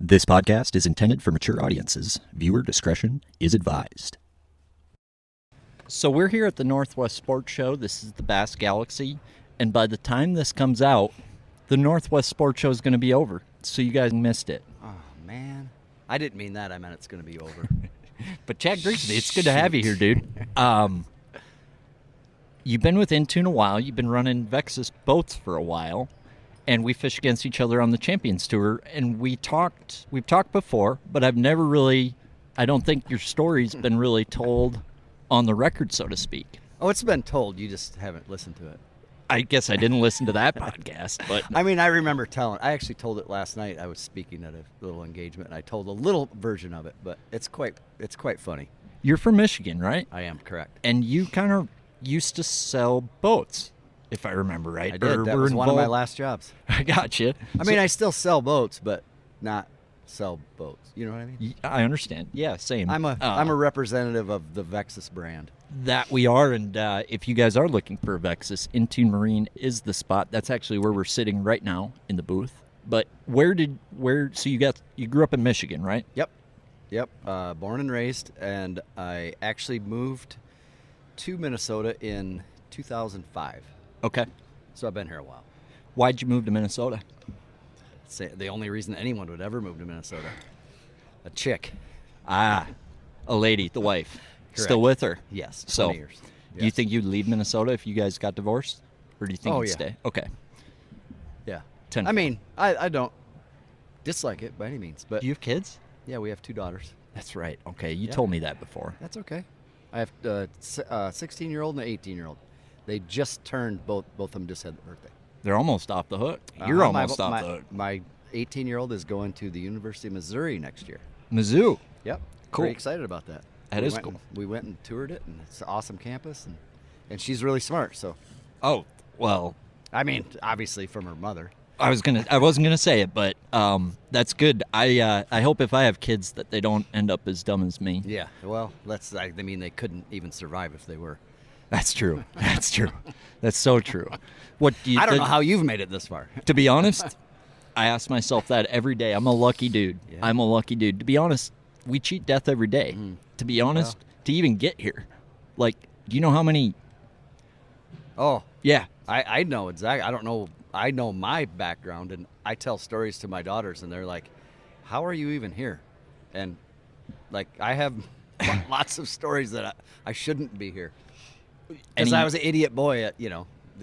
This podcast is intended for mature audiences. Viewer discretion is advised. So we're here at the Northwest Sportshow. This is the Bass Galaxy. And by the time this comes out, the Northwest Sportshow is going to be over. So you guys missed it. Oh, man. I didn't mean that. I meant it's going to be over. But Chad Grigsby, it's good to have you here, dude. You've been with Intune a while. You've been running Vexus boats for a while. And we fish against each other on the Champions Tour. And we've talked before, but I don't think your story's been really told on the record, so to speak. Oh, it's been told. You just haven't listened to it. I guess I didn't listen to that podcast, but I mean, I remember I actually told it last night. I was speaking at a little engagement, and I told a little version of it, but it's quite funny. You're from Michigan, right? I am, correct. And you kind of used to sell boats, if I remember right. I did. That was one of my last jobs. I got you. I mean, I still sell boats, but not sell boats. You know what I mean? I understand. Yeah, same. I'm a representative of the Vexus brand. That we are, and if you guys are looking for a Vexus, Intune Marine is the spot. That's actually where we're sitting right now in the booth. But so you grew up in Michigan, right? Yep. Born and raised, and I actually moved to Minnesota in 2005. Okay. So I've been here a while. Why'd you move to Minnesota? The only reason anyone would ever move to Minnesota. A chick. A lady, the wife. Correct. Still with her? Yes, 20 So, years. do you think you'd leave Minnesota if you guys got divorced? Or do you think you'd yeah. stay? Okay. Yeah. 10. I mean, I don't dislike it by any means. But Do you have kids? yeah, we have 2 daughters. That's right. Okay, you Yeah. told me that before. That's okay. I have a 16-year-old and an 18-year-old. They just turned, both of them just had their birthday. They're almost off the hook. You're almost off my, the hook. My 18-year-old is going to the University of Missouri next year. Mizzou. Yep. Cool. Pretty excited about that. That is cool. We went and toured it, and it's an awesome campus, and she's really smart. So, Oh, well, I mean, obviously from her mother. I wasn't gonna say it, but that's good. I hope if I have kids that they don't end up as dumb as me. Yeah. Well, I mean, they couldn't even survive if they were. That's true. That's true. That's so true. What do you? I don't know how you've made it this far. To be honest, I ask myself that every day. I'm a lucky dude. Yeah. I'm a lucky dude. To be honest, we cheat death every day. Mm. To be honest, to even get here, like, do you know how many? Oh, Yeah. I know exactly. I don't know. I know my background, and I tell stories to my daughters, and they're like, "How are you even here?" And like, I have lots of stories that I shouldn't be here. Because I was an idiot boy at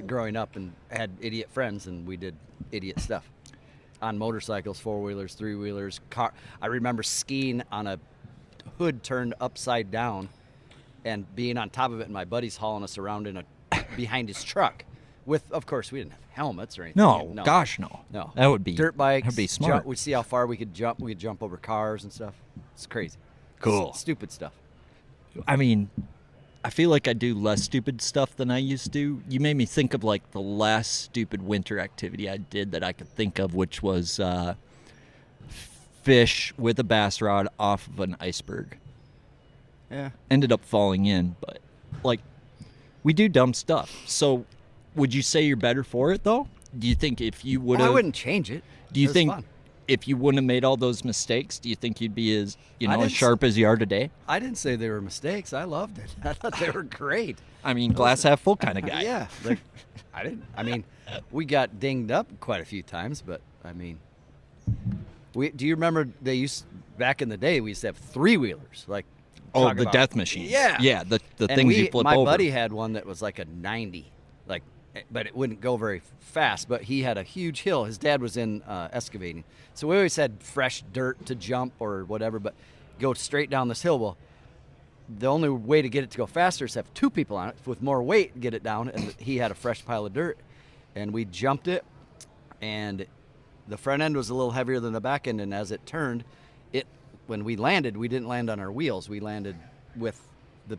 growing up, and had idiot friends, and we did idiot stuff on motorcycles, 4-wheelers, 3-wheelers, car. I remember skiing on a hood turned upside down, and being on top of it, and my buddies hauling us around behind his truck. With, of course, we didn't have helmets or anything. No. Gosh, no. No. That would be dirt bikes. That'd be smart. We'd see how far we could jump. We could jump over cars and stuff. It's crazy. Cool. Stupid stuff. I mean, I feel like I do less stupid stuff than I used to. You made me think of like the last stupid winter activity I did that I could think of, which was fish with a bass rod off of an iceberg. Yeah. Ended up falling in, but like, we do dumb stuff. So would you say you're better for it though? Do you think if you would have... I wouldn't change it. Do you It was think fun. if you wouldn't have made all those mistakes, do you think you'd be as sharp as you are today? I didn't say they were mistakes. I loved it. I thought they were great. I mean, glass half full kind of guy. Yeah. Like, I mean, we got dinged up quite a few times, but I mean, do you remember back in the day, we used to have 3-wheelers, like... Oh, the death machine. Yeah. Yeah, the And things you flip my over. buddy had one that was like a 90, but it wouldn't go very fast, but he had a huge hill. His dad was in excavating. So we always had fresh dirt to jump or whatever, but go straight down this hill. Well, the only way to get it to go faster is to have 2 people on it with more weight and get it down, and he had a fresh pile of dirt. And we jumped it, and the front end was a little heavier than the back end, and as it turned, when we landed, we didn't land on our wheels. We landed with the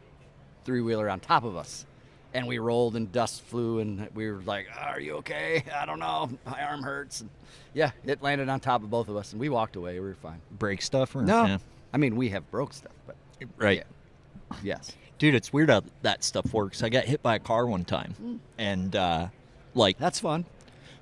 3-wheeler on top of us. And we rolled and dust flew, and we were like, "Are you okay? I don't know. My arm hurts." And yeah, it landed on top of both of us, and we walked away. We were fine. Break stuff? Or, No. Yeah. I mean, we have broke stuff, but Right. yeah. Yes. Dude, it's weird how that stuff works. I got hit by a car one time, and like, That's fun.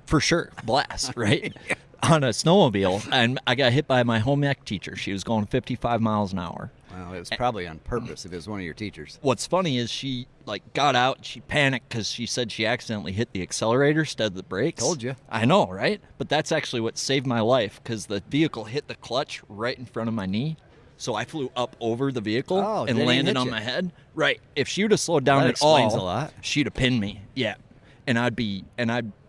for sure, blast, right? on a snowmobile, and I got hit by my home ec teacher. She was going 55 miles an hour. Well, it was probably on purpose if it was one of your teachers. What's funny is she got out. She panicked because she said she accidentally hit the accelerator instead of the brakes. Told you. I know, right? But that's actually what saved my life because the vehicle hit the clutch right in front of my knee. So I flew up over the vehicle and landed on my head. Right. If she would have slowed down at all, explains a lot. she'd have pinned me. Yeah. And I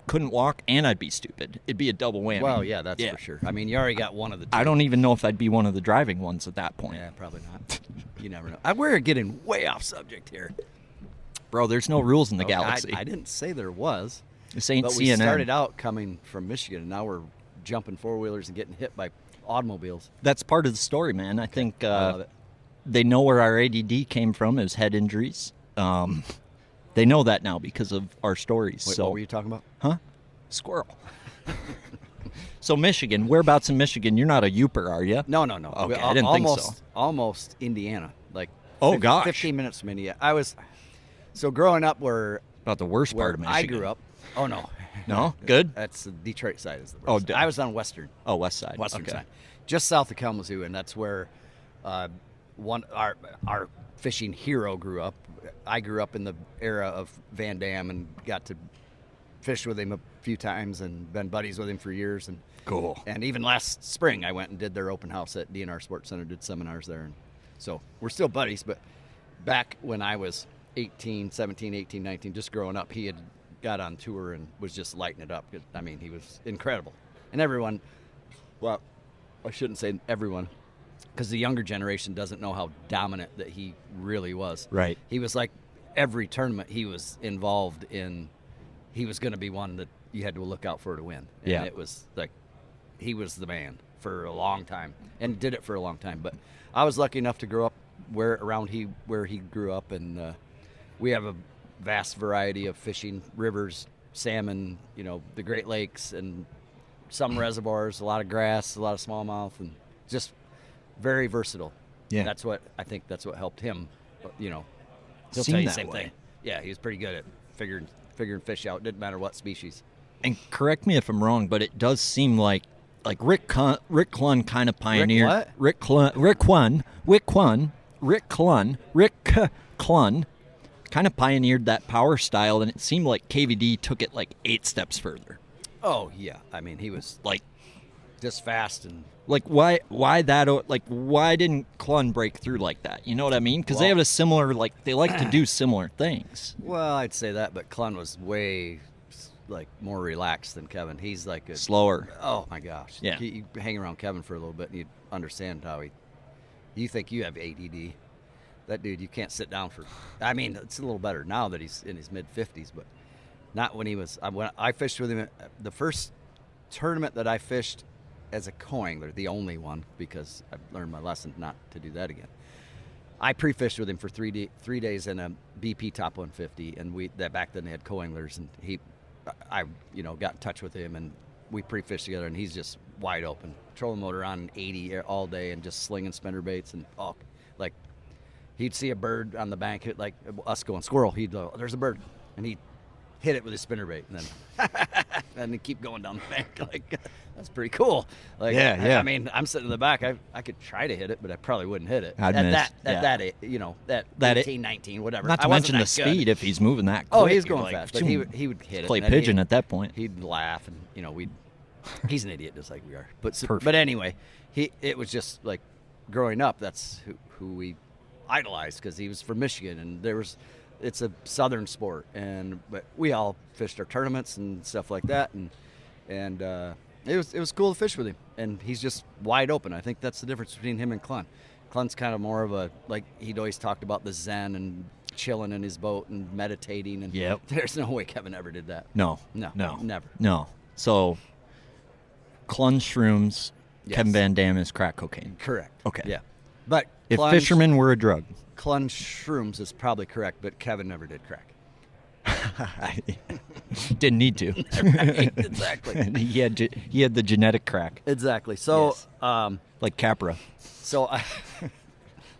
couldn't walk and I'd be stupid. It'd be a double whammy. Well, yeah, that's for sure. I mean, you already got one of the two. I don't even know if I'd be one of the driving ones at that point. Yeah, probably not. You never know. We're getting way off subject here. Bro, there's no rules in the galaxy. I didn't say there was. This ain't but CNN. We started out coming from Michigan, and now we're jumping four-wheelers and getting hit by automobiles. That's part of the story, man. I think I love it. they know where our ADD came from. It was head injuries. They know that now because of our stories. Wait, so, what were you talking about? Huh? Squirrel. So Michigan, whereabouts in Michigan? You're not a Youper, are you? No. Okay, I didn't think so. Almost Indiana. Like, gosh. 15 minutes from Indiana. So growing up where About the worst part of Michigan. I grew up. Oh, no. No? Good? That's the Detroit side is the worst. Oh, I was on Western. Oh, west side. Western Okay. side. Just south of Kalamazoo, and that's where our fishing hero grew up. I grew up in the era of Van Dam and got to fish with him a few times and been buddies with him for years. And Cool. And even last spring, I went and did their open house at DNR Sports Center, did seminars there. And so we're still buddies, but back when I was 17, 18, 19, just growing up, he had got on tour and was just lighting it up. I mean, he was incredible. And everyone, well, I shouldn't say everyone, because the younger generation doesn't know how dominant that he really was. Right. He was like every tournament he was involved in, he was going to be one that you had to look out for to win. And Yeah. it was like, he was the man for a long time and did it for a long time. But I was lucky enough to grow up where he grew up, and we have a vast variety of fishing, rivers, salmon, the Great Lakes, and some reservoirs, a lot of grass, a lot of smallmouth, and just very versatile. Yeah. That's what helped him. He'll Seem tell you the that same way. thing. Yeah, he was pretty good at figuring fish out. Didn't matter what species. And correct me if I'm wrong, but it does seem like Rick Clunn kind of pioneered. Rick what? Rick Clunn kind of pioneered that power style, and it seemed like KVD took it 8 steps further. Oh yeah, I mean he was just fast and why didn't Clunn break through like that? You know what I mean? Because they have a similar they like to do similar things. Well, I'd say that, but Clunn was way more relaxed than Kevin. He's Slower. Oh my gosh. Yeah. You hang around Kevin for a little bit and you understand how you think you have ADD. That dude, you can't sit down for. I mean, it's a little better now that he's in his mid-50s, but not when he was. When I fished with him, the first tournament that I fished as a co-angler, the only one, because I've learned my lesson not to do that again. I pre-fished with him for 3 days in a BP Top 150, and back then they had co-anglers, and I got in touch with him, and we pre-fished together, and he's just wide open, trolling motor on 80 all day, and just slinging spinner baits, and he'd see a bird on the bank, like us going squirrel. He'd go, "There's a bird," and he'd hit it with his spinner bait, and then and then keep going down the bank. That's pretty cool. Yeah. I mean, I'm sitting in the back. I could try to hit it, but I probably wouldn't hit it. I'd miss. That 18, 19, whatever. Not to mention the speed if he's moving that quick. Oh, he's going fast, but he would hit it. Play and pigeon at that point. He'd laugh, and he's an idiot just like we are. But anyway, it was just like growing up. That's who we idolized, because he was from Michigan, and it's a southern sport, but we all fished our tournaments and stuff like that, and it was cool to fish with him, and he's just wide open. I think that's the difference between him and Clunn. Clunn's kind of more of a, he'd always talked about the Zen and chilling in his boat and meditating, and there's no way Kevin ever did that. No, never. No. So Clunn shrooms, Yes. Kevin Van Dam is crack cocaine. Correct. Okay. Yeah, but If fishermen were a drug. Clunn shrooms is probably correct, but Kevin never did crack. Didn't need to. Right, exactly. he had the genetic crack. Exactly. So, Yes. Like Capra. So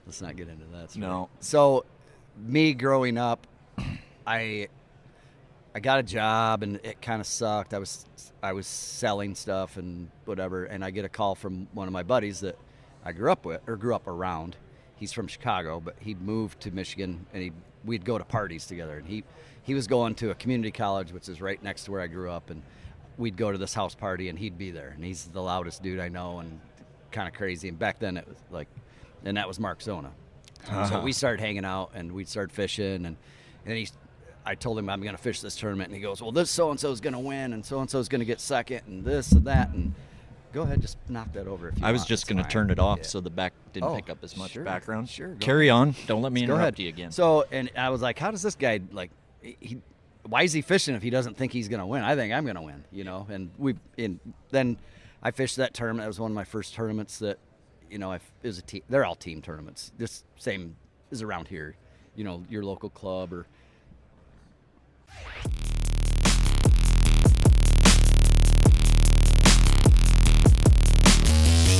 let's not get into that. No. So me growing up, I I got a job and it kind of sucked. I was selling stuff and whatever, and I get a call from one of my buddies that I grew up around. He's from Chicago, but he moved to Michigan, and we'd go to parties together. And he was going to a community college, which is right next to where I grew up, and we'd go to this house party, and he'd be there. And he's the loudest dude I know, and kind of crazy. And back then it was like, and that was Mark Zona. So we started hanging out, and we'd start fishing, and I told him I'm going to fish this tournament, and he goes, well, this so-and-so is going to win, and so-and-so is going to get second, and this and that, and go ahead, just knock that over if you want. I was just going to turn it off so the back didn't pick up as much background. Sure. Carry on. Don't let me interrupt you again. So, and I was like, how does this guy, like, why is he fishing if he doesn't think he's going to win? I think I'm going to win, you know, and then I fished that tournament. That was one of my first tournaments that, you know, it was a team. They're all team tournaments. This same is around here, you know, your local club or.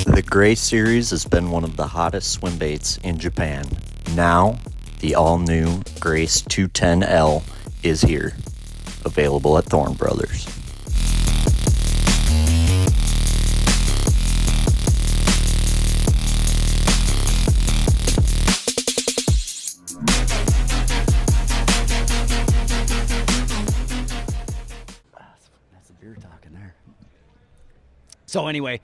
The Gray Series has been one of the hottest swim baits in Japan. Now, the all-new Grace 210L is here, available at Thorne Brothers. That's a beer talking there. So anyway,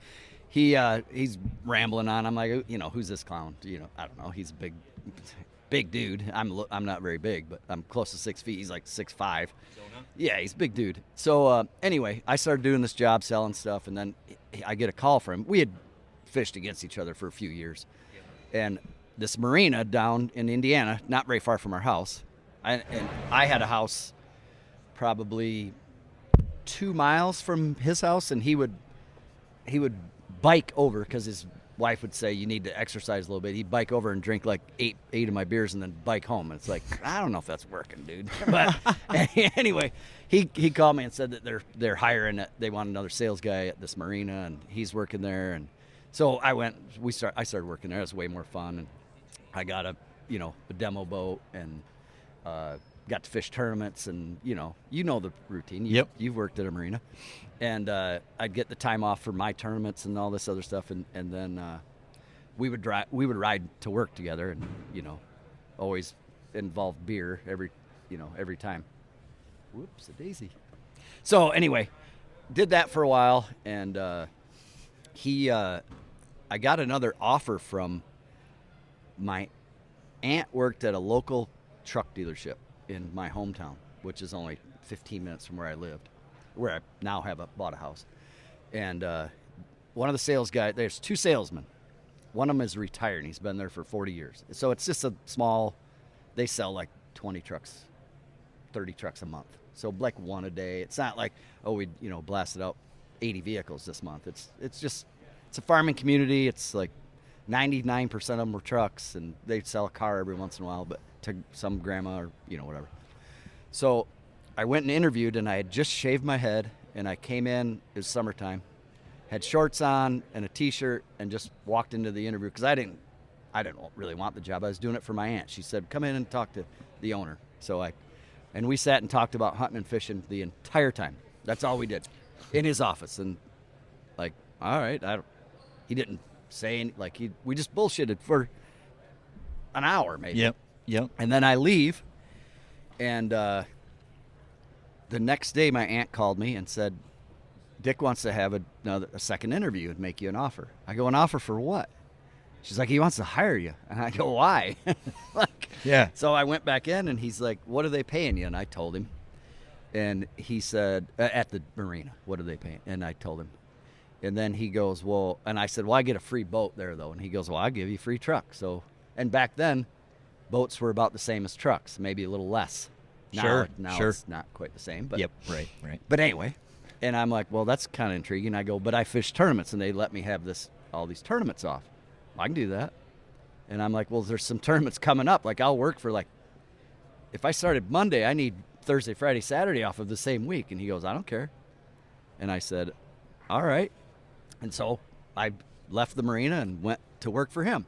he's rambling on. I'm like, you know, who's this clown? You know, I don't know. He's a big dude. I'm not very big, but I'm close to 6 feet. He's like 6'5". Yeah, he's a big dude. So anyway, I started doing this job, selling stuff, and then I get a call from him. We had fished against each other for a few years, and this marina down in Indiana, not very far from our house, and I had a house probably 2 miles from his house, and he would bike over because his wife would say you need to exercise a little bit. He'd bike over and drink like eight of my beers and then bike home. And it's like, I don't know if that's working, dude. But anyway, he called me and said that they're hiring they want another sales guy at this marina, and he's working there. And so I started working there. It was way more fun, and I got a demo boat and got to fish tournaments, and you know the routine. You've worked at a marina, and I'd get the time off for my tournaments and all this other stuff, and then we would ride to work together, and always involved beer every time. Whoops, a daisy. So anyway, did that for a while, and I got another offer from my aunt. Worked at a local truck dealership in my hometown, which is only 15 minutes from where I lived, where I now bought a house. And one of the sales guys, there's 2 salesmen. One of them is retired, and he's been there for 40 years. So it's just they sell like 20 trucks, 30 trucks a month. So like one a day. It's not like, we blasted out 80 vehicles this month. It's a farming community. It's like 99% of them were trucks, and they sell a car every once in a while, but to some grandma or whatever. So I went and interviewed, and I had just shaved my head, and I came in, it was summertime, had shorts on and a t-shirt, and just walked into the interview because I didn't really want the job. I was doing it for my aunt. She said, come in and talk to the owner. So and we sat and talked about hunting and fishing the entire time. That's all we did in his office. And like, all right, he didn't say anything, we just bullshitted for an hour maybe. Yep. And then I leave, and the next day my aunt called me and said, Dick wants to have a second interview and make you an offer. I go, an offer for what? She's like, he wants to hire you. And I go, why? Yeah. So I went back in, and he's like, what are they paying you? And I told him. And he said, at the marina, what are they paying? And I told him. And then he goes, well, and I said, well, I get a free boat there, though. And he goes, well, I'll give you a free truck. So, and back then, boats were about the same as trucks, maybe a little less. Now it's not quite the same. But, yep, right. But anyway, and I'm like, well, that's kind of intriguing. I go, but I fish tournaments, and they let me have all these tournaments off. I can do that. And I'm like, well, there's some tournaments coming up. Like, I'll work for if I started Monday, I need Thursday, Friday, Saturday off of the same week. And he goes, I don't care. And I said, all right. And so I left the marina and went to work for him.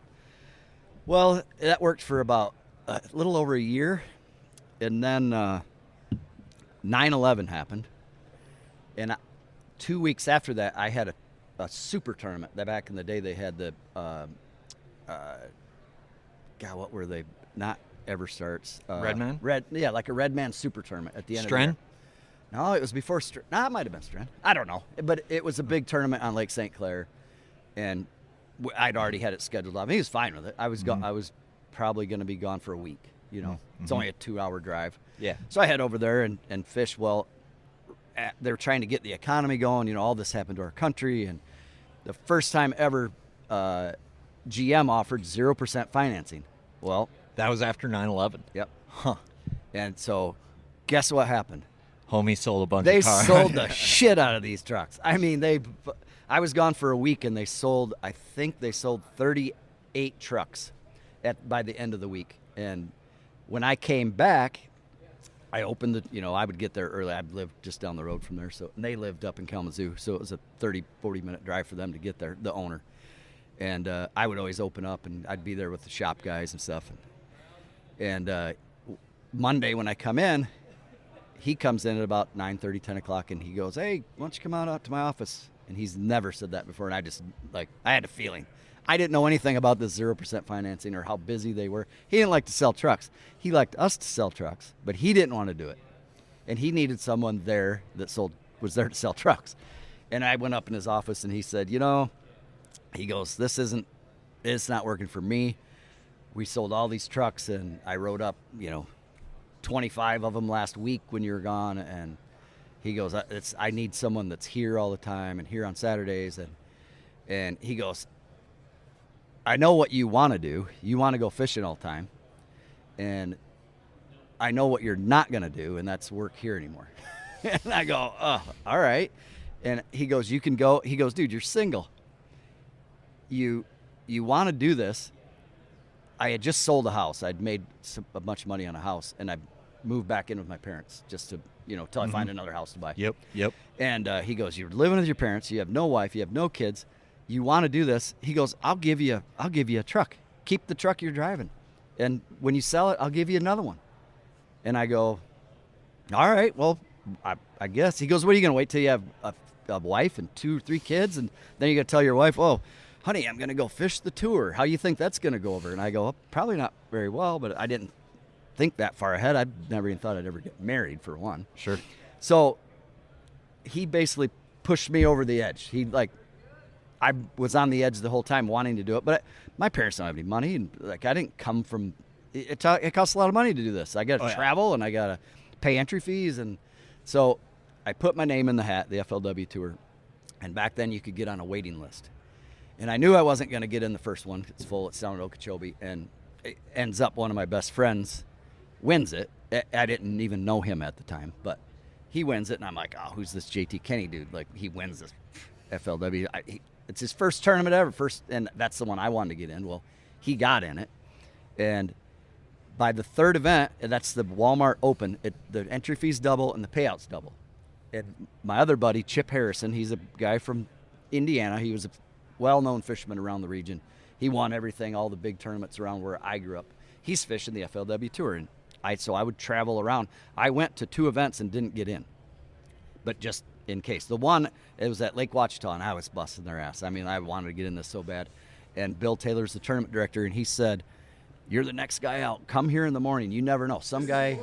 Well, that worked for about a little over a year. And then 9/11 happened, and 2 weeks after that, I had a super tournament. That back in the day, they had the what were they? Not Everstarts. Redman? Like a Redman super tournament at the end of the Stren? year. No, it was before Stren. No, it might have been Stren. I don't know. But it was a big tournament on Lake St. Clair, and I'd already had it scheduled off. He was fine with it. I was I was probably going to be gone for a week. It's only a 2-hour drive. Yeah. So I head over there and fish. Well, they're trying to get the economy going. All this happened to our country, and the first time ever, GM offered 0% financing. Well, That was after 9/11. yep. Huh. And so, guess what happened? Homie sold a bunch They of cars. sold the shit out of these trucks. I mean, I was gone for a week, and I think they sold 38 trucks by the end of the week. And when I came back, I opened I would get there early. I lived just down the road from there, and they lived up in Kalamazoo, so it was a 40-minute drive for them to get there, the owner. And I would always open up, and I'd be there with the shop guys and stuff. And Monday when I come in, he comes in at about 9:30, 10 o'clock, and he goes, "Hey, why don't you come out to my office?" And he's never said that before, and I just, I had a feeling. I didn't know anything about this 0% financing or how busy they were. He didn't like to sell trucks. He liked us to sell trucks, but he didn't want to do it. And he needed someone there that was there to sell trucks. And I went up in his office, and he said, he goes, it's not working for me. We sold all these trucks, and I rode up, 25 of them last week when you were gone. And he goes, I need someone that's here all the time and here on Saturdays. And he goes, I know what you want to do. You want to go fishing all the time. And I know what you're not going to do, and that's work here anymore. And I go, oh, all right. And he goes, you can go. He goes, dude, you're single. You want to do this. I had just sold a house. I'd made a bunch of money on a house, and I moved back in with my parents just to, till I find another house to buy. Yep. And he goes, you're living with your parents. You have no wife. You have no kids. You want to do this. He goes, I'll give you a truck. Keep the truck you're driving. And when you sell it, I'll give you another one. And I go, all right, well, I guess. He goes, what are you going to wait till you have a wife and 2 or 3 kids? And then you're going to tell your wife, oh, honey, I'm going to go fish the tour. How you think that's going to go over? And I go, well, probably not very well, but I didn't think that far ahead. I never even thought I'd ever get married, for one. Sure. So he basically pushed me over the edge. I was on the edge the whole time wanting to do it, but my parents don't have any money, and I didn't come from it costs a lot of money to do this. I got to travel, and I got to pay entry fees, and so I put my name in the hat, the FLW Tour, and back then you could get on a waiting list. And I knew I wasn't going to get in the first one. It's full. It's down in Okeechobee, and it ends up one of my best friends wins it. I didn't even know him at the time, but he wins it, and I'm like, oh, who's this JT Kenny dude? He wins this FLW. It's his first tournament ever, and that's the one I wanted to get in. Well, he got in it, and by the third event, and that's the Walmart Open, the entry fees double and the payouts double. And my other buddy, Chip Harrison, he's a guy from Indiana. He was a well-known fisherman around the region. He won everything, all the big tournaments around where I grew up. He's fishing the FLW Tour, and so I would travel around. I went to 2 events and didn't get in, but just in case. The one, it was at Lake Ouachita, and I was busting their ass. I mean, I wanted to get in this so bad. And Bill Taylor's the tournament director, and he said, you're the next guy out. Come here in the morning. You never know. Some guy,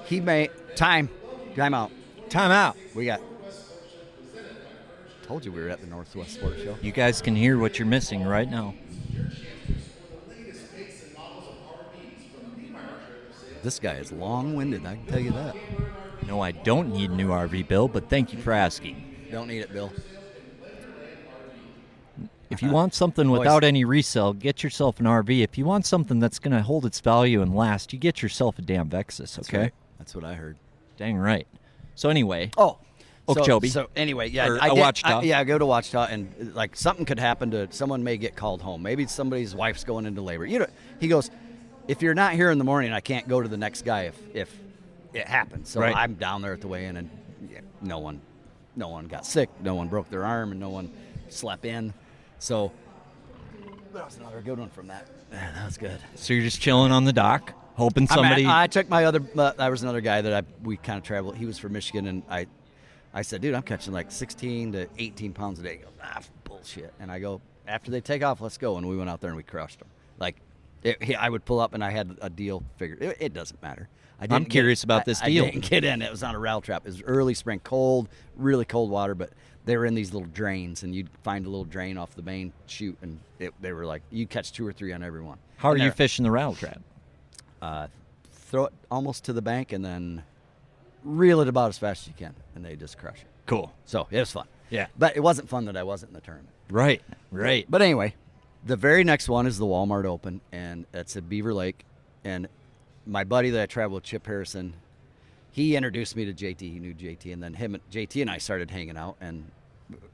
he may, time out. Time out. We got, told you we were at the Northwest Sports Show. You guys can hear what you're missing right now. This guy is long-winded, I can tell you that. No, I don't need a new RV, Bill, but thank you for asking. Don't need it, Bill. If you want something without any resale, get yourself an RV. If you want something that's going to hold its value and last, you get yourself a damn Vexus, okay? Right. That's what I heard. Dang right. So anyway. Oh. Okeechobee. So anyway, yeah. Or Ouachita. I go to Ouachita, and something could happen to someone may get called home. Maybe somebody's wife's going into labor. He goes, if you're not here in the morning, I can't go to the next guy if it happens. So right. I'm down there at the weigh-in, and no one got sick, no one broke their arm, and no one slept in. So that was another good one from that. Man, that was good. So you're just chilling on the dock? hoping somebody. I took my other. There was another guy that we kind of traveled. He was from Michigan, and I said, dude, I'm catching like 16 to 18 pounds a day. He goes, bullshit. And I go, after they take off, let's go. And we went out there and we crushed them. Like, I would pull up and I had a deal figured. It doesn't matter. I'm curious about this deal. I didn't get in. It was on a rattle trap. It was early spring, cold, really cold water, but they were in these little drains, and you'd find a little drain off the main chute, and they were like, you catch 2 or 3 on every one. How are you fishing the rattle trap? Throw it almost to the bank and then reel it about as fast as you can, and they just crush it. Cool. So it was fun. Yeah. But it wasn't fun that I wasn't in the tournament. Right. But anyway, the very next one is the Walmart Open, and it's at Beaver Lake. And my buddy that I traveled with, Chip Harrison, he introduced me to JT. He knew JT, and then JT and I started hanging out, and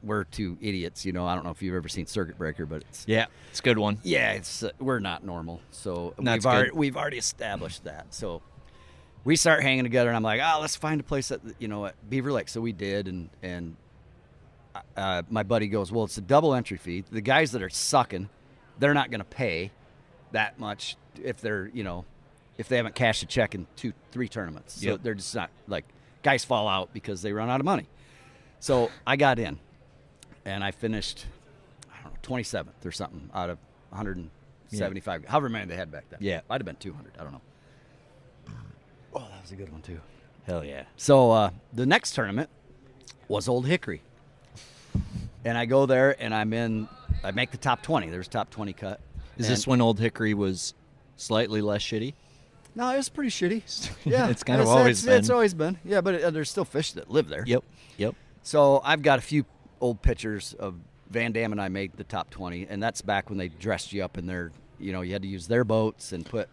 we're 2 idiots. I don't know if you've ever seen Circuit Breaker, but it's a good one. Yeah, we're not normal, so we've already established that. So we start hanging together, and I'm like, let's find a place at Beaver Lake. So we did, and my buddy goes, well, it's a double entry fee. The guys that are sucking, they're not going to pay that much if they're if they haven't cashed a check in 2-3 tournaments. So they're just not, like, guys fall out because they run out of money. So I got in, and I finished, 27th or something out of 175, however many they had back then. Yeah. Might have been 200. I don't know. Oh, that was a good one, too. Hell yeah. So the next tournament was Old Hickory. And I go there, and I make the top 20. There's top 20 cut. Is this when Old Hickory was slightly less shitty? No, it was pretty shitty. Yeah. It's kind of always been. It's always been. Yeah, but there's still fish that live there. Yep. So I've got a few old pictures of Van Dam and I made the top 20, and that's back when they dressed you up in their, you had to use their boats and put,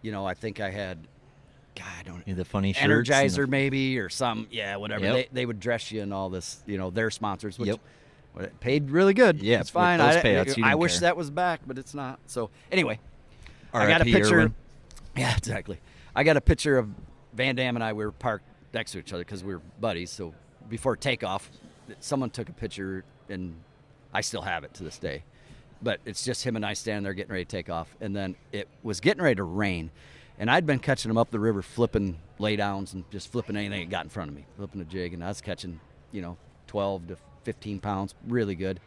I think I had, God, I don't know. The funny shirts. Energizer maybe or some, whatever. Yep. They would dress you in all this, their sponsors, which paid really good. Yeah, it's fine. Those payouts, I wish care. that was back, but it's not. So anyway, I RIP got a picture. Irwin. Yeah, exactly. I got a picture of Van Dam and I. We were parked next to each other because we were buddies. So before takeoff, someone took a picture, and I still have it to this day. But it's just him and I standing there getting ready to take off. And then it was getting ready to rain. And I'd been catching them up the river, flipping laydowns and just flipping anything that got in front of me, flipping a jig. And I was catching, 12 to 15 pounds, really good.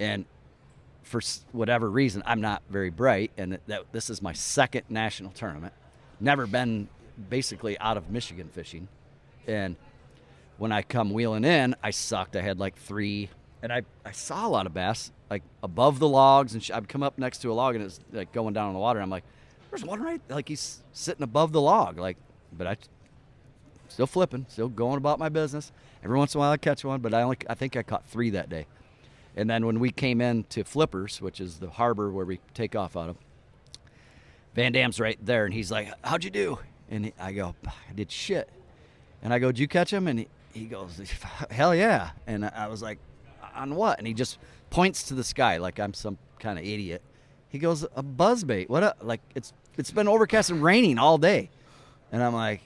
And for whatever reason, I'm not very bright. And this is my second national tournament. Never been basically out of Michigan fishing. And when I come wheeling in, I sucked. I had like 3. And I saw a lot of bass, like above the logs. And I'd come up next to a log, and it's like going down in the water. And I'm like, there's one right, like he's sitting above the log. Like, but I still flipping, still going about my business. Every once in a while I catch one, but I think I caught 3 that day. And then when we came in to Flippers, which is the harbor where we take off out of, Van Dam's right there, and he's like, how'd you do? And I go, I did shit. And I go, did you catch him? And he goes, hell yeah. And I was like, on what? And he just points to the sky like I'm some kind of idiot. He goes, a buzzbait. What? Like, it's been overcast and raining all day. And I'm like,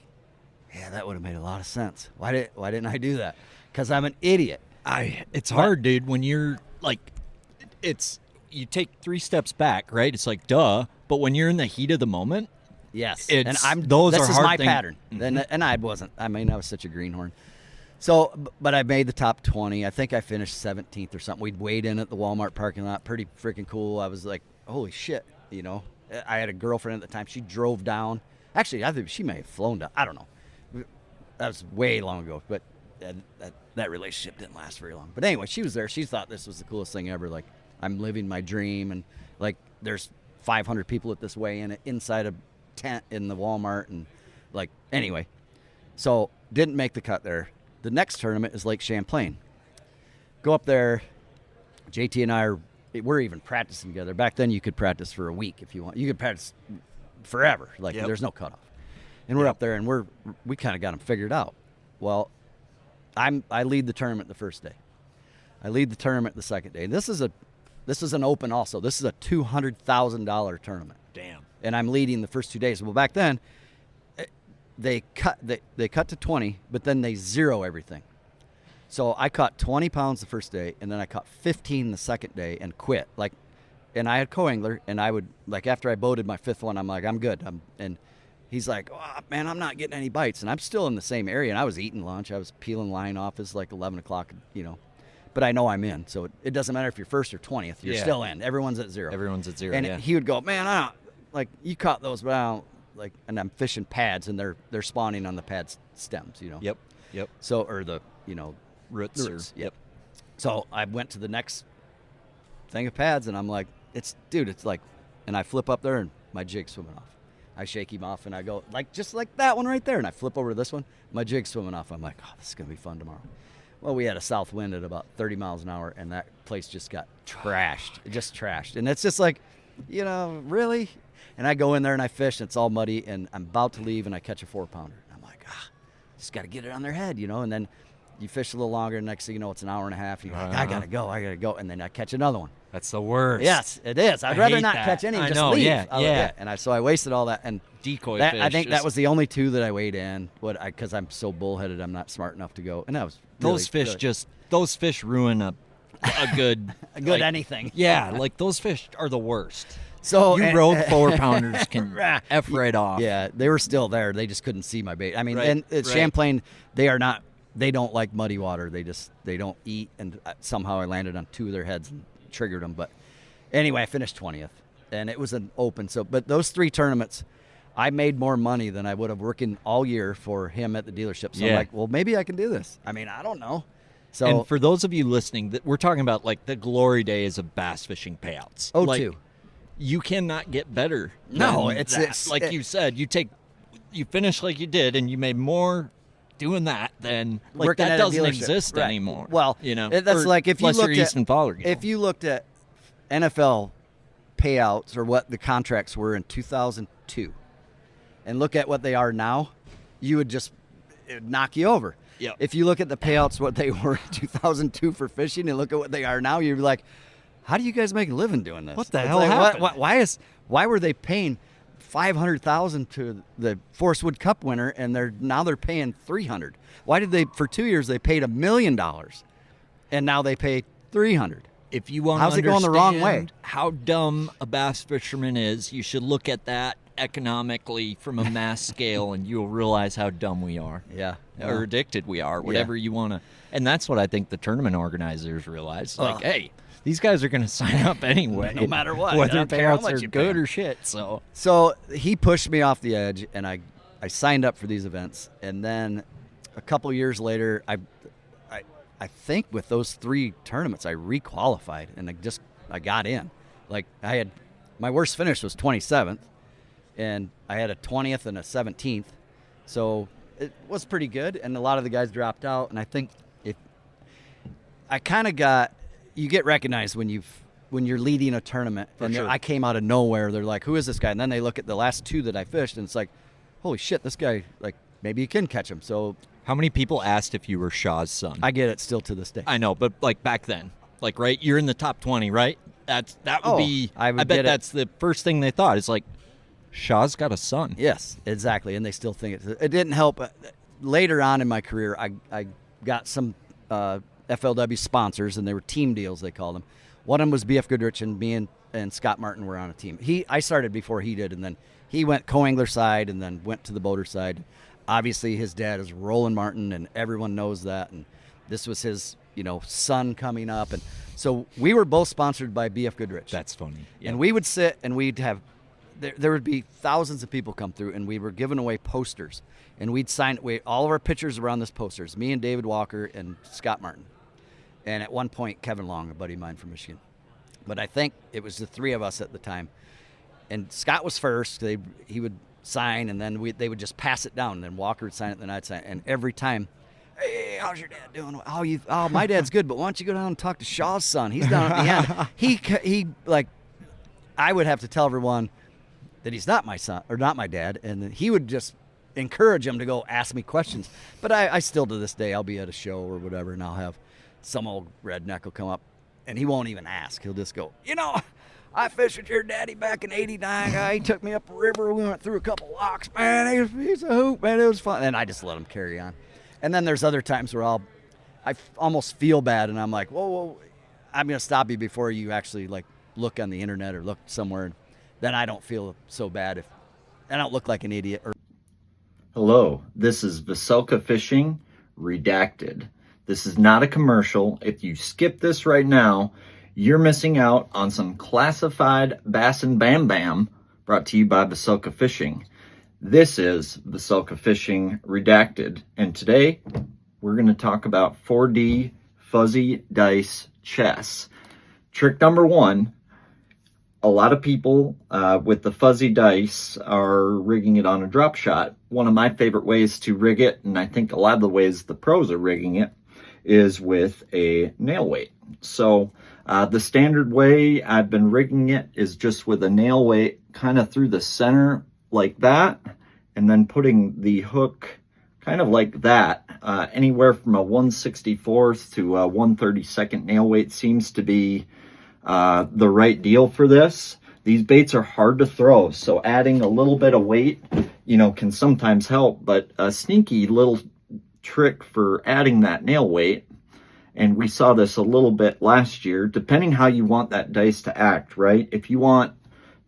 yeah, that would have made a lot of sense. Why didn't I do that? Because I'm an idiot. It's hard, dude, when you're like, you take 3 steps back, right? It's like, duh. But when you're in the heat of the moment, yes. This is hard my thing. pattern. Mm-hmm. And I wasn't. I mean, I was such a greenhorn. So, but I made the top 20. I think I finished 17th or something. We'd weighed in at the Walmart parking lot. Pretty freaking cool. I was like, holy shit, I had a girlfriend at the time. She drove down. Actually, I think she may have flown down. I don't know. That was way long ago, but that relationship didn't last very long. But anyway, she was there. She thought this was the coolest thing ever. Like, I'm living my dream, and like there's 500 people at this weigh-in inside a tent in the Walmart, and like, anyway. So didn't make the cut there. The next tournament is Lake Champlain. Go up there. JT and we're even practicing together. Back then, you could practice for a week if you want. You could practice forever. Like, There's no cutoff. And we're up there, and we kind of got them figured out. Well, I lead the tournament the first day. I lead the tournament the second day. This is an open also. This is a $200,000 tournament. Damn. And I'm leading the first 2 days. Well, back then, they cut to 20, but then they zero everything. So I caught 20 pounds the first day, and then I caught 15 the second day and quit. Like, and I had co-angler, and I would, like, after I boated my 5th one, I'm like, I'm good. And he's like, oh, man, I'm not getting any bites. And I'm still in the same area, and I was eating lunch. I was peeling line off. It's like 11 o'clock, But I know I'm in, so it doesn't matter if you're first or 20th. You're still in. Everyone's at 0. Everyone's at 0, And yeah. he would go, man, I don't, like, you caught those, but I don't, like, and I'm fishing pads, and they're spawning on the pad stems, Yep. So, or the, Roots. Yep. So I went to the next thing of pads, and I'm like, it's like, and I flip up there, and my jig's swimming off. I shake him off, and I go, like, just like that one right there, and I flip over to this one, my jig's swimming off. I'm like, oh, this is going to be fun tomorrow. Well, we had a south wind at about 30 miles an hour, and that place just got trashed. It just trashed. And it's just like, really? And I go in there, and I fish, and it's all muddy, and I'm about to leave, and I catch a 4-pounder. I'm like, just got to get it on their head, and then you fish a little longer, and next thing you know, it's an hour and a half, and you're like, I got to go, and then I catch another one. That's the worst. Yes, it is. I'd rather not catch any and just leave. Yeah. And so I wasted all that. And Decoy that, I fish. think that was the only 2 that I weighed in. Because I'm so bullheaded, I'm not smart enough to go. And that was really those fish ruin a good a good anything. Yeah, like those fish are the worst. So you rode 4-pounders can F right off. Yeah, they were still there. They just couldn't see my bait. I mean, Right, and right. Champlain, they don't like muddy water. They don't eat. And somehow I landed on 2 of their heads and triggered them. But anyway, I finished 20th, and it was an open. But those 3 tournaments, I made more money than I would have working all year for him at the dealership. So I'm like, well, maybe I can do this. I mean, I don't know. So, and for those of you listening, we're talking about like the glory days of bass fishing payouts. Oh, like, too. You cannot get better. No, than that. Like you said, you finish like you did, and you made more doing that than like working that at a doesn't dealership. exist Right. anymore. Well, that's or like if you unless you're looked Easton Fowler. if you looked at NFL payouts or what the contracts were in 2002, and look at what they are now, it would knock you over. Yep. If you look at the payouts, what they were in 2002 for fishing, and look at what they are now, you're like, how do you guys make a living doing this? What the It's hell like, happened? Why were they paying $500,000 to the Forest Wood Cup winner, and now they're paying $300,000? Why did they for 2 years they paid $1 million, and now they pay $300,000? If you want How's to it going the wrong way? understand how dumb a bass fisherman is, you should look at that economically from a mass scale, and you'll realize how dumb we are. Yeah. Or addicted we are, whatever you want to. And that's what I think the tournament organizers realize. Like, hey, these guys are going to sign up anyway. No matter what. I Whether don't care how payouts much are you pay good 'em. or shit. So he pushed me off the edge, and I signed up for these events. And then a couple years later, I think with those 3 tournaments, I requalified, and I got in. Like, my worst finish was 27th, and I had a 20th and a 17th. So it was pretty good, and a lot of the guys dropped out. And I think you get recognized when you're leading a tournament. For and sure. I came out of nowhere. They're like, who is this guy? And then they look at the last 2 that I fished, and it's like, holy shit, this guy, like, maybe you can catch him. So how many people asked if you were Shaw's son? I get it still to this day. I know, but like back then, like, right, you're in the top 20, right? That would be. I would bet get it. that's the first thing they thought. It's like, Shaw's got a son. Yes, exactly, and they still think it didn't help. Later on in my career, I got some FLW sponsors, and they were team deals, they called them. One of them was BF Goodrich, and me and Scott Martin were on a team. I started before he did, and then he went co-angler side and then went to the boater side. Obviously, his dad is Roland Martin, and everyone knows that, and this was his son coming up. And so we were both sponsored by BF Goodrich. That's funny. Yeah. And we would sit, and we'd have there would be thousands of people come through, and we were giving away posters, and we'd sign all of our pictures were on this posters, me and David Walker and Scott Martin, and at one point Kevin Long, a buddy of mine from Michigan. But I think it was the 3 of us at the time, and Scott was first. He would sign, and then they would just pass it down, and then Walker would sign it, and then I'd sign it. And every time, hey, how's your dad doing? Oh, my dad's good, but why don't you go down and talk to Shaw's son? He's down at the end. He like, I would have to tell everyone that he's not my son or not my dad, and he would just encourage him to go ask me questions. But I still, to this day, I'll be at a show or whatever, and I'll have some old redneck will come up, and he won't even ask. He'll just go, I fished with your daddy back in '89. He took me up the river. We went through a couple locks. Man, he's a hoop, man. It was fun. And I just let him carry on. And then there's other times where I almost feel bad, and I'm like, whoa, I'm going to stop you before you actually, like, look on the internet or look somewhere. Then I don't feel so bad if I don't look like an idiot. Or Hello, this is Vocelka Fishing Redacted. This is not a commercial. If you skip this right now, you're missing out on some classified bass and bam bam brought to you by Vocelka Fishing. This is Vocelka Fishing Redacted, and today we're going to talk about 4D fuzzy dice chess. Trick number one, a lot of people with the fuzzy dice are rigging it on a drop shot. One of my favorite ways to rig it, and I think a lot of the ways the pros are rigging it, is with a nail weight. So the standard way I've been rigging it is just with a nail weight kind of through the center like that, and then putting the hook kind of like that. Anywhere from a 1/64th to a 1/32nd nail weight seems to be the right deal for this. These baits are hard to throw, so adding a little bit of weight, can sometimes help, but a sneaky little trick for adding that nail weight, and we saw this a little bit last year, depending how you want that dice to act, right? If you want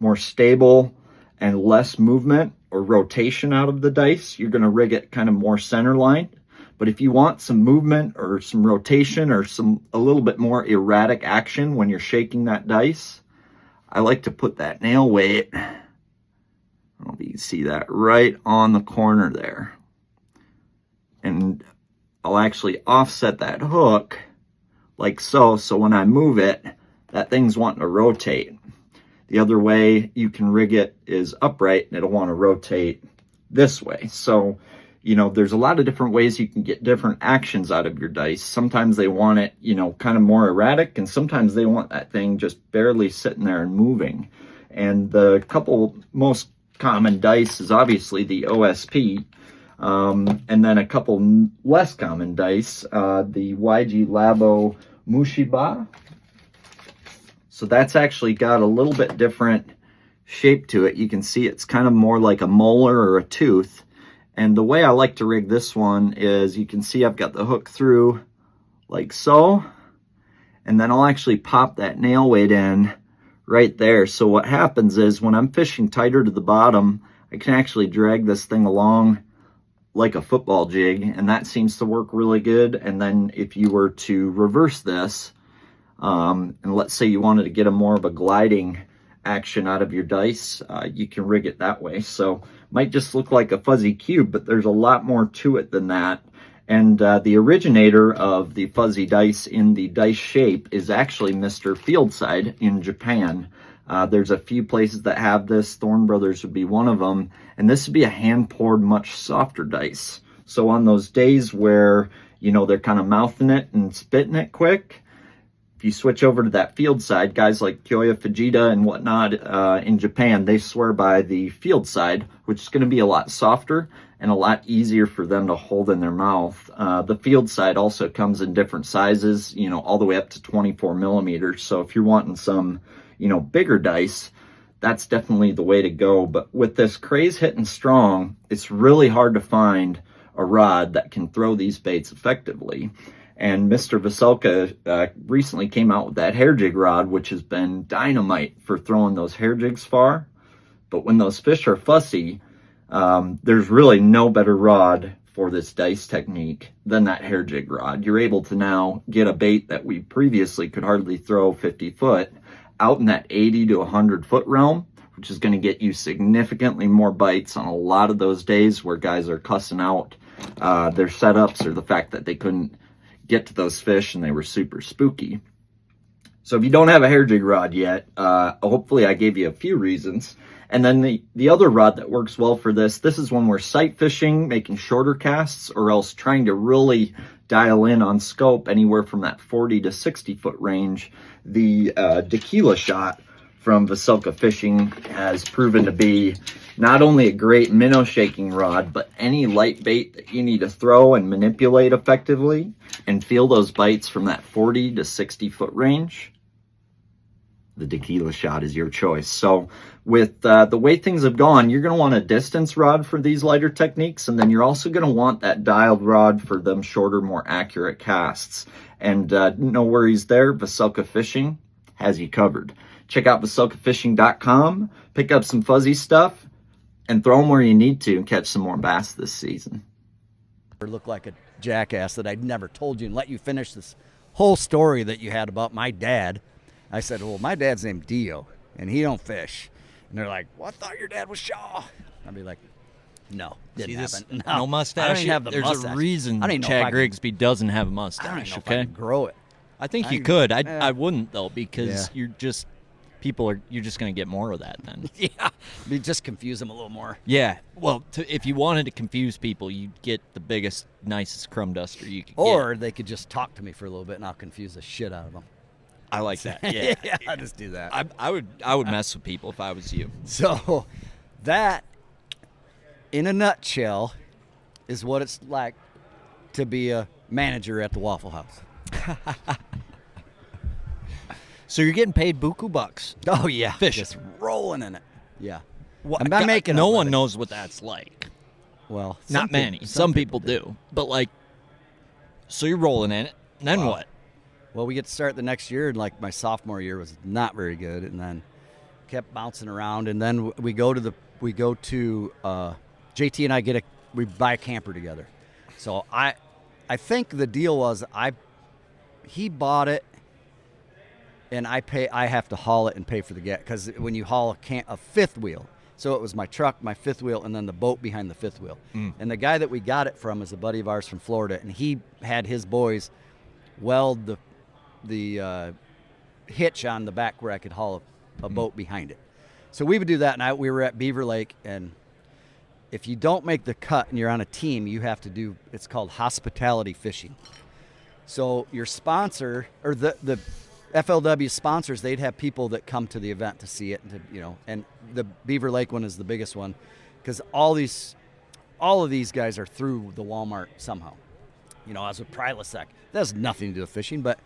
more stable and less movement or rotation out of the dice, you're going to rig it kind of more center line. But if you want some movement or some rotation or a little bit more erratic action when you're shaking that dice, I like to put that nail weight, I don't know if you can see that, right on the corner there. And I'll actually offset that hook like so, so when I move it, that thing's wanting to rotate. The other way you can rig it is upright, and it'll want to rotate this way. So there's a lot of different ways you can get different actions out of your dice. Sometimes they want it, kind of more erratic, and sometimes they want that thing just barely sitting there and moving. And the couple most common dice is obviously the OSP, and then a couple less common dice, the YG Labo Mushiba. So that's actually got a little bit different shape to it. You can see it's kind of more like a molar or a tooth. And the way I like to rig this one is, you can see I've got the hook through like so, and then I'll actually pop that nail weight in right there. So what happens is when I'm fishing tighter to the bottom, I can actually drag this thing along like a football jig, and that seems to work really good. And then if you were to reverse this, and let's say you wanted to get more of a gliding action out of your dice, you can rig it that way. So might just look like a fuzzy cube, but there's a lot more to it than that. And the originator of the fuzzy dice in the dice shape is actually Mr. Fieldside in Japan. There's a few places that have this. Thorne Brothers would be one of them, and this would be a hand-poured, much softer dice. So on those days where they're kind of mouthing it and spitting it quick, if you switch over to that field side, guys like Kyoya Fujita and whatnot in Japan, they swear by the field side, which is going to be a lot softer and a lot easier for them to hold in their mouth. The field side also comes in different sizes, all the way up to 24 millimeters. So if you're wanting some, bigger dice, that's definitely the way to go. But with this craze hitting strong, it's really hard to find a rod that can throw these baits effectively. And Mr. Vocelka recently came out with that hair jig rod, which has been dynamite for throwing those hair jigs far. But when those fish are fussy, there's really no better rod for this dice technique than that hair jig rod. You're able to now get a bait that we previously could hardly throw 50 foot out in that 80 to 100 foot realm, which is going to get you significantly more bites on a lot of those days where guys are cussing out their setups or the fact that they couldn't get to those fish and they were super spooky. So if you don't have a hair jig rod yet, hopefully I gave you a few reasons. And then the other rod that works well for this is when we're sight fishing, making shorter casts, or else trying to really dial in on scope anywhere from that 40 to 60 foot range. The tequila shot from Vocelka Fishing has proven to be not only a great minnow shaking rod, but any light bait that you need to throw and manipulate effectively and feel those bites from that 40 to 60 foot range, the tequila shot is your choice. So with the way things have gone, you're going to want a distance rod for these lighter techniques, and then you're also going to want that dialed rod for them shorter, more accurate casts. And no worries there, Vocelka Fishing has you covered. Check out VocelkaFishing.com, pick up some fuzzy stuff, and throw them where you need to and catch some more bass this season. Or look like a jackass that I'd never told you and let you finish this whole story that you had about my dad. I said, well, my dad's named Dio, and he don't fish. And they're like, well, I thought your dad was Shaw. I'd be like, no, didn't happen. No mustache. I don't even have the There's mustache. a reason I don't even know if I Chad can- Grigsby doesn't have a I don't mustache, even know if I okay? can grow it. I think you I- could. yeah. I wouldn't, though, because Yeah. you're just going to get more of that then. Yeah, we just confuse them a little more. Yeah. Well, if you wanted to confuse people, you'd get the biggest, nicest crumb duster you could Or get. they could just talk to me for a little bit, and I'll confuse the shit out of them. I like that. Yeah. Yeah, I'll just do that. I would mess with people if I was you. So that, in a nutshell, is what it's like to be a manager at the Waffle House. So you're getting paid buku bucks. Oh, yeah. Fishing. Just rolling in it. Yeah. Well, I'm not making no a one living. knows what that's like. Well, Not many. Some people do. But, like, so you're rolling in it. Then Wow. what? Well, we get to start the next year, and like my sophomore year was not very good, and then kept bouncing around, and then we go to JT and I we buy a camper together. So I think the deal was he bought it, and I have to haul it and pay for the gas, because when you haul a fifth wheel, so it was my truck, my fifth wheel, and then the boat behind the fifth wheel. And the guy that we got it from is a buddy of ours from Florida, and he had his boys weld the hitch on the back where I could haul a boat behind it. So we would do that, and we were at Beaver Lake, and if you don't make the cut and you're on a team, you have to do, it's called hospitality fishing. So your sponsor, or the FLW sponsors, they'd have people that come to the event to see it, and the Beaver Lake one is the biggest one, because all of these guys are through the Walmart somehow. I was with Prilosec. That has nothing to do with fishing, but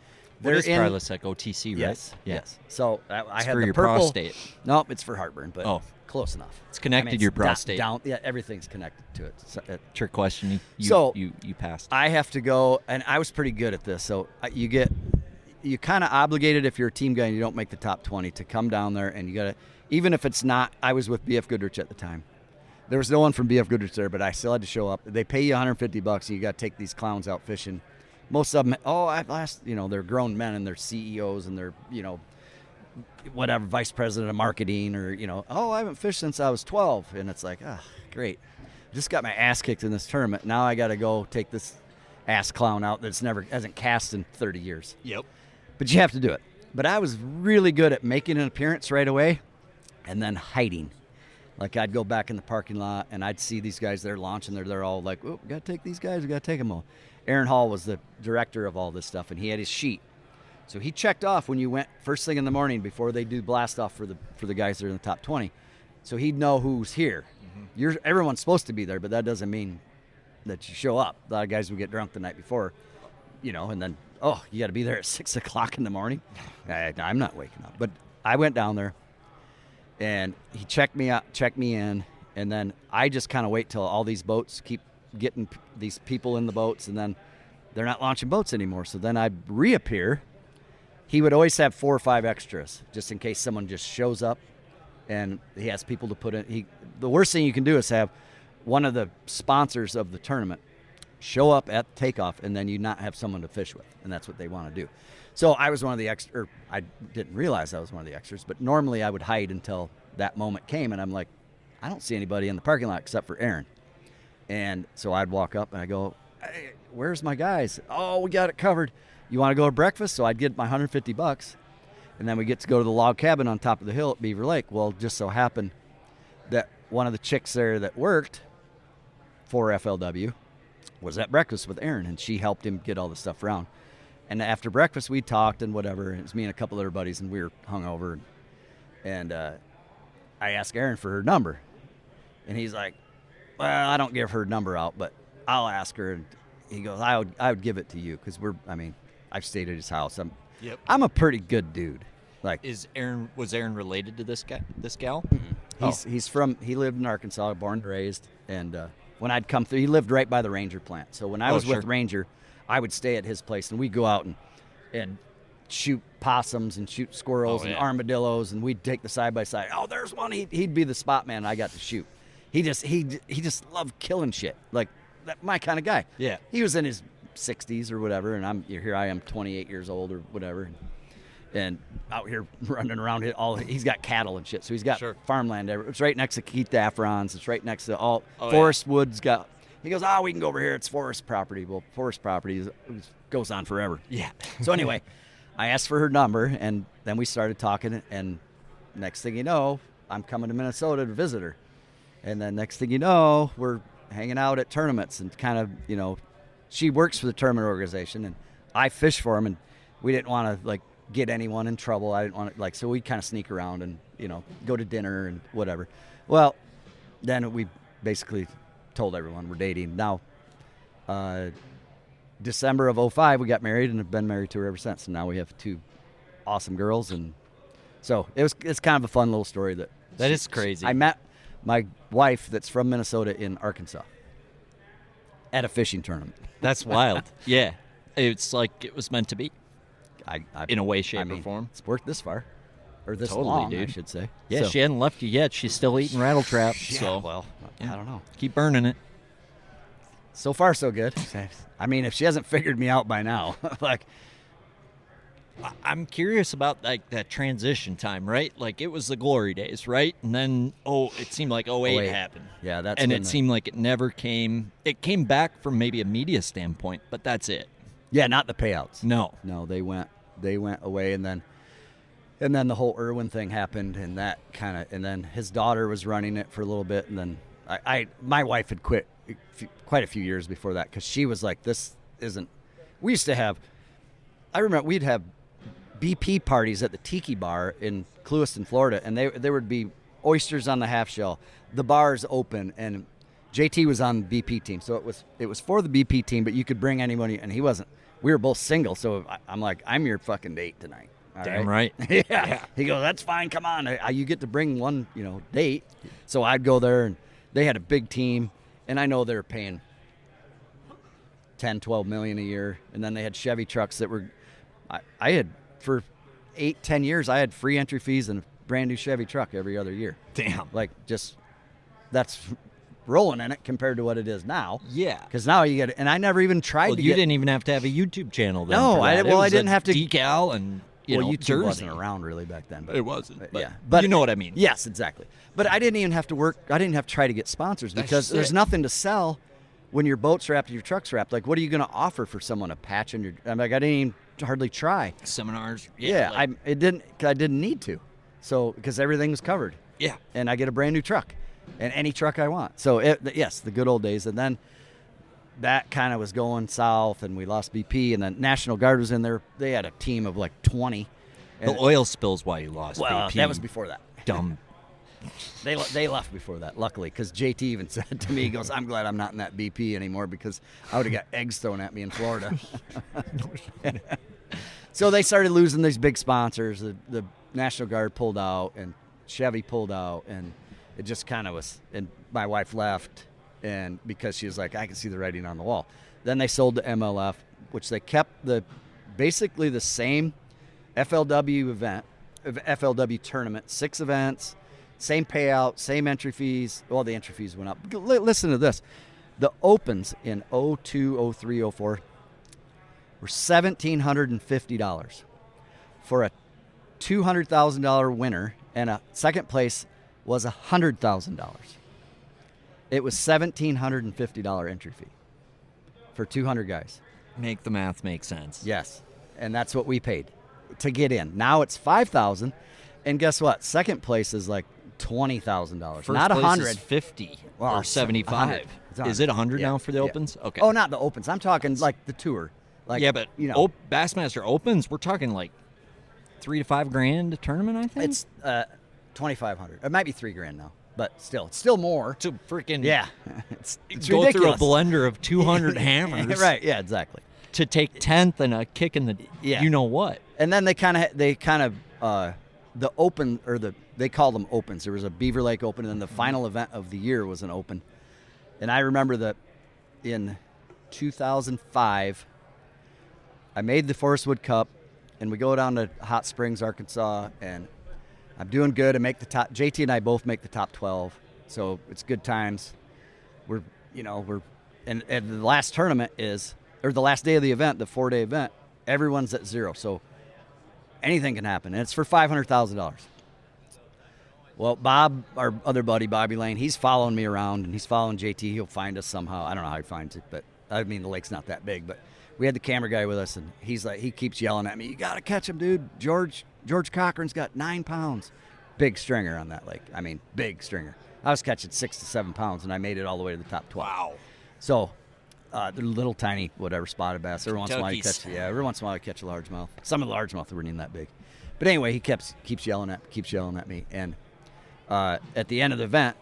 What is Prilosec? OTC, right? Yes, Yeah. yes. So I It's had for the your purple. prostate. Nope, it's for heartburn, but Oh. close enough. It's connected to your prostate. Yeah, everything's connected to it. So, Trick question. So- You passed. I have to go, and I was pretty good at this. So you kind of obligated, if you're a team guy and you don't make the top 20, to come down there, and you got to, even if it's not, I was with BF Goodrich at the time. There was no one from BF Goodrich there, but I still had to show up. They pay you $150, and you got to take these clowns out fishing. Most of them, they're grown men, and they're CEOs, and they're, whatever, vice president of marketing, or, I haven't fished since I was 12. And it's like, great. Just got my ass kicked in this tournament. Now I got to go take this ass clown out that's hasn't cast in 30 years. Yep. But you have to do it. But I was really good at making an appearance right away and then hiding. Like, I'd go back in the parking lot, and I'd see these guys there launching. They're all like, oh, we got to take these guys. We got to take them all. Aaron Hall was the director of all this stuff, and he had his sheet. So he checked off when you went first thing in the morning before they do blast off for the guys that are in the top 20. So he'd know who's here. Everyone's supposed to be there, but that doesn't mean that you show up. A lot of guys would get drunk the night before, and then, you got to be there at 6 o'clock in the morning. I'm not waking up. But I went down there, and he checked me out, checked me in, and then I just kind of wait till all these boats keep getting these people in the boats, and then they're not launching boats anymore. So then I'd reappear. He would always have 4 or 5 extras, just in case someone just shows up, and he has people to put in. The worst thing you can do is have one of the sponsors of the tournament show up at takeoff, and then you not have someone to fish with, and that's what they want to do. So I was one of the extras. I didn't realize I was one of the extras, but normally I would hide until that moment came, and I'm like, I don't see anybody in the parking lot except for Aaron. And so I'd walk up, and I go, hey, where's my guys? Oh, we got it covered. You want to go to breakfast? So I'd get my $150, and then we get to go to the log cabin on top of the hill at Beaver Lake. Well, just so happened that one of the chicks there that worked for FLW was at breakfast with Aaron, and she helped him get all the stuff around. And after breakfast, we talked and whatever. And it was me and a couple other buddies, and we were hungover. And I asked Aaron for her number, and he's like, well, I don't give her number out, but I'll ask her. And he goes, I would give it to you, because I've stayed at his house. I'm a pretty good dude. Like, Was Aaron related to this gal? He lived in Arkansas, born and raised, and when I'd come through, he lived right by the Ranger plant. So when I was with Ranger, I would stay at his place, and we'd go out and shoot possums and shoot squirrels and armadillos, and we'd take the side by side. Oh, there's one. He'd be the spot man. I got to shoot, He just loved killing shit. Like my kind of guy. Yeah. He was in his 60s or whatever, and here I am 28 years old or whatever. And out here running around he's got cattle and shit. So he's got farmland everywhere. It's right next to Keith Daffron's. It's right next to Forest Woods got. He goes, we can go over here. It's forest property. Well, forest property goes on forever. Yeah. So anyway, I asked for her number, and then we started talking. And next thing you know, I'm coming to Minnesota to visit her. And then next thing you know, we're hanging out at tournaments and kind of, she works for the tournament organization, and I fish for them. And we didn't want to get anyone in trouble. I didn't want to so we kind of sneak around and go to dinner and whatever. Well, then we basically told everyone we're dating. Now, December of 2005, we got married and have been married to her ever since. And now we have 2 awesome girls, and so it's kind of a fun little story that is crazy. I met my wife that's from Minnesota in Arkansas at a fishing tournament. That's wild. Yeah, it's like it was meant to be. In a way, shape, or form. It's worked this far. Or this totally, long, dude. I should say. Yeah, so, she hadn't left you yet. She's still eating rattle traps. Yeah, so, well, I don't know. Keep burning it. So far, so good. I mean, if she hasn't figured me out by now, I'm curious about that transition time, right? Like it was the glory days, right? And then it seemed like 08 happened. Yeah, that's and it seemed like it never came. It came back from maybe a media standpoint, but that's it. Yeah, not the payouts. No, they went away, and then the whole Irwin thing happened, and that and then his daughter was running it for a little bit, and then my wife had quit quite a few years before that because she was like, this isn't. We used to have. I remember we'd have BP parties at the Tiki Bar in Clewiston, Florida, and there would be oysters on the half shell. The bar's open, and JT was on the BP team, so it was for the BP team, but you could bring anybody, and he wasn't. We were both single, so I'm like, I'm your fucking date tonight. All Damn right. Yeah. He goes, that's fine. Come on. You get to bring one, date. So I'd go there, and they had a big team, and I know they were paying $10, $12 million a year, and then they had Chevy trucks that were. I had for 8-10 years. I had free entry fees and a brand new Chevy truck every other year. Damn. That's rolling in it compared to what it is now. Yeah. Because now you get it, and I never even tried to. You didn't even have to have a YouTube channel then. No, I didn't have to decal and YouTube Jersey. wasn't around really back then. But it wasn't. But yeah, but you know what I mean. Yes, exactly. But I didn't even have to work. I didn't have to try to get sponsors because there's nothing to sell when your boat's wrapped and your truck's wrapped. Like, what are you going to offer for someone a patch on your? I'm like, I didn't even hardly try Seminars. Yeah, I didn't need to, so because everything was covered. Yeah, and I get a brand new truck, and any truck I want. So yes, the good old days, and then. That kind of was going south, and we lost BP, and then National Guard was in there. They had a team of 20. The oil spill's why you lost BP. That was before that. Dumb. They left before that, luckily, because JT even said to me, he goes, I'm glad I'm not in that BP anymore because I would have got eggs thrown at me in Florida. So they started losing these big sponsors. The National Guard pulled out, and Chevy pulled out, and it just kind of was, and my wife left. And because she was like, I can see the writing on the wall. Then they sold to MLF, which they kept basically the same FLW tournament, 6 events, same payout, same entry fees. Well, the entry fees went up. Listen to this. The opens in 02, 03, 04 were $1,750 for a $200,000 winner, and a second place was $100,000. It was $1,750 entry fee for 200 guys. Make the math make sense. Yes, and that's what we paid to get in. Now it's $5,000, and guess what? Second place is like $20,000, not $100. Is 50 well, or 75. Is it 100 now for the opens? Okay. Oh, not the opens. I'm talking like the tour. Yeah, but Bassmaster Opens, we're talking like $3,000 to $5,000 a tournament. I think it's $2,500. It might be $3,000 now. But it's still more. To freaking it's go ridiculous. Through a blender of 200 hammers, right? Yeah, exactly. To take 10th and a kick in the you know what. And then they kind of the open they called them opens. There was a Beaver Lake Open, and then the final event of the year was an open. And I remember that in 2005, I made the Forest Wood Cup, and we go down to Hot Springs, Arkansas, and I'm doing good. I make the top. JT and I both make the top 12, So it's good times. And the last tournament or the last day of the event, the 4-day event, everyone's at zero. So anything can happen. And it's for $500,000. Well, Bob, our other buddy, Bobby Lane, he's following me around, and he's following JT. He'll find us somehow. I don't know how he finds it, but I mean, the lake's not that big. But we had the camera guy with us, and he keeps yelling at me, "You got to catch him, dude. George Cochran's got 9 pounds." Big stringer on that lake. I mean, big stringer. I was catching 6 to 7 pounds, and I made it all the way to the top 12. Wow. So they're little tiny, whatever, spotted bass. Every once in a while you catch, every once in a while I catch a largemouth. Some of the largemouth weren't even that big. But anyway, he keeps yelling at me. And at the end of the event,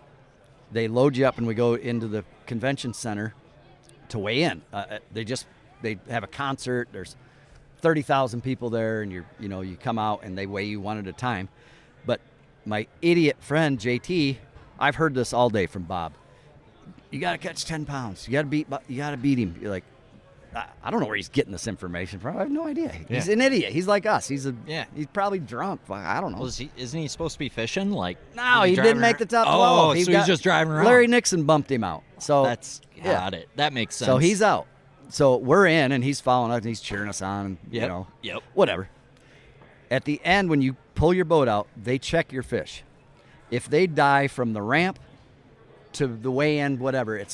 they load you up, and we go into the convention center to weigh in. They have a concert. There's 30,000 people there, and you come out and they weigh you one at a time. But my idiot friend JT, I've heard this all day from Bob. You got to catch 10 pounds. You got to beat him. You're like, I don't know where he's getting this information from. I have no idea. He's an idiot. He's like us. He's probably drunk. I don't know. Well, isn't he supposed to be fishing? No, he didn't make the top 12. Oh, he's just driving around. Larry Nixon bumped him out. So got it. That makes sense. So he's out. So we're in, and he's following us, and he's cheering us on. And, whatever. At the end, when you pull your boat out, they check your fish. If they die from the ramp to the weigh-in, whatever,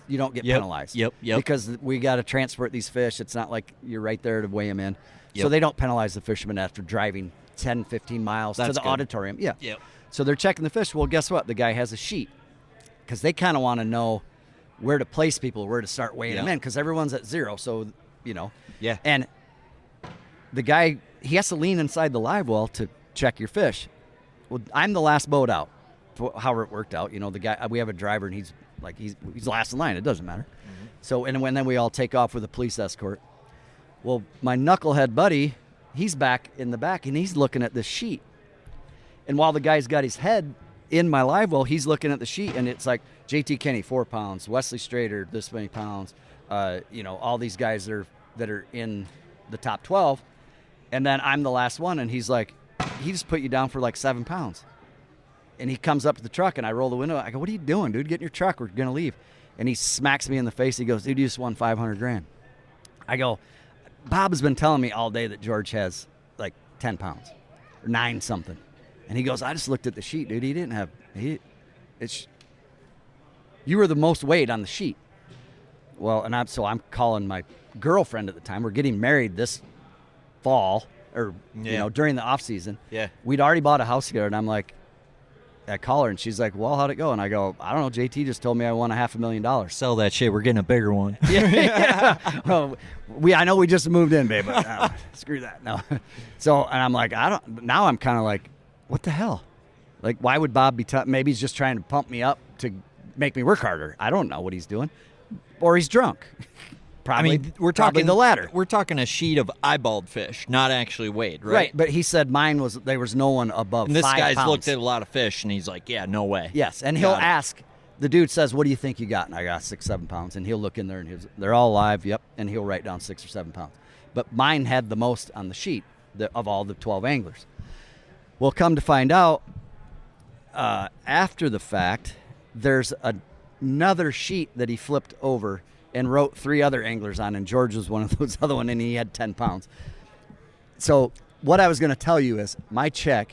you don't get penalized. Yep. Because we got to transport these fish. It's not like you're right there to weigh them in. Yep. So they don't penalize the fishermen after driving 10, 15 miles to the auditorium. Yeah. Yep. So they're checking the fish. Well, guess what? The guy has a sheet because they kind of want to know where to place people, where to start weighing them in, because everyone's at zero. So, Yeah. And the guy, he has to lean inside the live well to check your fish. Well, I'm the last boat out. However it worked out, the guy, we have a driver, and he's last in line. It doesn't matter. Mm-hmm. So, and then we all take off with a police escort. Well, my knucklehead buddy, he's back in the back, and he's looking at this sheet. And while the guy's got his head in my live well, he's looking at the sheet, and it's like JT Kenny 4 pounds, Wesley Strader this many pounds, all these guys that are in the top 12, and then I'm the last one, and he's like, he just put you down for like 7 pounds. And he comes up to the truck, and I roll the window. I go, "What are you doing, dude? Get in your truck. We're going to leave." And he smacks me in the face. He goes, "Dude, you just won $500,000. I go, "Bob has been telling me all day that George has like 10 pounds or 9 something." And he goes, "I just looked at the sheet, dude. He didn't have you were the most weight on the sheet." Well, and I'm calling my girlfriend at the time. We're getting married this fall, or during the off season. Yeah. We'd already bought a house together, and I'm like, I call her, and she's like, "Well, how'd it go?" And I go, "I don't know. JT just told me I won $500,000. Sell that shit. We're getting a bigger one. Yeah. Well, I know we just moved in, babe, but screw that. No. So, and I'm like, now I'm kind of like, what the hell? Like, why would Bob be maybe he's just trying to pump me up to make me work harder. I don't know what he's doing. Or he's drunk. Probably, we're talking the latter. We're talking a sheet of eyeballed fish, not actually weighed, right? Right, but he said there was no one above 5 pounds. And this guy's looked at a lot of fish, and he's like, yeah, no way. Yes, and he'll ask, the dude says, "What do you think you got?" And I got 6, 7 pounds, and he'll look in there, and they're all live, yep, and he'll write down 6 or 7 pounds. But mine had the most on the sheet of all the 12 anglers. Well, come to find out, after the fact, there's another sheet that he flipped over and wrote 3 other anglers on, and George was one of those other one, and he had 10 pounds. So what I was going to tell you is my check,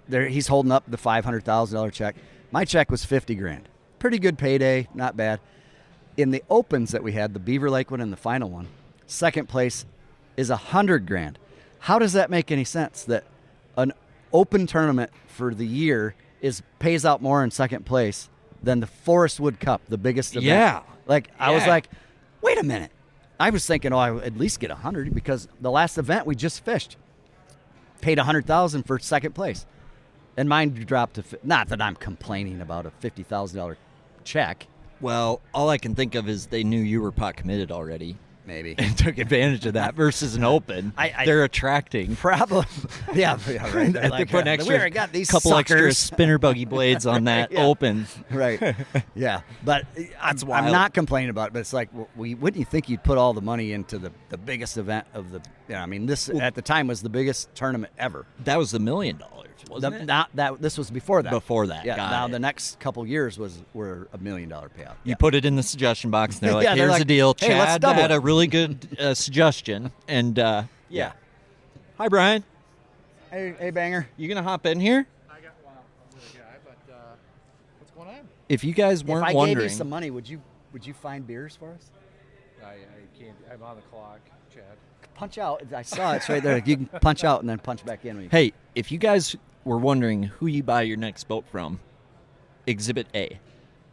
he's holding up the $500,000 check. My check was $50,000. Pretty good payday, not bad. In the opens that we had, the Beaver Lake one and the final one, second place is $100,000. How does that make any sense that an open tournament for the year pays out more in second place than the Forest Wood Cup, the biggest event? Yeah. I was like, wait a minute. I was thinking, I would at least get 100 because the last event we just fished paid $100,000 for second place, and mine dropped to. Not that I'm complaining about a $50,000 check. Well, all I can think of is they knew you were pot committed already. Maybe. And took advantage of that versus an open. They're attracting. Problem. Yeah, right. They're like, putting extra, got these couple suckers. extra spinner buggy blades on that open. Right. Yeah. But I'm not complaining about it, but it's like, wouldn't you think you'd put all the money into the biggest event of the, this at the time was the biggest tournament ever. That was the $1 million wasn't it? Not that this was before that. Before that, Yeah. got Now it. the next couple years were $1 million payout. You Yeah. put it in the suggestion box, and they're like, Yeah, they're here's like, the deal. "Hey, let's Chad double had it." a really good suggestion. And, yeah. Hi, Brian. Hey, Banger. You going to hop in here? I got one with a guy, but what's going on? If you guys If weren't I wondering. gave you some money, would you find beers for us? I can't. I'm on the clock, Chad. Punch out. I saw it's right there. You can punch out and then punch back in. When you Hey, if you guys were wondering who you buy your next boat from, Exhibit A.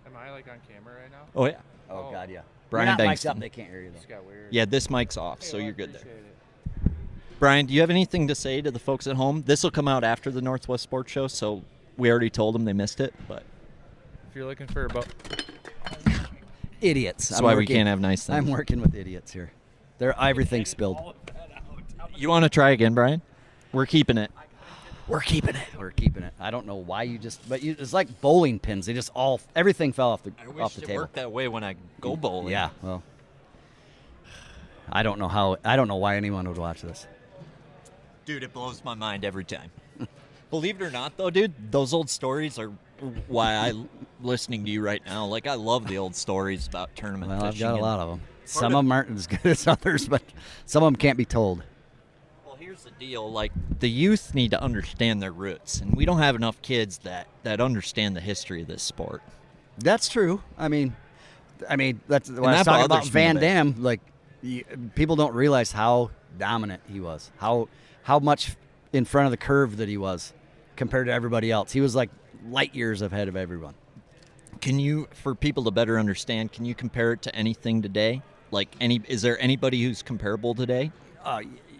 Am I like on camera right now? Oh, yeah. Oh, God, yeah. Brian You're not mic'd Bankston. up. They can't hear you, This though. got weird. Yeah, this mic's off, Hey, so well, I you're good there. appreciate it. Brian, do you have anything to say to the folks at home? This will come out after the Northwest Sports Show, so we already told them they missed it, but If you're looking for a boat, Idiots. that's why we can't have nice things. I'm working with idiots here. They're everything spilled. You want to try again, Brian? We're keeping it. We're keeping it. We're keeping it. I don't know why you just, but it's like bowling pins. They just everything fell off the table. worked that way when I go bowling. Yeah. Well, I don't know why anyone would watch this. Dude, it blows my mind every time. Believe it or not, though, dude, those old stories are why I'm listening to you right now. Like, I love the old stories about tournament Well, I've fishing. got a and- lot of them. Some of them aren't as good as others, but some of them can't be told. Well, here's the deal. Like, the youth need to understand their roots, and we don't have enough kids that understand the history of this sport. That's true. I mean, that's when I was that talking about bothers me a Van bit. Dam. Like, people don't realize how dominant he was, how much in front of the curve that he was compared to everybody else. He was like light years ahead of everyone. Can you, for people to better understand, can you compare it to anything today? Like, is there anybody who's comparable today?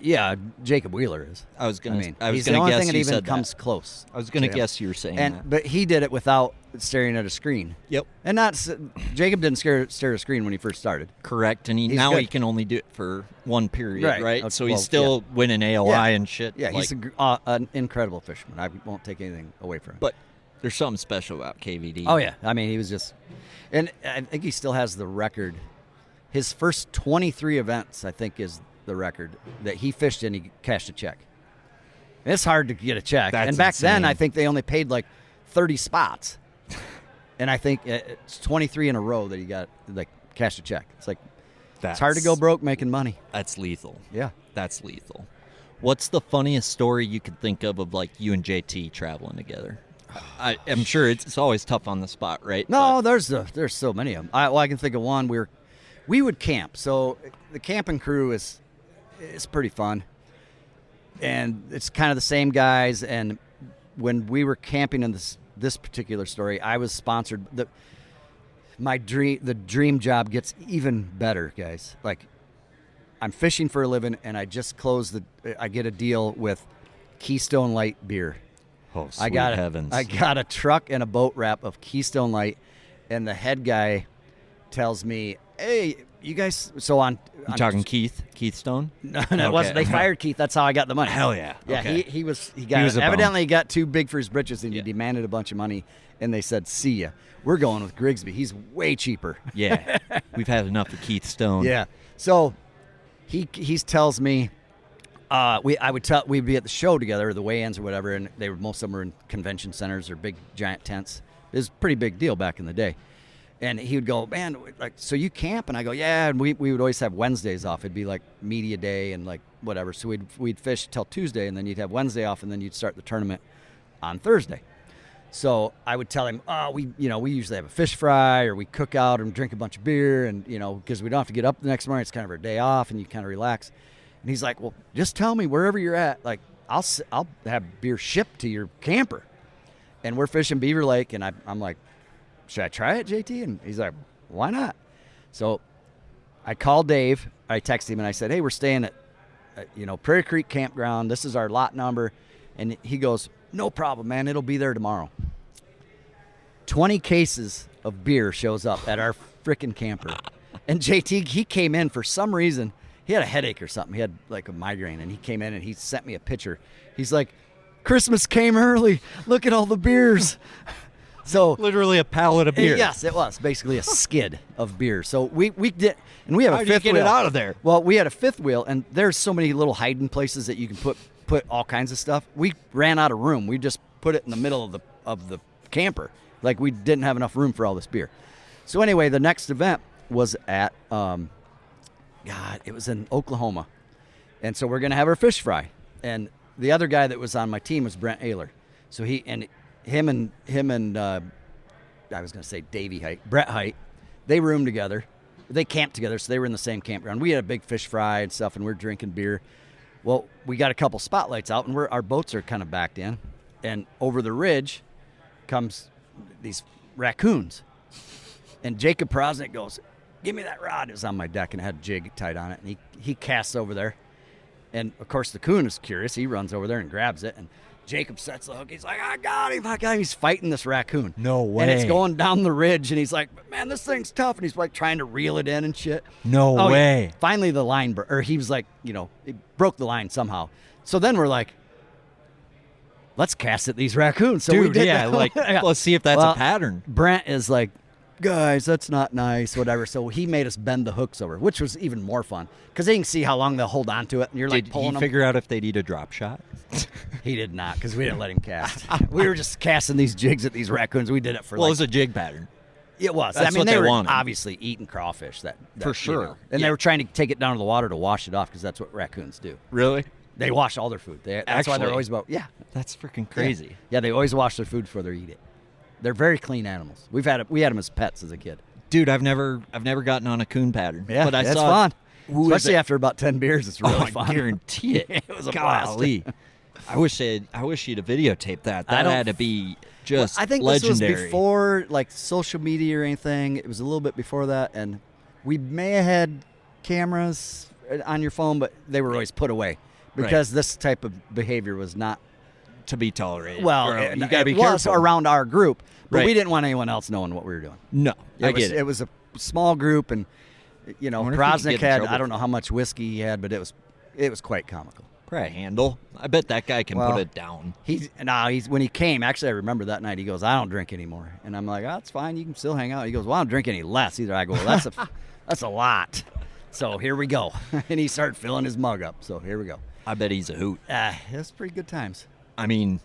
Yeah, Jacob Wheeler is. I was gonna he's the gonna only guess thing that you even said comes that. close. I was gonna to him. guess you were saying that. But he did it without staring at a screen. Yep. And Jacob didn't stare at a screen when he first started. Correct, and He's now good. he can only do it for one period, Right. right? Okay, So well, he's still winning AOI and shit. Yeah, he's like, an incredible fisherman. I won't take anything away from him. but there's something special about KVD. Oh yeah, I mean he was just, and I think he still has the record. His first 23 events, I think, is the record that he fished and he cashed a check. It's hard to get a check, That's and back then insane. I think they only paid like 30 spots, and I think it's 23 in a row that he got like cashed a check. It's like it's hard to go broke making money. That's lethal. Yeah. That's lethal. What's the funniest story you could think of like you and JT traveling together? I'm sure it's always tough on the spot, right? No, there's so many of them. I can think of one. We would camp. So the camping crew is pretty fun, and it's kind of the same guys. And when we were camping in this particular story, I was sponsored. The dream job gets even better, guys. Like, I'm fishing for a living, and I just closed I get a deal with Keystone Light beer. Oh, I got heavens. I got a truck and a boat wrap of Keystone Light, and the head guy tells me, "Hey, you guys." So You talking Keith Stone? No, it wasn't. They fired Keith. That's how I got the money. Hell yeah. Yeah, Okay. he was He was a bum. evidently he got too big for his britches, and Yeah. he demanded a bunch of money. And they said, "See ya. We're going with Grigsby. He's way cheaper." Yeah. We've had enough of Keith Stone. Yeah. So he tells me we'd be at the show together, or the weigh-ins or whatever, and most of them were in convention centers or big giant tents. It was a pretty big deal back in the day. And he would go, "Man, like, so you camp?" And I go, "Yeah." And we would always have Wednesdays off. It'd be like media day and like whatever. So we'd fish till Tuesday, and then you'd have Wednesday off, and then you'd start the tournament on Thursday. So I would tell him, we usually have a fish fry, or we cook out and drink a bunch of beer, and because we don't have to get up the next morning. It's kind of our day off, and you kind of relax. And he's like, "Well, just tell me wherever you're at. Like, I'll have beer shipped to your camper." And we're fishing Beaver Lake, and I'm like, "Should I try it, JT?" And he's like, "Why not?" So I called Dave. I texted him, and I said, "Hey, we're staying at Prairie Creek Campground. This is our lot number." And he goes, "No problem, man. It'll be there tomorrow." 20 cases of beer shows up at our frickin' camper. And JT, he came in for some reason. He had a headache or something. He had like a migraine, and he came in and he sent me a picture. He's like, "Christmas came early. Look at all the beers." So Literally a pallet of beer. yes, it was basically a skid of beer. So we did, and we have How a do you fifth get wheel. it out of there? Well, we had a fifth wheel, and there's so many little hiding places that you can put put all kinds of stuff. We ran out of room. We just put it in the middle of the camper. Like, we didn't have enough room for all this beer. So anyway, the next event was at, it was in Oklahoma. And so we're going to have our fish fry. And the other guy that was on my team was Brent Ayler. So him and I was going to say Davey Height, Brett Height, they roomed together. They camped together, so they were in the same campground. We had a big fish fry and stuff, and we're drinking beer. Well, we got a couple spotlights out, and our boats are kind of backed in. And over the ridge comes these raccoons. And Jacob Prosnick goes, "Give me that rod." It was on my deck, and it had a jig tied on it. And he casts over there. And, of course, the coon is curious. He runs over there and grabs it. And Jacob sets the hook. He's like, I got him. He's fighting this raccoon. No way. And it's going down the ridge. And he's like, man, this thing's tough. And he's like trying to reel it in and shit. No way. Yeah. Finally, the line, he was like, he broke the line somehow. So then we're like, let's cast at these raccoons. So Dude, we did yeah, that. let's see if that's a pattern. Brent is like, guys, that's not nice, whatever. So he made us bend the hooks over, which was even more fun because they can see how long they'll hold on to it. And you're like pulling them. Did he figure out if they'd eat a drop shot? He did not, because we didn't let him cast. We were just casting these jigs at these raccoons. We did it for it was a jig pattern. It was. That's what they were wanted. obviously eating crawfish. That for sure. And they were trying to take it down to the water to wash it off because that's what raccoons do. Really? They wash all their food. That's why they're always about, That's freaking crazy. Yeah, they always wash their food before they eat it. They're very clean animals. We had them as pets as a kid. Dude, I've never gotten on a coon pattern. Yeah, but it's fun. Who is Especially it? after about 10 beers, it's really fun. I guarantee it. It was a Golly. blast. I wish you'd have videotaped that. That had to be just I think legendary. this was before like social media or anything. It was a little bit before that, and we may have had cameras on your phone, but they were always put away because this type of behavior was not to be tolerated. Well, you gotta be it was careful around our group, but Right. we didn't want anyone else knowing what we were doing. No, I get it. It was a small group, and wonder if Prosnick he could get in had, trouble I don't know how much whiskey he had, but it was quite comical. Probably a handle. I bet that guy can put it down. He's when he came. Actually, I remember that night. He goes, "I don't drink anymore," and I'm like, "Oh, it's fine. You can still hang out." He goes, "Well, I don't drink any less either." I go, "Well, that's a lot." So here we go, and he started filling his mug up. So here we go. I bet he's a hoot. It's pretty good times. I mean,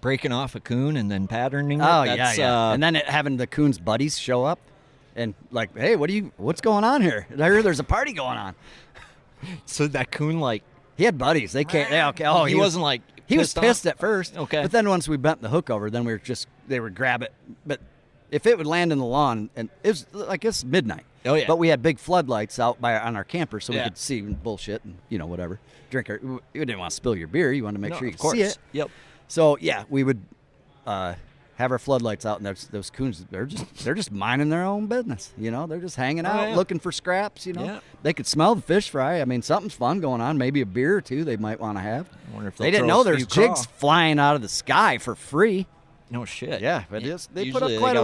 breaking off a coon and then patterning it. Oh that's, yeah. And then having the coon's buddies show up, and like, "Hey, what's going on here? I hear there's a party going on." So that coon He had buddies. They can't. Okay. Oh, he wasn't like he was pissed off? at first. Okay. But then once we bent the hook over, then they would grab it. But if it would land in the lawn, and it's midnight. Oh yeah. But we had big floodlights out on our camper, so we Yeah. could see bullshit and whatever. You didn't want to spill your beer. You wanted to make sure you could see it. Yep. So yeah, we would have our floodlights out, and those coons, they're just minding their own business. They're just hanging out, yeah. looking for scraps. Yeah. They could smell the fish fry. I mean, something's fun going on. Maybe a beer or two they might want to have. I wonder if They didn't know there's jigs flying out of the sky for free. No shit. Yeah, but they put up Usually quite they a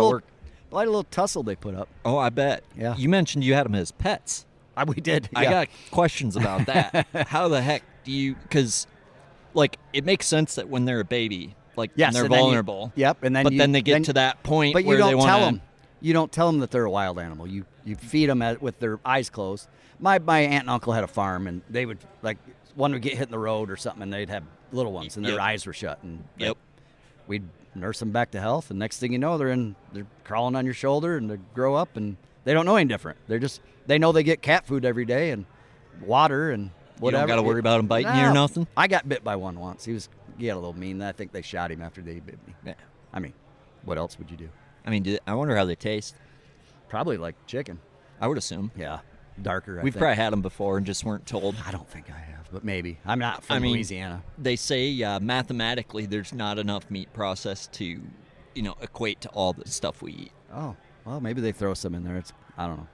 gotta little tussle they put up. Oh, I bet. Yeah. You mentioned you had them as pets. We did. I yeah. got questions about that. How the heck do you? Because, it makes sense that when they're a baby, Yes, and they're and then vulnerable. Yep, and then then they get to that point but where you don't they want tell them. You don't tell them that they're a wild animal. You feed them with their eyes closed. My aunt and uncle had a farm, and they would one would get hit in the road or something, and they'd have little ones, and their Yep. eyes were shut. And Yep. we'd nurse them back to health, and next thing you know, they're crawling on your shoulder, and they grow up, and they don't know any different. They know they get cat food every day and water and whatever. You don't got to worry about them biting you or No. nothing. I got bit by one once. He had a little mean. I think they shot him after they bit me. Yeah. I mean, what else would you do? I mean, I wonder how they taste. Probably like chicken. I would assume. Yeah, darker. We've probably had them before and just weren't told. I don't think I have, but maybe. I'm not from Louisiana. They say mathematically there's not enough meat processed to, equate to all the stuff we eat. Oh, well, maybe they throw some in there. I don't know.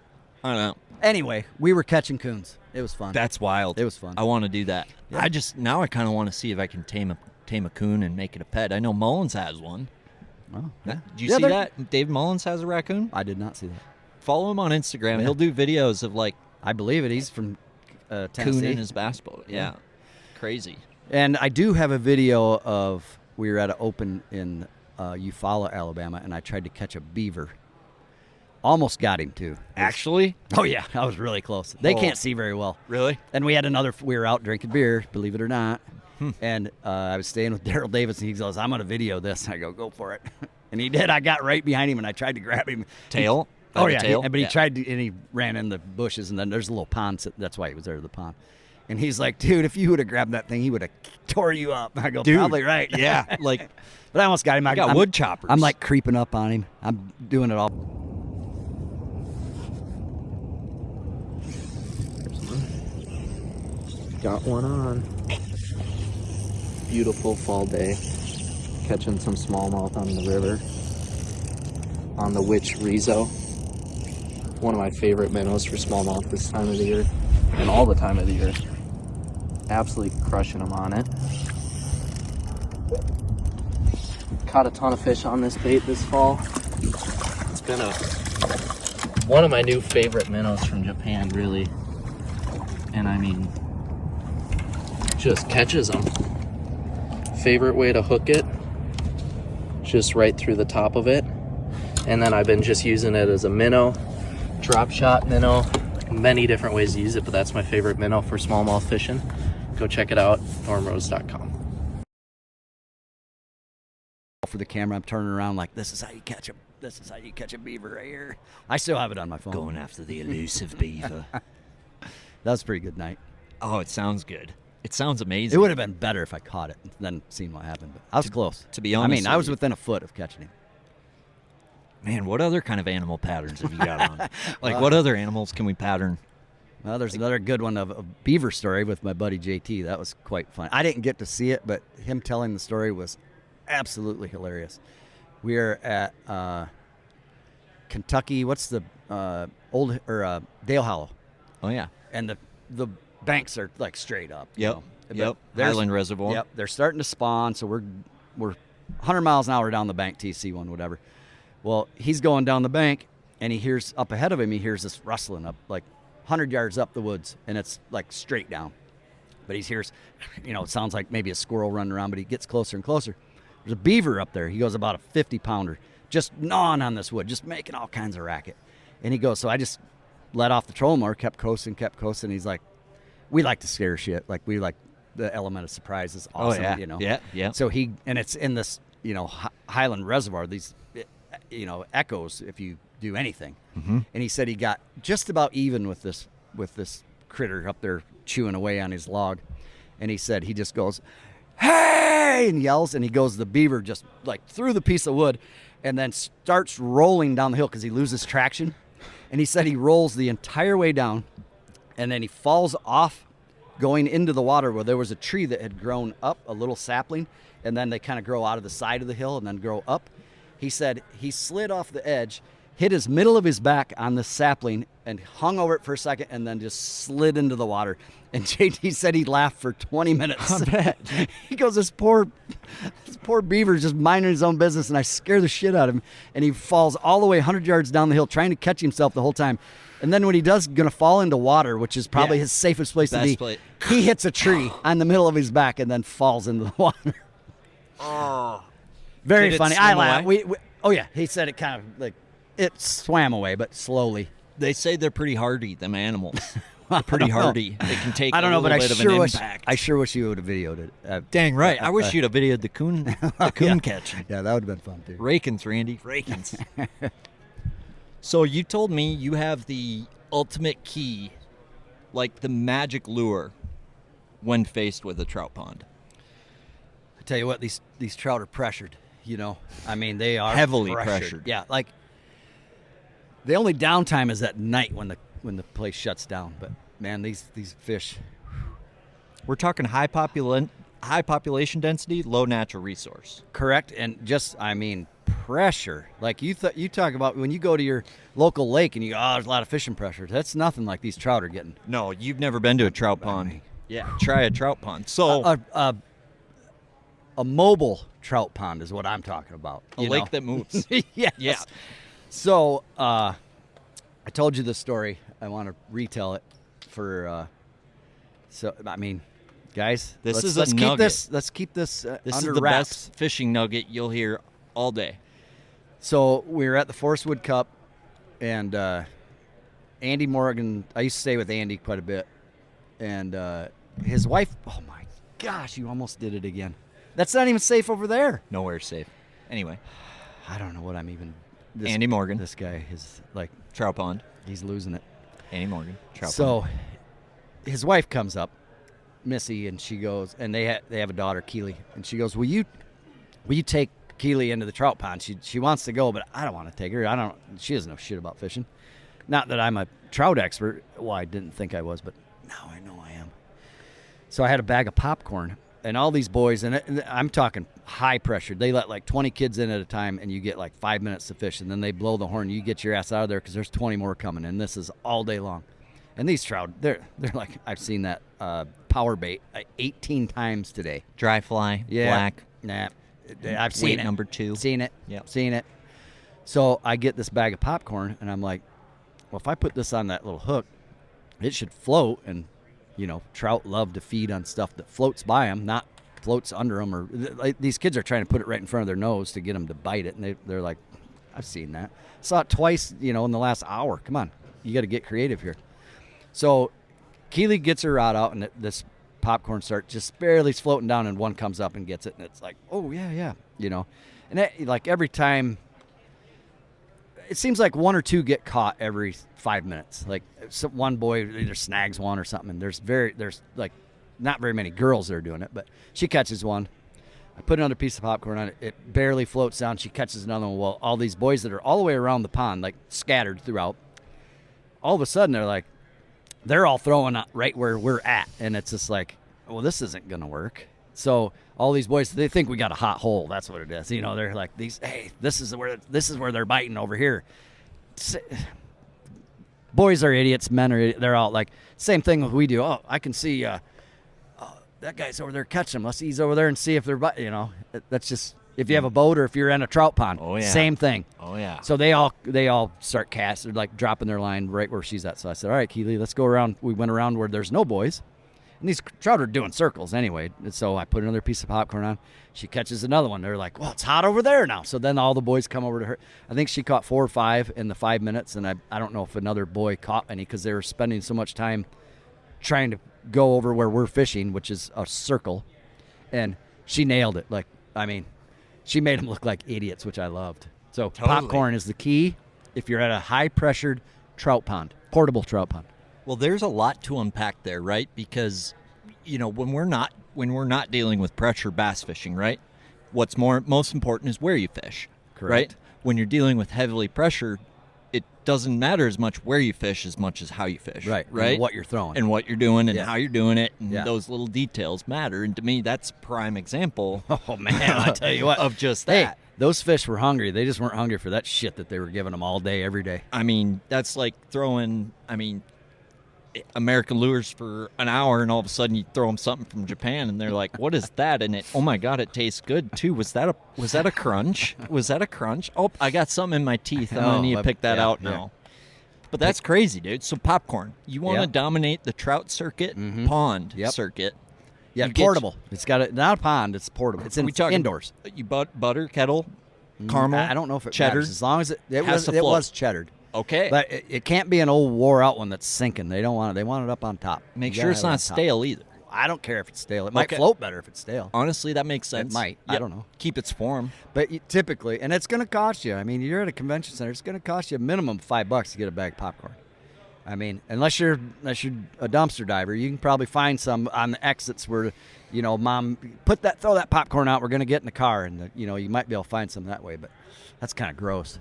I don't know. Anyway, we were catching coons. It was fun. That's wild. It was fun. I want to do that. Yeah. I kind of want to see if I can tame a coon and make it a pet. I know Mullins has one. Oh, yeah. Did you see that? Dave Mullins has a raccoon. I did not see that. Follow him on Instagram. Yeah. He'll do videos of I believe it. He's from Tennessee. coon in his basketball. Yeah. Crazy. And I do have a video of we were at an open in Eufaula, Alabama, and I tried to catch a beaver. Almost got him too. Actually? Oh yeah, I was really close. They can't see very well. Really? And we were out drinking beer, believe it or not. And I was staying with Daryl Davis, and he goes, "I'm gonna video this." I go for it, and he did. I got right behind him, and I tried to grab him. Tail? Oh yeah, tail? but he tried to, and he ran in the bushes, and then there's a little pond. That's why he was there, the pond. And he's like, "Dude, if you would have grabbed that thing, he would have tore you up." I go, Dude, "Probably right." Yeah, like but I almost got him. I got wood choppers. I'm like creeping up on him. I'm doing it all. Got one on. Beautiful fall day. Catching some smallmouth on the river. On the Witch Rezo. One of my favorite minnows for smallmouth this time of the year. And all the time of the year. Absolutely crushing them on it. Caught a ton of fish on this bait this fall. It's been one of my new favorite minnows from Japan, really. And I mean, just catches them. Favorite way to hook it, just right through the top of it. And then I've been just using it as a minnow, drop shot minnow, many different ways to use it, but that's my favorite minnow for smallmouth fishing. Go check it out, normrose.com. For the camera, I'm turning around like, this is how you catch a beaver right here. I still have it on my phone. going after the elusive beaver. That was a pretty good night. Oh, it sounds good. It sounds amazing. It would have been better if I caught it than seen what happened. But I was close. To be honest, I mean, I was within a foot of catching him. Man, what other kind of animal patterns have you got on? Like, what other animals can we pattern? Well, there's another good one of a beaver story with my buddy JT. That was quite fun. I didn't get to see it, but him telling the story was absolutely hilarious. We are at Kentucky. What's the Dale Hollow? Oh yeah. And the banks are like straight up. you Yep. know. Yep. There's- Highland Reservoir. Yep. They're starting to spawn, so we're 100 miles an hour down the bank, TC1, whatever. Well, he's going down the bank, and he hears up ahead of him, he hears this rustling up like 100 yards up the woods, and it's like straight down. But he hears, it sounds like maybe a squirrel running around, but he gets closer and closer. There's a beaver up there. He goes about a 50-pounder, just gnawing on this wood, just making all kinds of racket. And he goes, so I just let off the trolling mower, kept coasting. He's like, we like to scare shit. Like, we like the element of surprise is awesome, Oh yeah. Yeah. So and it's in this, Highland Reservoir, these, echoes if you do anything. Mm-hmm. And he said he got just about even with this critter up there chewing away on his log. And he said he just goes, "Hey!" and yells, and he goes, the beaver just like through the piece of wood and then starts rolling down the hill because he loses traction. And he said he rolls the entire way down, and then he falls off going into the water where there was a tree that had grown up, a little sapling, and then they kind of grow out of the side of the hill and then grow up. He said he slid off the edge, hit his middle of his back on the sapling, and hung over it for a second, and then just slid into the water. And JT said he laughed for 20 minutes. I bet. He goes, this poor beaver's just minding his own business, and I scare the shit out of him. And he falls all the way 100 yards down the hill, trying to catch himself the whole time. And then when he does, going to fall into water, which is probably his safest place to be, he hits a tree on the middle of his back and then falls into the water. Oh. Very Did it funny. swim I laughed. away? Oh yeah, he said it kind of like it swam away, but slowly. They say they're pretty hardy, them animals. They're pretty hardy. They can take I don't know, a but little bit of an wish impact. I sure wish you would have videoed it. Dang right. I wish you'd have videoed the coon catching. Yeah, that would have been fun too. Rakins, Randy. Rakins. So you told me you have the ultimate key, like the magic lure, when faced with a trout pond. I tell you what, these trout are pressured. I mean, they are Heavily pressured. Yeah, like the only downtime is at night when the place shuts down. But man, these fish. We're talking high population density, low natural resource. Correct, and pressure. Like you talk about when you go to your local lake and you go, oh, there's a lot of fishing pressure. That's nothing like these trout are getting. No, you've never been to a trout pond. Yeah, try a trout pond. So a mobile trout pond is what I'm talking about. a lake that moves. Yes. Yeah. So I told you the story. I want to retell it for. Guys, let's keep this. Let's keep this. This under is the wraps. best fishing nugget you'll hear all day. So we were at the Forest Wood Cup, and Andy Morgan. I used to stay with Andy quite a bit, and his wife. Oh my gosh, you almost did it again. That's not even safe over there. Nowhere safe. Anyway, I don't know what I'm even. Andy Morgan. This guy is like trout pond. he's losing it. Andy Morgan. Trout pond. So his wife comes up, Missy, and she goes, and they have a daughter, Keely, and she goes, will you take Keely into the trout pond? She wants to go, but I don't want to take her. She doesn't know shit about fishing. Not that I'm a trout expert. Well, I didn't think I was, but now I know I am. So I had a bag of popcorn, and all these boys, and I'm talking high pressure. They let like 20 kids in at a time, and you get like 5 minutes to fish, and then they blow the horn. You get your ass out of there because there's 20 more coming, and this is all day long. And these trout, they're like, I've seen that power bait 18 times today. Dry fly, black. Nah, I've seen it. Number 2. Seen it. Yep. Seen it. So I get this bag of popcorn, and I'm like, well, if I put this on that little hook, it should float, and trout love to feed on stuff that floats by them, not floats under them. Or like, these kids are trying to put it right in front of their nose to get them to bite it, and they're like, I've seen that. Saw it twice, in the last hour. Come on, you got to get creative here. So Keely gets her rod out, and this popcorn starts just barely floating down, and one comes up and gets it, and it's like, oh yeah, and that, like every time. It seems like 1 or 2 get caught every 5 minutes. Like one boy either snags one or something. And there's like not very many girls that are doing it, but she catches one. I put another piece of popcorn on it. It barely floats down. She catches another one. Well, all these boys that are all the way around the pond, like scattered throughout, all of a sudden they're all throwing right where we're at, and it's just like, well, this isn't gonna work. So all these boys, they think we got a hot hole. That's what it is. They're like, hey, this is where they're biting over here. Boys are idiots. Men are idiots. They're all like, same thing with we do. Oh, I can see that guy's over there catching them. Let's ease over there and see if they're biting. That's just, if you have a boat or if you're in a trout pond. Oh, yeah. Same thing. Oh, yeah. So they all start casting, like dropping their line right where she's at. So I said, all right, Keely, let's go around. We went around where there's no boys. And these trout are doing circles anyway. And so I put another piece of popcorn on. She catches another one. They're like, well, it's hot over there now. So then all the boys come over to her. I think she caught 4 or 5 in the 5 minutes. And I don't know if another boy caught any because they were spending so much time trying to go over where we're fishing, which is a circle. And she nailed it. She made them look like idiots, which I loved. So Popcorn is the key if you're at a high-pressured trout pond, portable trout pond. Well, there's a lot to unpack there, right? Because, when we're not dealing with pressure bass fishing, right? What's most important is where you fish, Correct. Right? When you're dealing with heavily pressured, it doesn't matter as much where you fish as much as how you fish, right? And what you're throwing, and what you're doing, and Yeah. how you're doing it, and Yeah. those little details matter. And to me, that's a prime example. Oh man, I tell you what, of just hey, that. those fish were hungry. They just weren't hungry for that shit that they were giving them all day, every day. That's like throwing, American lures for an hour, and all of a sudden you throw them something from Japan, and they're like, "What is that?" And oh my god, it tastes good too. Was that a crunch? Was that a crunch? Oh, I got something in my teeth. I'm gonna need to pick that out now. But that's crazy, dude. So popcorn, you want to dominate the trout circuit, pond circuit. Yeah, portable. It's got not a pond. It's portable. It's indoors. You butter, kettle, caramel. I don't know if it cheddar. matters, as long as it has to float. was cheddared. Okay, But it can't be an old wore out one that's sinking. They don't want it. They want it up on top. make You sure gotta it's have it not on top. stale either. I don't care if it's stale. It might Okay. float better if it's stale. Honestly, that makes sense. might. I don't know. Keep its form. But typically, and it's going to cost you. You're at a convention center. It's going to cost you a minimum $5 to get a bag of popcorn. Unless you're a dumpster diver, you can probably find some on the exits where, Mom, throw that popcorn out. We're going to get in the car, and you might be able to find some that way. But that's kind of gross.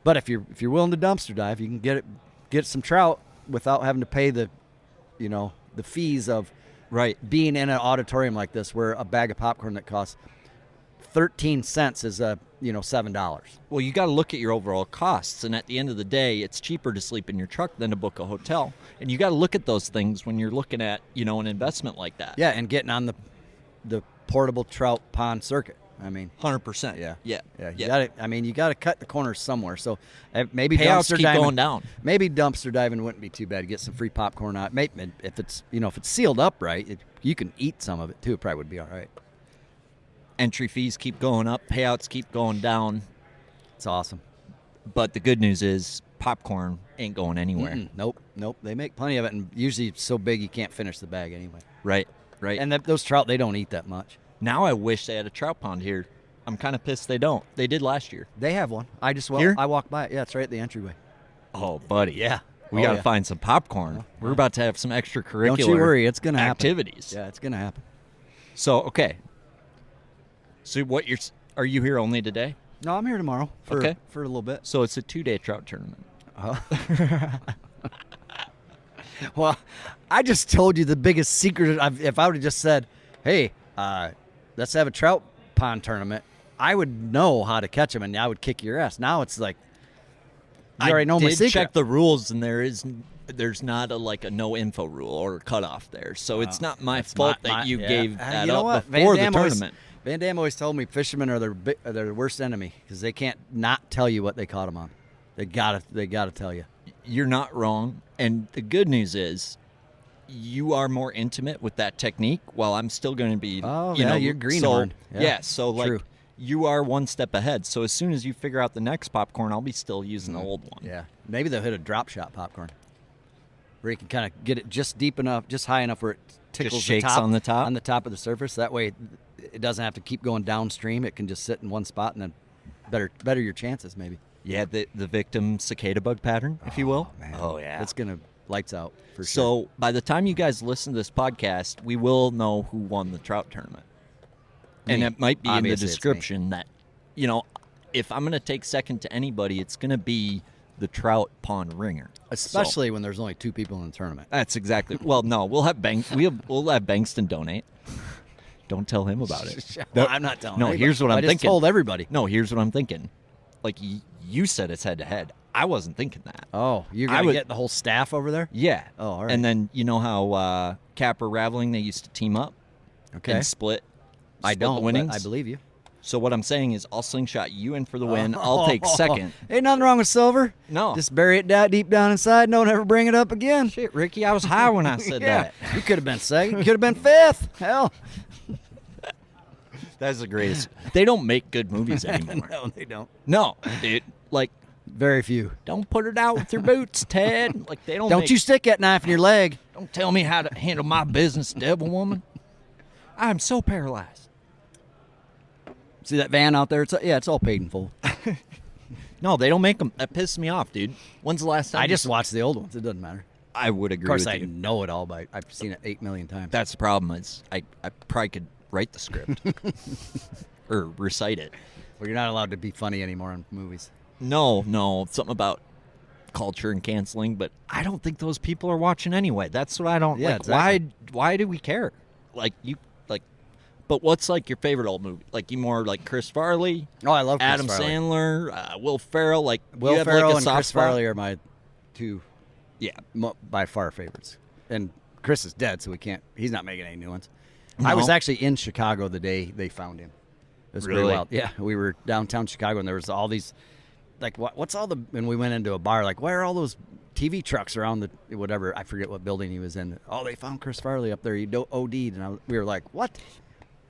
But if you're willing to dumpster dive, you can get some trout without having to pay the fees of being in an auditorium like this, where a bag of popcorn that costs 13 cents is $7. Well, you got to look at your overall costs, and at the end of the day, it's cheaper to sleep in your truck than to book a hotel. And you got to look at those things when you're looking at an investment like that. Yeah, and getting on the portable trout pond circuit. 100%. Yeah. You got to cut the corners somewhere. So maybe payouts dumpster keep diving, going down. Maybe dumpster diving wouldn't be too bad to get some free popcorn out. Maybe if it's sealed up right, you can eat some of it too. It probably would be all right. Entry fees keep going up. Payouts keep going down. It's awesome. But the good news is popcorn ain't going anywhere. Nope. They make plenty of it, and usually it's so big you can't finish the bag anyway. Right. Right. And those trout, they don't eat that much. Now I wish they had a trout pond here. I'm kind of pissed they don't. They did last year. They have one. Here? I walked by it. Yeah, it's right at the entryway. Oh, buddy. Yeah. We got to find some popcorn. We're about to have some extracurricular Don't you worry, it's gonna activities. happen. Yeah, it's gonna happen. So, okay. So are you here only today? No, I'm here tomorrow for a little bit. So it's a 2-day trout tournament. Well, I just told you the biggest secret. If I would have just said, "Hey, let's have a trout pond tournament," I would know how to catch them, and I would kick your ass. Now it's like you already know my secret. I did check the rules, and there's not a no info rule or cutoff there. So it's not my fault that you gave that up before the tournament. Van Dam always told me fishermen are their worst enemy because they can't not tell you what they caught them on. They gotta tell you. You're not wrong, and the good news is you are more intimate with that technique, while I'm still going to be. Oh, yeah, you're greenhorn. So True. you are one step ahead. So as soon as you figure out the next popcorn, I'll be still using the old one. Yeah, maybe they'll hit a drop shot popcorn, where you can kind of get it just deep enough, just high enough where it tickles Just shakes on the top of the surface. That way, it doesn't have to keep going downstream. It can just sit in one spot, and then better your chances maybe. Yeah, the victim cicada bug pattern, if you will. Man. Oh, yeah. It's going to lights out for sure. So by the time you guys listen to this podcast, we will know who won the trout tournament. And it might be in the description that, if I'm going to take second to anybody, it's going to be the trout pond ringer. Especially when there's only 2 people in the tournament. That's exactly. Well, no, we'll have we'll have Bankston donate. Don't tell him about it. Well, I'm not telling. No, anybody. here's what I'm I thinking. just told everybody. No, here's what I'm thinking. Like you said, it's head to head. I wasn't thinking that. Oh, you're gonna get the whole staff over there? Yeah. Oh, all right. And then you know how Capper Raveling, they used to team up. Okay. And split. I don't. The winnings. But I believe you. So what I'm saying is, I'll slingshot you in for the win. I'll take second. Ain't nothing wrong with silver. No. Just bury it deep down inside. Don't ever bring it up again. Shit, Ricky, I was high when I said that. You could have been second. You could have been 5th. Hell. That's the greatest. They don't make good movies anymore. No, they don't. No, dude. Like, very few. Don't put it out with your boots, Ted. Like they don't. Don't you stick that knife in your leg. Don't tell me how to handle my business, devil woman. I'm so paralyzed. See that van out there? It's all paid in full. No, they don't make them. That pisses me off, dude. When's the last time? I just watched the old ones. It doesn't matter. I would agree. Of course, with I you. know it all I've seen it 8 million times. That's the problem. I probably could write the script or recite it. Well, you're not allowed to be funny anymore in movies. No, something about culture and canceling, but I don't think those people are watching anyway. That's what I don't like. Exactly. Why do we care? But what's like your favorite old movie? Like you more like Chris Farley? Oh, I love Adam Chris Farley. Sandler, Will Ferrell. Like Will you have Ferrell like a and soft Chris spot? Farley are my 2, by far favorites. And Chris is dead, so he's not making any new ones. No. I was actually in Chicago the day they found him. It was pretty Really? wild. Yeah, we were downtown Chicago, and there was all these, like, what's all the, and we went into a bar, like, where are all those TV trucks around the, whatever, I forget what building he was in. Oh, they found Chris Farley up there. He OD'd, and we were like, what?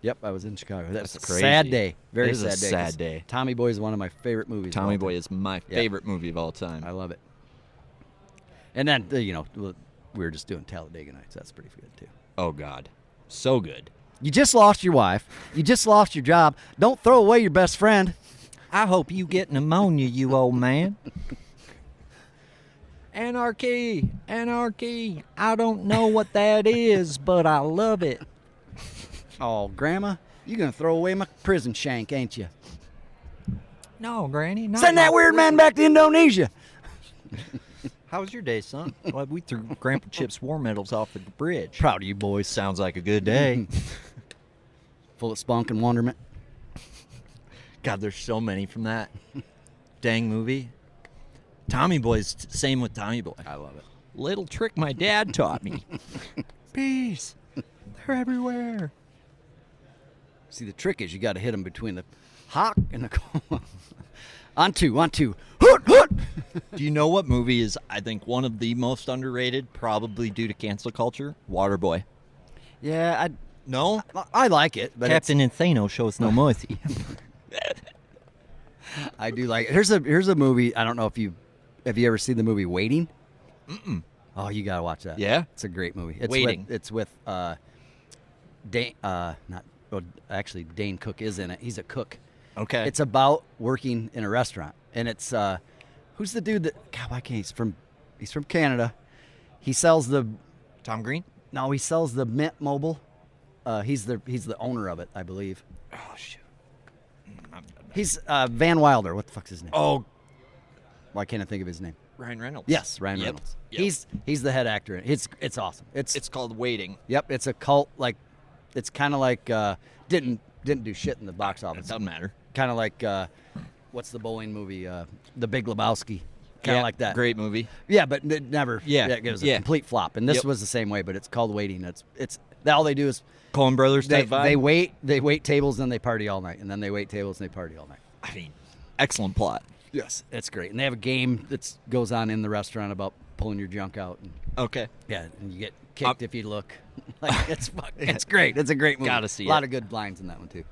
Yep, I was in Chicago. That's a crazy. sad day. Very It is a sad day. sad 'cause day. Tommy Boy is one of my favorite movies. of Tommy all Boy time. is my favorite movie of all time. I love it. And then, we were just doing Talladega Nights. That's pretty good, too. Oh God, so good. You just lost your wife. You just lost your job. Don't throw away your best friend. I hope you get pneumonia, you old man. Anarchy, anarchy. I don't know what that is, but I love it. Oh, Grandma, you going to throw away my prison shank, ain't you? No, Granny. Not Send that weird man back to Indonesia. How was your day, son? Well, we threw Grandpa Chip's war medals off the bridge. Proud of you, boys. Sounds like a good day. Full of spunk and wonderment. God, there's so many from that dang movie. Tommy Boy's same with Tommy Boy. I love it. Little trick my dad taught me. Peace. They're everywhere. See, the trick is you got to hit them between the hawk and the call. On two. Hoot, hoot. Do you know what movie is, I think, one of the most underrated, probably due to cancel culture? Waterboy. Yeah, No? I like it. But Captain Insano shows no mercy. I do like it. Here's a movie. I don't know if you ever seen the movie Waiting? Mm-mm. Oh, you got to watch that. Yeah? It's a great movie. Waiting. It's with Dane, not well, actually Dane Cook is in it. He's a cook. Okay. It's about working in a restaurant, and it's who's the dude that? God, why can't he's from Canada. He sells the Tom Green? no, he sells the Mint Mobile. He's the owner of it, I believe. Oh shoot. He's Van Wilder. What the fuck's his name? Oh, Why can't I think of his name? Ryan Reynolds. Yes, Ryan Yep. Reynolds. Yep. He's the head actor. It's awesome. It's called Waiting. Yep, it's a cult. Like, it's kind of like didn't do shit in the box It office. doesn't matter. Kind of like what's the bowling movie? The Big Lebowski. Kind of like that. Great movie. Yeah, but it never. Yeah, it was a yeah. complete flop. And this Yep. was the same way, but it's called Waiting. It's all they do is Coen Brothers type vibe. they wait tables and they party all night, and then they wait tables and they party all night. I mean, excellent plot. Yes, it's great. And they have a game that goes on in the restaurant about pulling your junk out. And, Okay. yeah, and you get kicked if you look. Like it's great. It's a great movie. Gotta see a lot it. of good lines in that one too.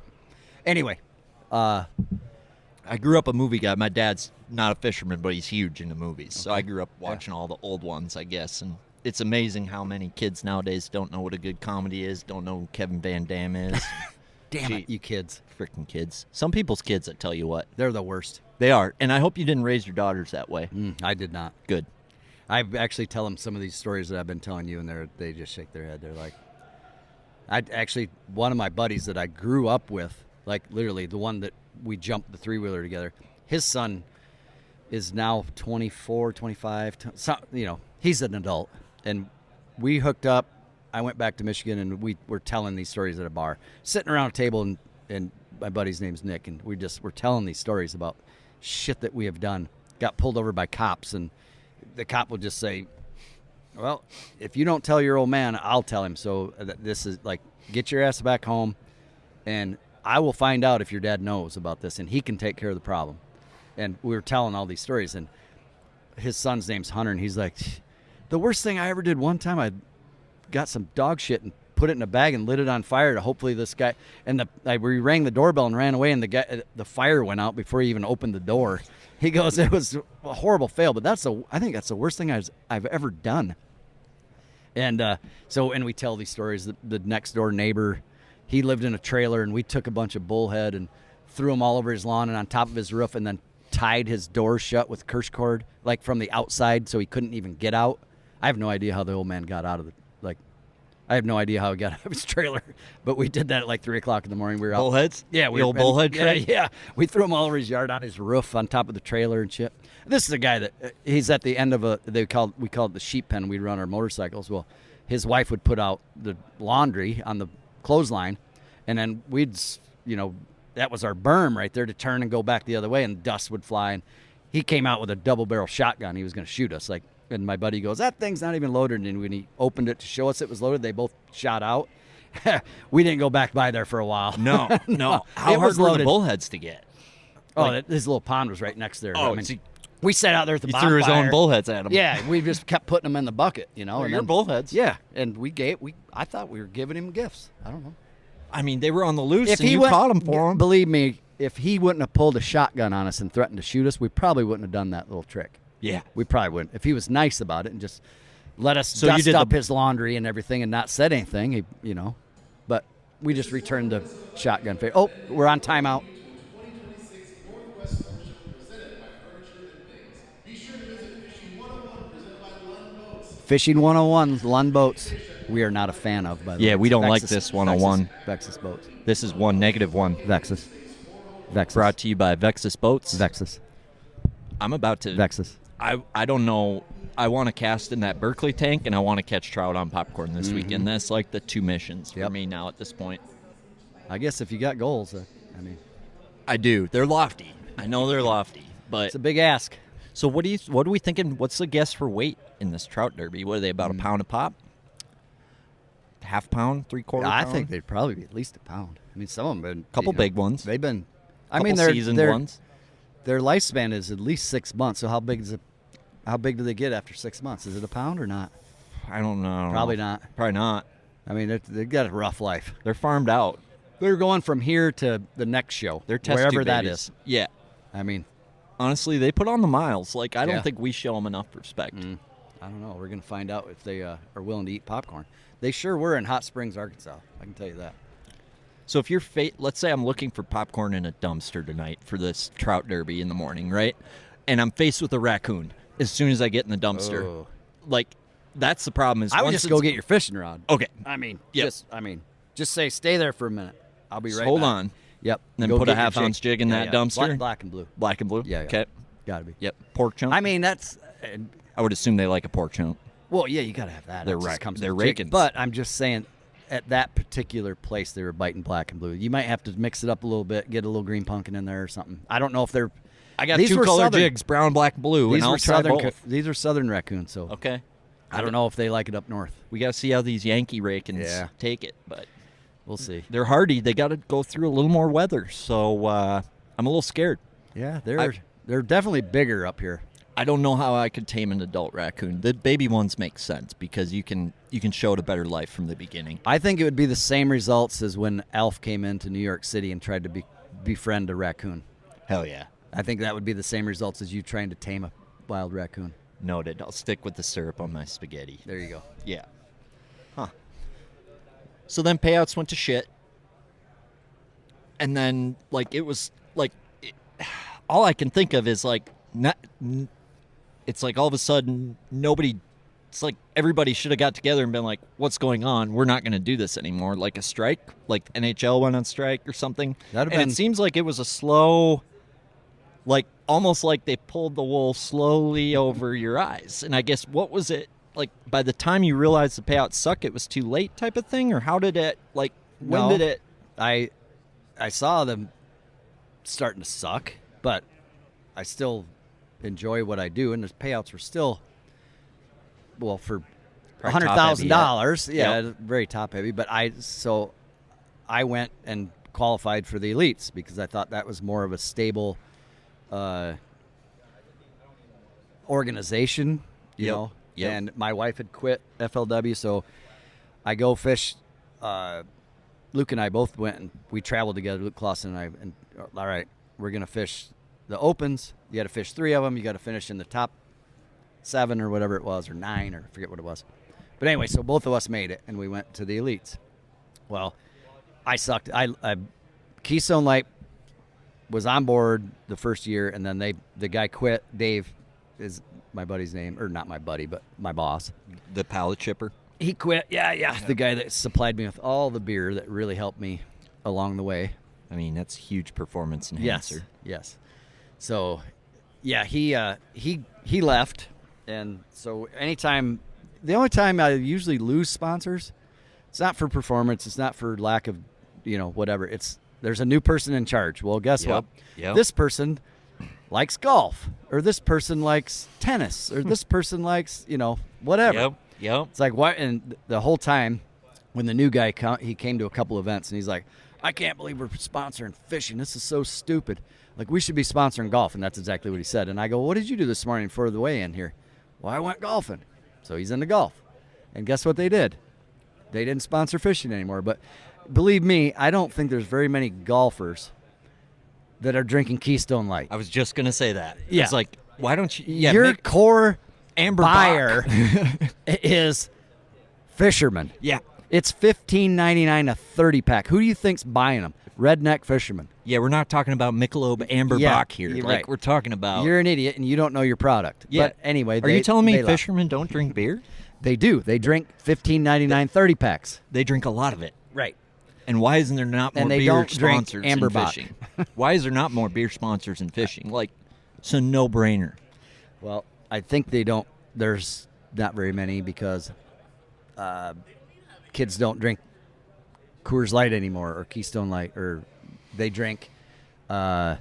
Anyway, I grew up a movie guy. My dad's not a fisherman, but he's huge into movies. So I grew up watching all the old ones, I guess. And it's amazing how many kids nowadays don't know what a good comedy is, don't know who Kevin Van Damme is. damn Gee. it, you kids. Freaking kids. Some people's kids, I tell you what. They're the worst. They are. And I hope you didn't raise your daughters that way. I did not. Good. I actually tell them some of these stories that I've been telling you, and they just shake their head. They're like, one of my buddies that I grew up with, like literally the one that we jumped the three-wheeler together, his son is now 24, 25. He's an adult. And we hooked up. I went back to Michigan, and we were telling these stories at a bar, sitting around a table, and my buddy's name's Nick, and we're telling these stories about shit that we have done. Got pulled over by cops, and the cop will just say, well, if you don't tell your old man, I'll tell him. So this is like, get your ass back home, and I will find out if your dad knows about this, and he can take care of the problem. And we were telling all these stories, and his son's name's Hunter, and he's like, the worst thing I ever did one time, I got some dog shit and put it in a bag and lit it on fire to hopefully this guy, and we rang the doorbell and ran away, and the fire went out before he even opened the door. He goes, it was a horrible fail, but I think that's the worst thing I've ever done. And and we tell these stories. The next door neighbor, he lived in a trailer, and we took a bunch of bullhead and threw them all over his lawn and on top of his roof, and then tied his door shut with curse cord, like from the outside, so he couldn't even get out. I have no idea how the old man got out of I have no idea how he got out of his trailer, but we did that at like 3 o'clock in the morning. We were out. Bullheads? Yeah, the old bullhead trick? Yeah. We threw him all over his yard, on his roof, on top of the trailer and shit. This is a guy that he's at the end of we called it the sheep pen. We'd run our motorcycles. Well, his wife would put out the laundry on the clothesline, and then that was our berm right there to turn and go back the other way, and dust would fly. And he came out with a double barrel shotgun. He was going to shoot us. And my buddy goes, that thing's not even loaded. And when he opened it to show us it was loaded, they both shot out. We didn't go back by there for a while. No. How It hard was were the loaded. bullheads to get? His little pond was right next there. Oh, we sat out there at the he bonfire. threw his own bullheads at him. Yeah, we just kept putting them in the bucket, They're and your bullheads. Yeah, and I thought we were giving him gifts. I don't know. I mean, they were on the loose, If and he you caught them for them. Believe me, if he wouldn't have pulled a shotgun on us and threatened to shoot us, we probably wouldn't have done that little trick. Yeah. We probably wouldn't. If he was nice about it and just let us So you dust did up his laundry and everything and not said anything, but we just returned the shotgun favor. Oh, we're on timeout. 2026 Northwest Sportshow presented by Furniture and Things. Be sure to visit Fishing 101 presented by Lund Boats. Fishing 101, Lund Boats. We are not a fan of, by the way. Yeah, we don't like Vexus- this 101. Vexus Boats. This is -1. Vexus. Brought to you by Vexus Boats. Vexus. I'm about to. Vexus. I don't know. I want to cast in that Berkeley tank, and I want to catch trout on popcorn this weekend. That's like the two missions for me now at this point. I guess if you got goals, I do. They're lofty. I know they're lofty, but it's a big ask. so what are we thinking? What's the guess for weight in this trout derby? What are they, about a pound a pop? Half pound, 3/4 I pound? think they'd probably be at least a pound. I mean, some of them been Couple big ones. They've been. Couple they're seasoned they're- ones. Their lifespan is at least 6 months. So how big do they get after 6 months? Is it a pound or not? I don't know. Probably not. Probably not. I mean, they've got a rough life. They're farmed out. They're going from here to the next show, They're test wherever tube that babies. is. Yeah. I mean, Honestly, they put on the miles. Like, I don't Yeah. think we show them enough respect. I don't know. We're going to find out if they are willing to eat popcorn. They sure were in Hot Springs, Arkansas. I can tell you that. So if you're let's say I'm looking for popcorn in a dumpster tonight for this trout derby in the morning, right? And I'm faced with a raccoon as soon as I get in the dumpster. Oh. Like, that's the problem. Is I would once just go get your fishing rod. Okay. I mean, Yep. just say stay there for a minute. I'll be right Hold back. on. Yep. Then Go put a get your half-ounce jig in that dumpster? Black and blue. Black and blue? Yeah. Okay. Got to be. Yep. Pork chunk? I mean, that's. I would assume they like a pork chunk. Well, yeah, you got to have that. They're It just rack- comes they're with chicken. rakins. But I'm just saying, at that particular place, they were biting black and blue. You might have to mix it up a little bit, get a little green pumpkin in there or something. I don't know if they're. I got These two were color southern. jigs, brown, black, blue, These and I'll were try southern. both. These are southern raccoons, so Okay. I don't know if they like it up north. We got to see how these Yankee rakins Yeah. take it, but We'll see. they're hardy. They got to go through a little more weather, so I'm a little scared. Yeah, they're definitely bigger up here. I don't know how I could tame an adult raccoon. The baby ones make sense because you can show it a better life from the beginning. I think it would be the same results as when Alf came into New York City and tried to befriend a raccoon. Hell yeah. I think that would be the same results as you trying to tame a wild raccoon. Noted. I'll stick with the syrup on my spaghetti. There you go. Yeah. Huh. So then payouts went to shit. And then, like, it was, like, all I can think of is, like, it's like all of a sudden nobody, it's like everybody should have got together and been like, what's going on? We're not going to do this anymore. Like a strike, like NHL went on strike or something. That'd have And been- it seems like it was a slow, like almost like they pulled the wool slowly over your eyes. And I guess, what was it? Like, by the time you realized the payout sucked, it was too late type of thing? Or how did it, like, when No. did it? I saw them starting to suck, but I still enjoy what I do, and the payouts were still, well, for Probably $100,000. Yeah, Yep. very top heavy. But I went and qualified for the elites because I thought that was more of a stable organization, you Yep. know. Yep. And my wife had quit FLW, so I go fish. Luke and I both went and we traveled together. Luke Clausen and I. And all right, we're gonna fish the opens. You got to fish 3 of them. You got to finish in the top 7 or whatever it was, or 9, or I forget what it was. But anyway, so both of us made it, and we went to the elites. Well, I sucked. I Keystone Light was on board the first year, and then the guy quit. Dave is my buddy's name, or not my buddy, but my boss. The pallet chipper? He quit. Yeah. The guy that supplied me with all the beer that really helped me along the way. I mean, that's a huge performance enhancer. Yes. So, yeah, he left, and so the only time I usually lose sponsors, it's not for performance, it's not for lack of, whatever. There's a new person in charge. Well, guess what? Yep. This person likes golf, or this person likes tennis, or this person likes, whatever. Yep. It's like, what? And the whole time, when the new guy he came to a couple events, and he's like, I can't believe we're sponsoring fishing. This is so stupid. Like, we should be sponsoring golf. And that's exactly what he said. And I go, what did you do this morning for the weigh-in here? Well, I went golfing. So he's into golf. And guess what they did? They didn't sponsor fishing anymore. But believe me, I don't think there's very many golfers that are drinking Keystone Light. I was just going to say that. Yeah. It's like, why don't you? Yeah, Your make core Amber buyer Bach. is fishermen. Yeah. It's $15.99 a 30-pack. Who do you think's buying them? Redneck fishermen. Yeah, we're not talking about Michelob Amber Yeah, Bach here. you're Like, right. we're talking about... You're an idiot, and you don't know your product. Yeah. But anyway, Are you telling me they left. fishermen don't drink beer? They do. They drink $15.99 30-packs. They drink a lot of it. Right. And why isn't there not more And they beer don't drink sponsors Amber in Bach. fishing? Why is there not more beer sponsors in fishing? Like, it's a no-brainer. Well, I think they don't. There's not very many because kids don't drink Coors Light anymore, or Keystone Light, or they drink I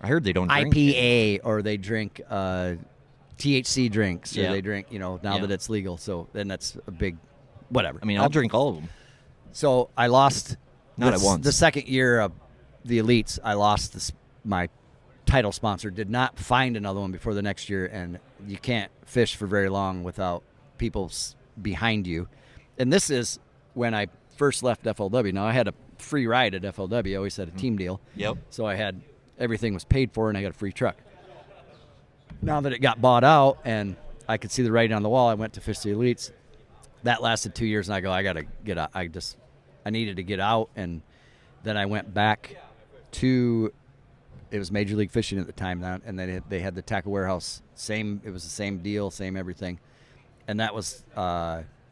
heard they don't drink IPA, or they drink THC drinks, or Yeah. they drink, now Yeah. that it's legal. So then that's a big whatever. I mean, I'll drink all of them. So I lost Not at once. The second year of the elites, I lost my title sponsor. Did not find another one before the next year, and you can't fish for very long without people behind you. And this is when I first left FLW. Now I had a free ride at FLW. I always had a team deal. Yep. So I had everything was paid for, and I got a free truck. Now that it got bought out, and I could see the writing on the wall. I went to Fish the Elites. That lasted 2 years, and I go, I got to get out. I needed to get out, and then I went back to, it was Major League Fishing at the time, and then they had the tackle warehouse. It was the same deal, same everything. And that was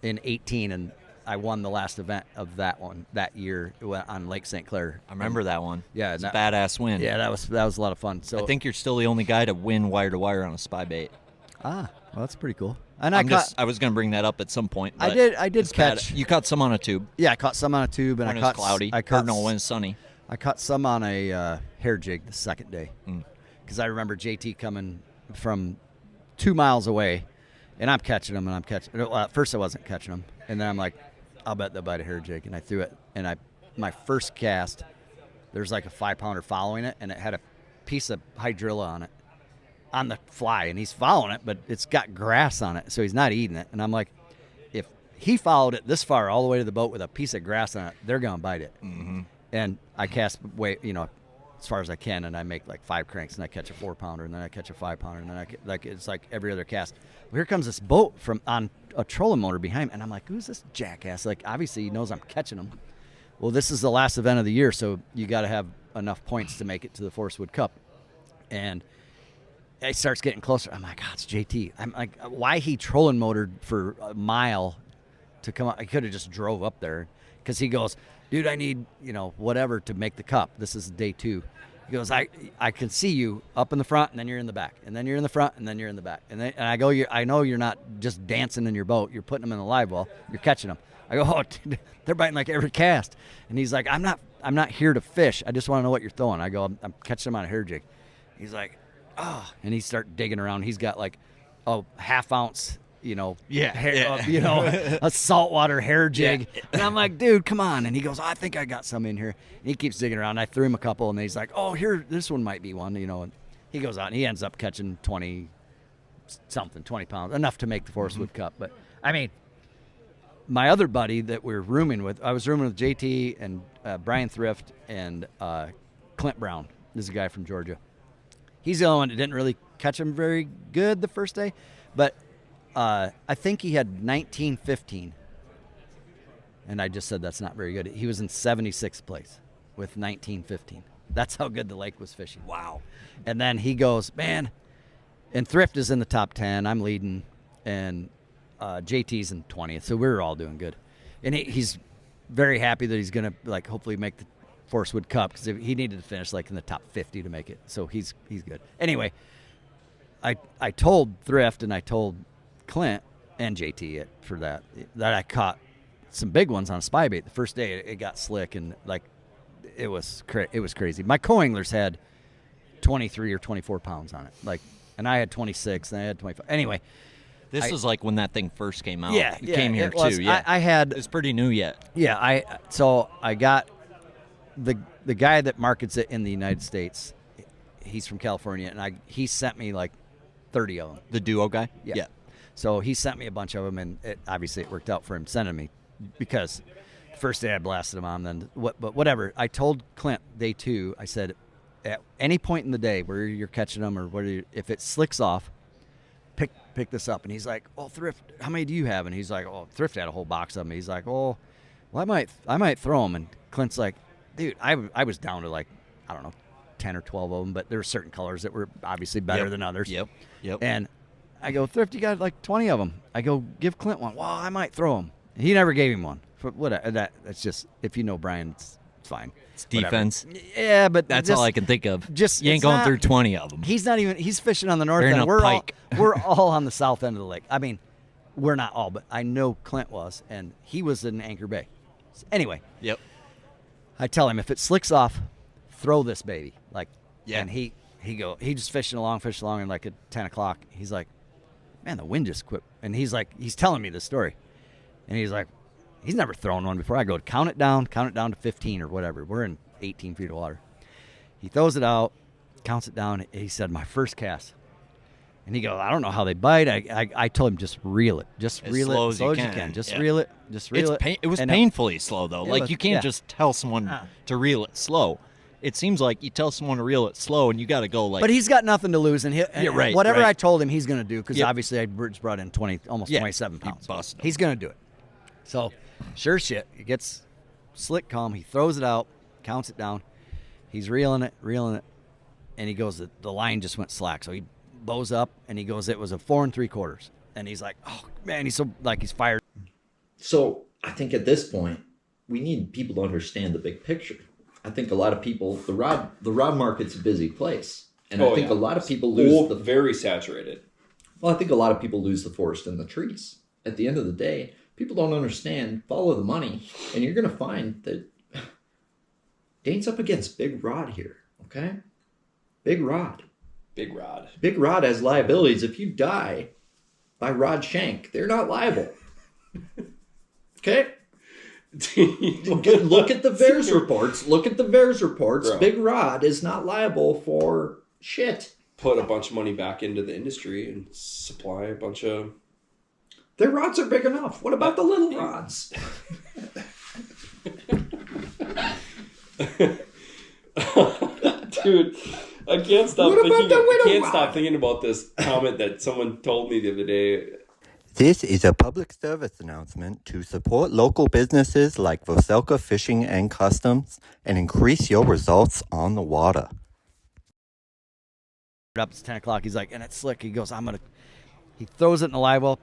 in 18, and I won the last event of that one that year on Lake St. Clair. I remember that one. Yeah, it's a badass win. Yeah, that was a lot of fun. So I think you're still the only guy to win wire to wire on a spy bait. Well, that's pretty cool. And I was going to bring that up at some point. I did catch. You caught some on a tube. Yeah, I caught some on a tube, and when I it caught was cloudy. When it's sunny. I caught some on a hair jig the second day, because I remember JT coming from 2 miles away, and I'm catching them, and well, at first I wasn't catching them, and then I'm like, I'll bet they'll bite a hair jig, and I threw it, and my first cast, there's like a 5-pounder following it, and it had a piece of hydrilla on it, on the fly, and he's following it, but it's got grass on it, so he's not eating it. And I'm like, if he followed it this far all the way to the boat with a piece of grass on it, they're gonna bite it. Mm-hmm. And I cast as far as I can, and I make like 5 cranks, and I catch a 4-pounder, and then I catch a 5-pounder, and then it's like every other cast. Well, here comes this boat on a trolling motor behind me, and I'm like, who's this jackass? Like, obviously he knows I'm catching him. Well, this is the last event of the year, so you got to have enough points to make it to the Forest Wood Cup. And it starts getting closer. I'm like, it's JT. I'm like, why he trolling motored for a mile to come up? I could have just drove up there, because he goes, dude, I need, whatever to make the cup. This is day 2. He goes, I can see you up in the front, and then you're in the back, and then you're in the front, and then you're in the back. And I go, I know you're not just dancing in your boat. You're putting them in the live well. You're catching them. I go, dude, they're biting like every cast. And he's like, I'm not here to fish. I just want to know what you're throwing. I go, I'm catching them on a hair jig. He's like, and he start digging around. He's got like a half-ounce, a saltwater hair jig. Yeah. And I'm like, dude, come on. And he goes, I think I got some in here. And he keeps digging around. I threw him a couple, and he's like, here, this one might be one, And he goes out, and he ends up catching 20 pounds, enough to make the Forest Wood Cup. But, I mean, my other buddy that we were rooming with, I was rooming with JT and Brian Thrift and Clint Brown. This is a guy from Georgia. He's the only one that didn't really catch him very good the first day, but I think he had 1915, and I just said that's not very good. He was in 76th place with 1915. That's how good the lake was fishing. Wow. And then he goes, man, and Thrift is in the top 10. I'm leading, and JT's in 20th, so we were all doing good. And he's very happy that he's going to, hopefully make the Forest Wood Cup, because he needed to finish, in the top 50 to make it. So he's good. Anyway, I told Thrift and I told Clint and JT for that I caught some big ones on a spy bait. The first day it got slick, and it was crazy. My co-anglers had 23 or 24 pounds on it, and I had 26 and I had 25. Anyway, this was when that thing first came out. Yeah, you came here too. Yeah, I had. It's pretty new yet. Yeah, I got the guy that markets it in the United States. He's from California, and he sent me 30 of them. The duo guy. Yeah. So he sent me a bunch of them, and obviously it worked out for him sending me, because the first day I blasted him on. Then but whatever. I told Clint day 2. I said, at any point in the day where you're catching them, or if it slicks off, pick this up. And he's like, oh, Thrift, how many do you have? And he's like, oh, Thrift had a whole box of them. He's like, oh, well, I might throw them. And Clint's like, dude, I was down to I don't know, 10 or 12 of them, but there were certain colors that were obviously better than others. Yep. And I go, Thrift, you got 20 of them. I go, give Clint one. Well, I might throw him. He never gave him one. For whatever. That's just, if you know Brian, it's fine. It's defense. Whatever. Yeah, but that's all I can think of. Just you ain't going through 20 of them. He's fishing on the north end. We're all on the south end of the lake. I mean, we're not all, but I know Clint was, and he was in Anchor Bay. So anyway. Yep. I tell him, if it slicks off, throw this baby. Yeah. And he just fishing along, and at 10 o'clock, he's like, man, the wind just quit. And he's telling me this story. And he's like, he's never thrown one before. I go, count it down to 15 or whatever. We're in 18 feet of water. He throws it out, counts it down. He said, my first cast. And he goes, I don't know how they bite. I told him, just reel it. Just reel it as slow as you can. Just reel it. Just reel it. It was painfully slow, though. You can't just tell someone to reel it slow. it seems like you tell someone to reel it slow, and you got to go like. But he's got nothing to lose, and right, whatever right. I told him, he's going to do because Yep. obviously I brought in almost 27 pounds. busted him. He's going to do it. So, sure shit, he gets slick calm. He throws it out, counts it down. He's reeling it, and he goes, the line just went slack. So he bows up, and he goes, it was a 4 3/4, and he's like, oh man, he's so like he's fired. So I think at this point, we need people to understand the big picture. I think a lot of people, the rod market's a busy place, and I think a lot of people lose very saturated. Well, I think a lot of people lose the forest and the trees. At the end of the day, people don't understand. Follow the money, and you're going to find that Dane's up against Big Rod here. Okay, Big Rod. Big Rod. Big Rod has liabilities. If you die by rod shank, they're not liable. Okay. Look at the VAERS reports. Look at the VAERS reports. Bro. Big Rod is not liable for shit. Put a bunch of money back into the industry and supply a bunch of... Their rods are big enough. What about the little rods? Dude, I can't stop What about the widow can't rod? stop thinking about this comment that someone told me the other day. This is a public service announcement to support local businesses like Vocelka Fishing and Customs and increase your results on the water. Up, it's 10 o'clock. He's like, and it's slick. He goes, he throws it in the live well,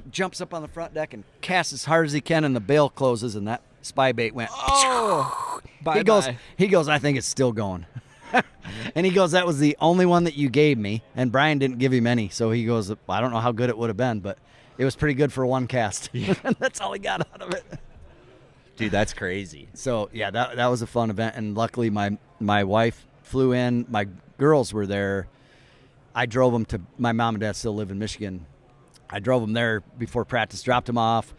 jumps up on the front deck and casts as hard as he can, and the bail closes, and that spy bait went. Oh, He goes, I think it's still going. And he goes, that was the only one that you gave me, and Brian didn't give him any. So he goes, I don't know how good it would have been, but it was pretty good for one cast. And that's all he got out of it. Dude, that's crazy. So yeah, that was a fun event, and luckily my wife flew in. My girls were there. I drove them to, my mom and dad still live in Michigan. I drove them there before practice, dropped them off,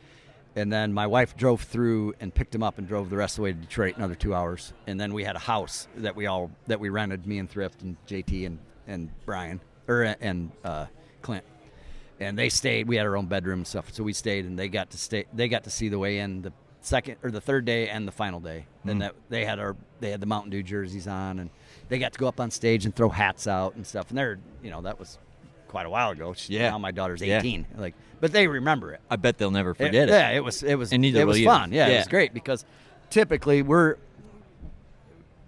and then my wife drove through and picked them up and drove the rest of the way to Detroit, another 2 hours. And then we had a house that we rented, me and Thrift and JT and Brian and Clint. And they stayed. We had our own bedroom and stuff, so we stayed, and they got to stay. They got to see the weigh in the second or the third day and the final day. And that they had the Mountain Dew jerseys on, and they got to go up on stage and throw hats out and stuff. And that was quite a while ago. Yeah. Now my daughter's 18. But they remember it. I bet they'll never forget it. Yeah, it was And neither it will was you. fun. Yeah, Yeah. it was great because typically we're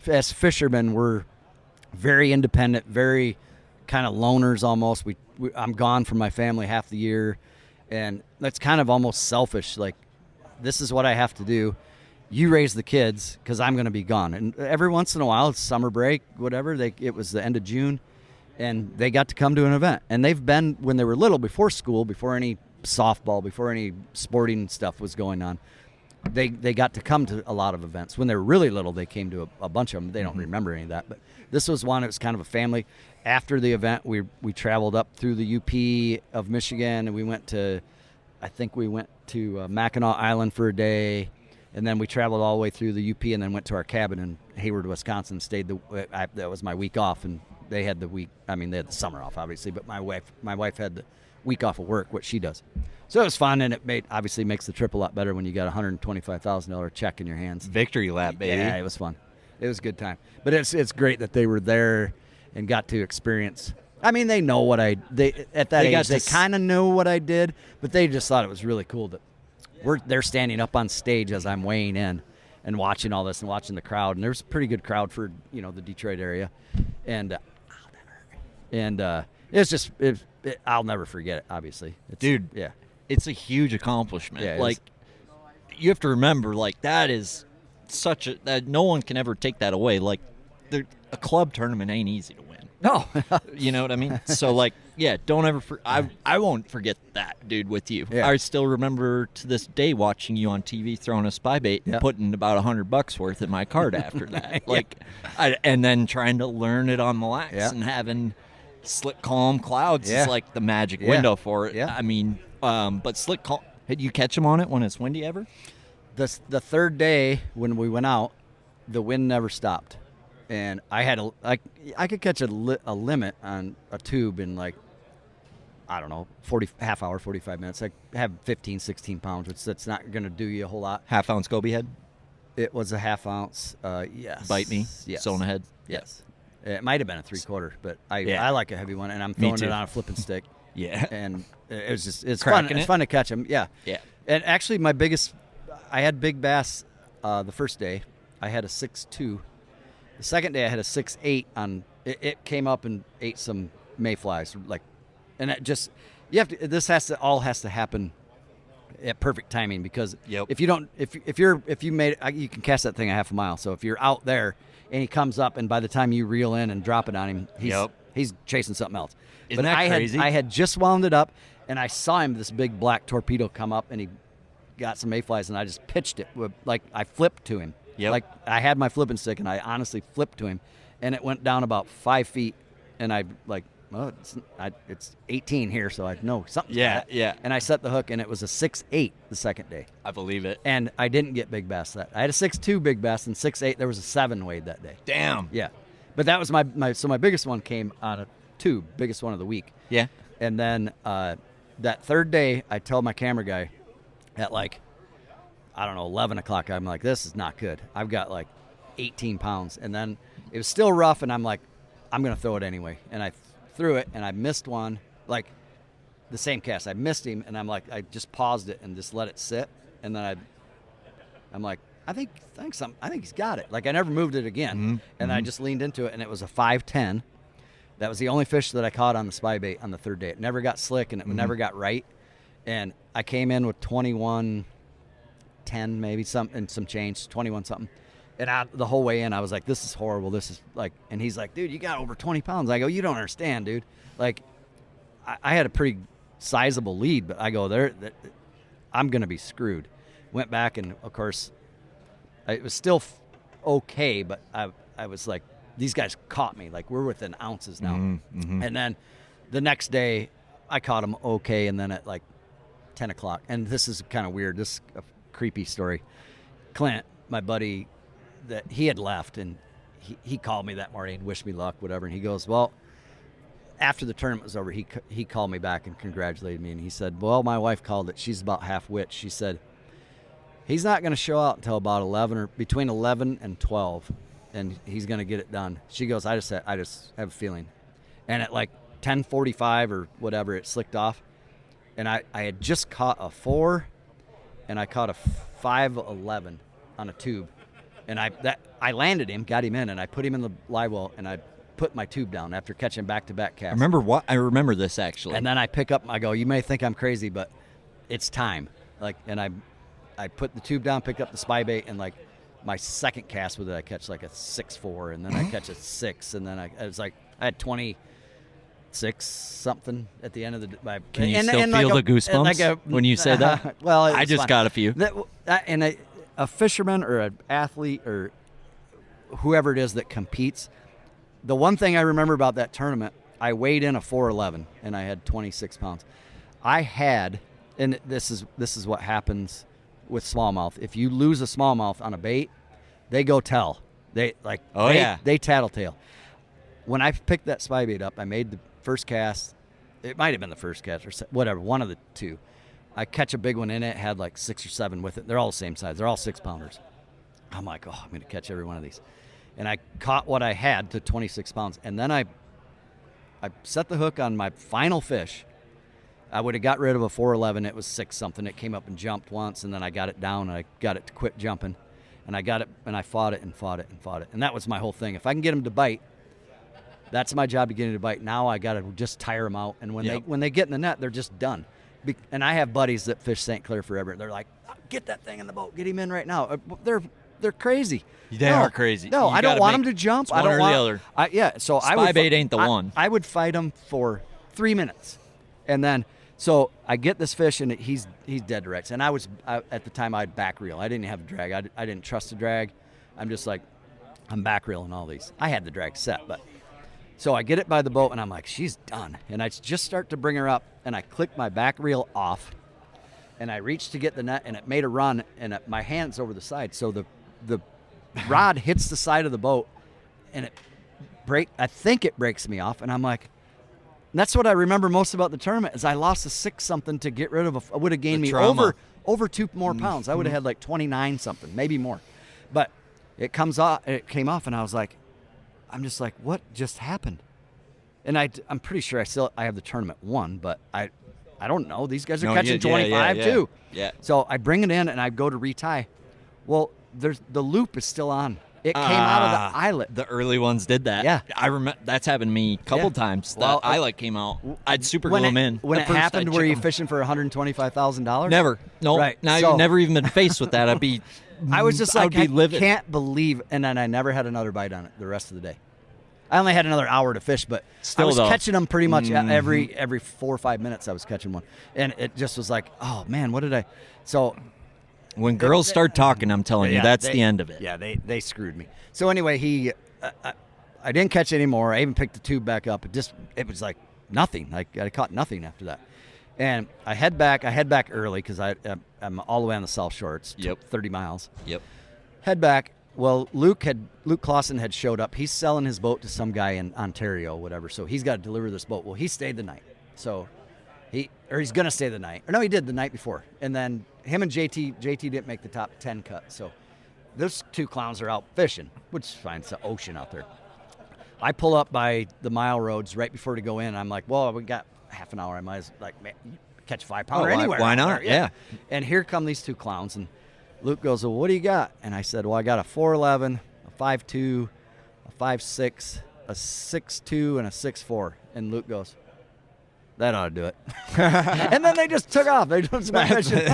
as fishermen we're very independent, very kind of loners almost. I'm gone from my family half the year, and that's kind of almost selfish. Like, this is what I have to do. You raise the kids because I'm going to be gone. And every once in a while, it's summer break, whatever. It was the end of June, and they got to come to an event. And they've been, when they were little, before school, before any softball, before any sporting stuff was going on, they got to come to a lot of events. When they were really little, they came to a bunch of them. They don't remember any of that. But this was one. It was kind of a family. After the event, we traveled up through the UP of Michigan, and we went to Mackinac Island for a day, and then we traveled all the way through the UP, and then went to our cabin in Hayward, Wisconsin. Stayed that was my week off, and they had the week. I mean, they had the summer off, obviously, but my wife had the week off of work, what she does. So it was fun, and it obviously makes the trip a lot better when you got a $125,000 check in your hands. Victory lap, baby. Yeah, it was fun. It was a good time. But it's great that they were there and got to experience. I mean, they know what at that age, they kind of know what I did, but they just thought it was really cool that they're standing up on stage as I'm weighing in and watching all this and watching the crowd. And there's a pretty good crowd for, the Detroit area. And it's just, I'll never forget it, obviously. Dude, yeah. It's a huge accomplishment. Yeah, like, you have to remember, like, that is that no one can ever take that away. Like, a club tournament ain't easy to win. No. You know what I mean? So, like, yeah, don't ever I won't forget that, dude, with you. Yeah. I still remember to this day watching you on TV throwing a spy bait and putting about $100 worth in my cart after that. Like, and then trying to learn it on the lax and having slick, calm clouds is like the magic window for it. Yeah. I mean, but slick, calm. Did you catch them on it when it's windy ever? The third day when we went out, the wind never stopped. And I had I could catch a limit on a tube in, like, I don't know, half hour, 45 minutes. I have 15, 16 pounds, which that's not going to do you a whole lot. Half-ounce goby head? It was a half ounce. Yes. Bite me. Yes. Sewn ahead. Yes. It might have been a 3/4, but I Yeah. like a heavy one, and I'm throwing too. it on a flipping stick. Yeah. And it's fun. Cracking It's it? fun to catch them. Yeah. Yeah. And actually, I had big bass the first day. I had a 6.2. The second day, I had a 6.8 on. It came up and ate some mayflies, and it just This has to happen at perfect timing, because Yep. if you made it, you can cast that thing a half a mile. So if you're out there and he comes up, and by the time you reel in and drop it on him, he's chasing something else. Isn't that crazy? I had just wound it up, and I saw him, this big black torpedo, come up, and he got some mayflies, and I just pitched it I flipped to him. Yep. Like I had my flipping stick, and I honestly flipped to him, and it went down about 5 feet, and it's 18 here, so I know something. Yeah. And I set the hook, and it was a 6.8 the second day, I believe it. and I didn't get big bass I had a 6.2 big bass, and 6.8. There was a 7 weighed that day. Damn. Yeah, but that was my biggest one came on a tube, biggest one of the week. Yeah. And then that third day, I tell my camera guy at 11 o'clock, I'm like, this is not good. I've got 18 pounds. And then it was still rough, and I'm like, I'm going to throw it anyway. And I threw it, and I missed one, the same cast. I missed him, and I'm like, I just paused it and just let it sit. And then I'm like, I think he's got it. I never moved it again. And I just leaned into it, and it was a 5.10. That was the only fish that I caught on the spy bait on the third day. It never got slick, and it never got right. And I came in with 21.10, maybe some change, 21 something. And the whole way in, I was like, this is horrible. This is and he's like, dude, you got over 20 pounds. I go, you don't understand, dude. I had a pretty sizable lead, but I go, I'm going to be screwed. Went back, and of course, it was still okay, but I was like, these guys caught me. We're within ounces now. And then the next day, I caught them okay, and then at 10 o'clock, and this is kind of weird. This is a creepy story. Clint, my buddy, that he had left, and he called me that morning and wished me luck, whatever, and he goes, well, after the tournament was over, he called me back and congratulated me, and he said, well, my wife called it. She's about half-wit. She said, he's not going to show out until about 11 or between 11 and 12. And he's going to get it done. She goes, I just have a feeling. And at 10:45 or whatever, it slicked off. And I had just caught a 4, and I caught a 5.11 on a tube. And I landed him, got him in, and I put him in the live well, and I put my tube down after catching back-to-back casts. I remember this, actually. And then I pick up, I go, you may think I'm crazy, but it's time. And I put the tube down, picked up the spy bait, and my second cast with it, I catch a 6.4, and then I catch a 6, and then I had 26 something at the end of the day. Can you still feel the goosebumps when you say that? Well, I just got a few. And a fisherman or an athlete or whoever it is that competes, the one thing I remember about that tournament, I weighed in a 4.11, and I had 26 pounds. And this is what happens with smallmouth. If you lose a smallmouth on a bait, they go tell. They tattletale. When I picked that spy bait up, I made the first cast. It might have been the first cast or whatever, one of the two. I catch a big one in it, had 6 or 7 with it. They're all the same size. They're all 6-pounders. I'm like, oh, I'm going to catch every one of these. And I caught what I had to 26 pounds. And then I set the hook on my final fish. I would have got rid of a 4.11. It was 6 something. It came up and jumped once, and then I got it down, and I got it to quit jumping. And I got it, and I fought it and fought it and fought it. And that was my whole thing. If I can get them to bite, that's my job, to get them to bite. Now I got to just tire them out. And when they get in the net, they're just done. And I have buddies that fish St. Clair forever. They're like, get that thing in the boat. Get him in right now. They're crazy. They are crazy. No, I don't want them to jump. I don't want the other. So spy bait ain't the one. I would fight them for 3 minutes, and then so I get this fish, and he's dead to Rex. And at the time I'd back reel. I didn't have a drag. I didn't trust the drag. I'm just like, I'm back reeling all these. I had the drag set, but so I get it by the boat, and I'm like, she's done. And I just start to bring her up, and I click my back reel off, and I reach to get the net, and it made a run, and my hand's over the side, so the rod hits the side of the boat, and I think it breaks me off, and I'm like, and that's what I remember most about the tournament is I lost a 6 something to get rid of. It would have gained me over 2 more pounds. I would have had 29 something, maybe more. But it comes off. It came off, and I was like, I'm just like, what just happened? And I'm pretty sure I have the tournament won, but I don't know. These guys are catching 25 too. Yeah. So I bring it in and I go to retie. Well, the loop is still on. It came out of the eyelet. The early ones did that. Yeah. I remember that's happened to me a couple times. Well, The eyelet came out. I'd super glue them in. When At it first, happened, I'd were chip you 'em. fishing for $125,000? Never. No. Right. Now So- you've never even been faced with that. I'd be. I was just I like, would be livid. can't believe. And then I never had another bite on it the rest of the day. I only had another hour to fish, but Still, I was though. catching them pretty much every 4 or 5 minutes. I was catching one, and it just was like, oh man, what did I? So When girls start talking, I'm telling you, that's the end of it. Yeah, they screwed me. So anyway, I didn't catch any more. I even picked the tube back up. It was like nothing. I caught nothing after that. And I head back early because I'm all the way on the South Shore. It's 30 miles. Yep. Head back. Well, Luke Clausen had showed up. He's selling his boat to some guy in Ontario, whatever. So he's got to deliver this boat. Well, he stayed the night. So he's going to stay the night. Or no, he did the night before. And then him and JT didn't make the top 10 cut. So those two clowns are out fishing, which is fine. It's the ocean out there. I pull up by the mile roads right before to go in. I'm like, well, we got half an hour. I might as man, catch a 5-pounder anywhere. Why out not? there. Yeah. And here come these two clowns. And Luke goes, well, what do you got? And I said, well, I got a 411, a 5.2, a 5.6, a 6.2, and a 6.4. And Luke goes, that ought to do it. And then they just took off. They just went fishing.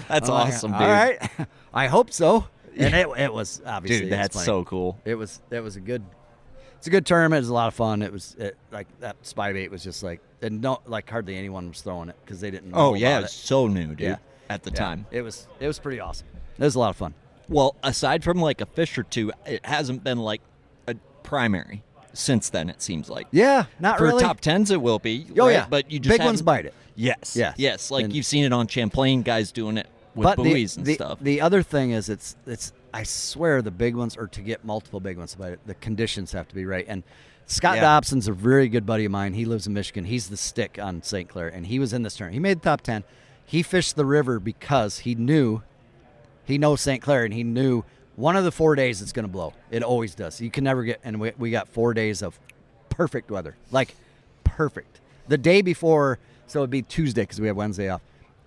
That's awesome, dude. All right. I hope so. And it was obviously. Dude, that's so cool. It was a good tournament. It was a lot of fun. Like that spy bait was just like, and hardly anyone was throwing it because they didn't know Oh yeah, about it's so new, dude. Yeah. At the time, it was pretty awesome. It was a lot of fun. Well, aside from like a fish or two, it hasn't been like a primary since then. It seems like. Yeah, not For really. top tens, it will be. Oh right? yeah, but you just big ones haven't- bite it. Yes, Yes. yes. Like And- you've seen it on Champlain, guys doing it with But buoys and stuff. The other thing is, it's. I swear the big ones, or to get multiple big ones, but the conditions have to be right. And Scott Dobson's a very good buddy of mine. He lives in Michigan. He's the stick on St. Clair, and he was in this tournament. He made the top 10. He fished the river because he knows St. Clair, and he knew one of the 4 days it's going to blow. It always does. You can never get, and we got 4 days of perfect weather, like perfect. The day before, so it'd be Tuesday because we have Wednesday off.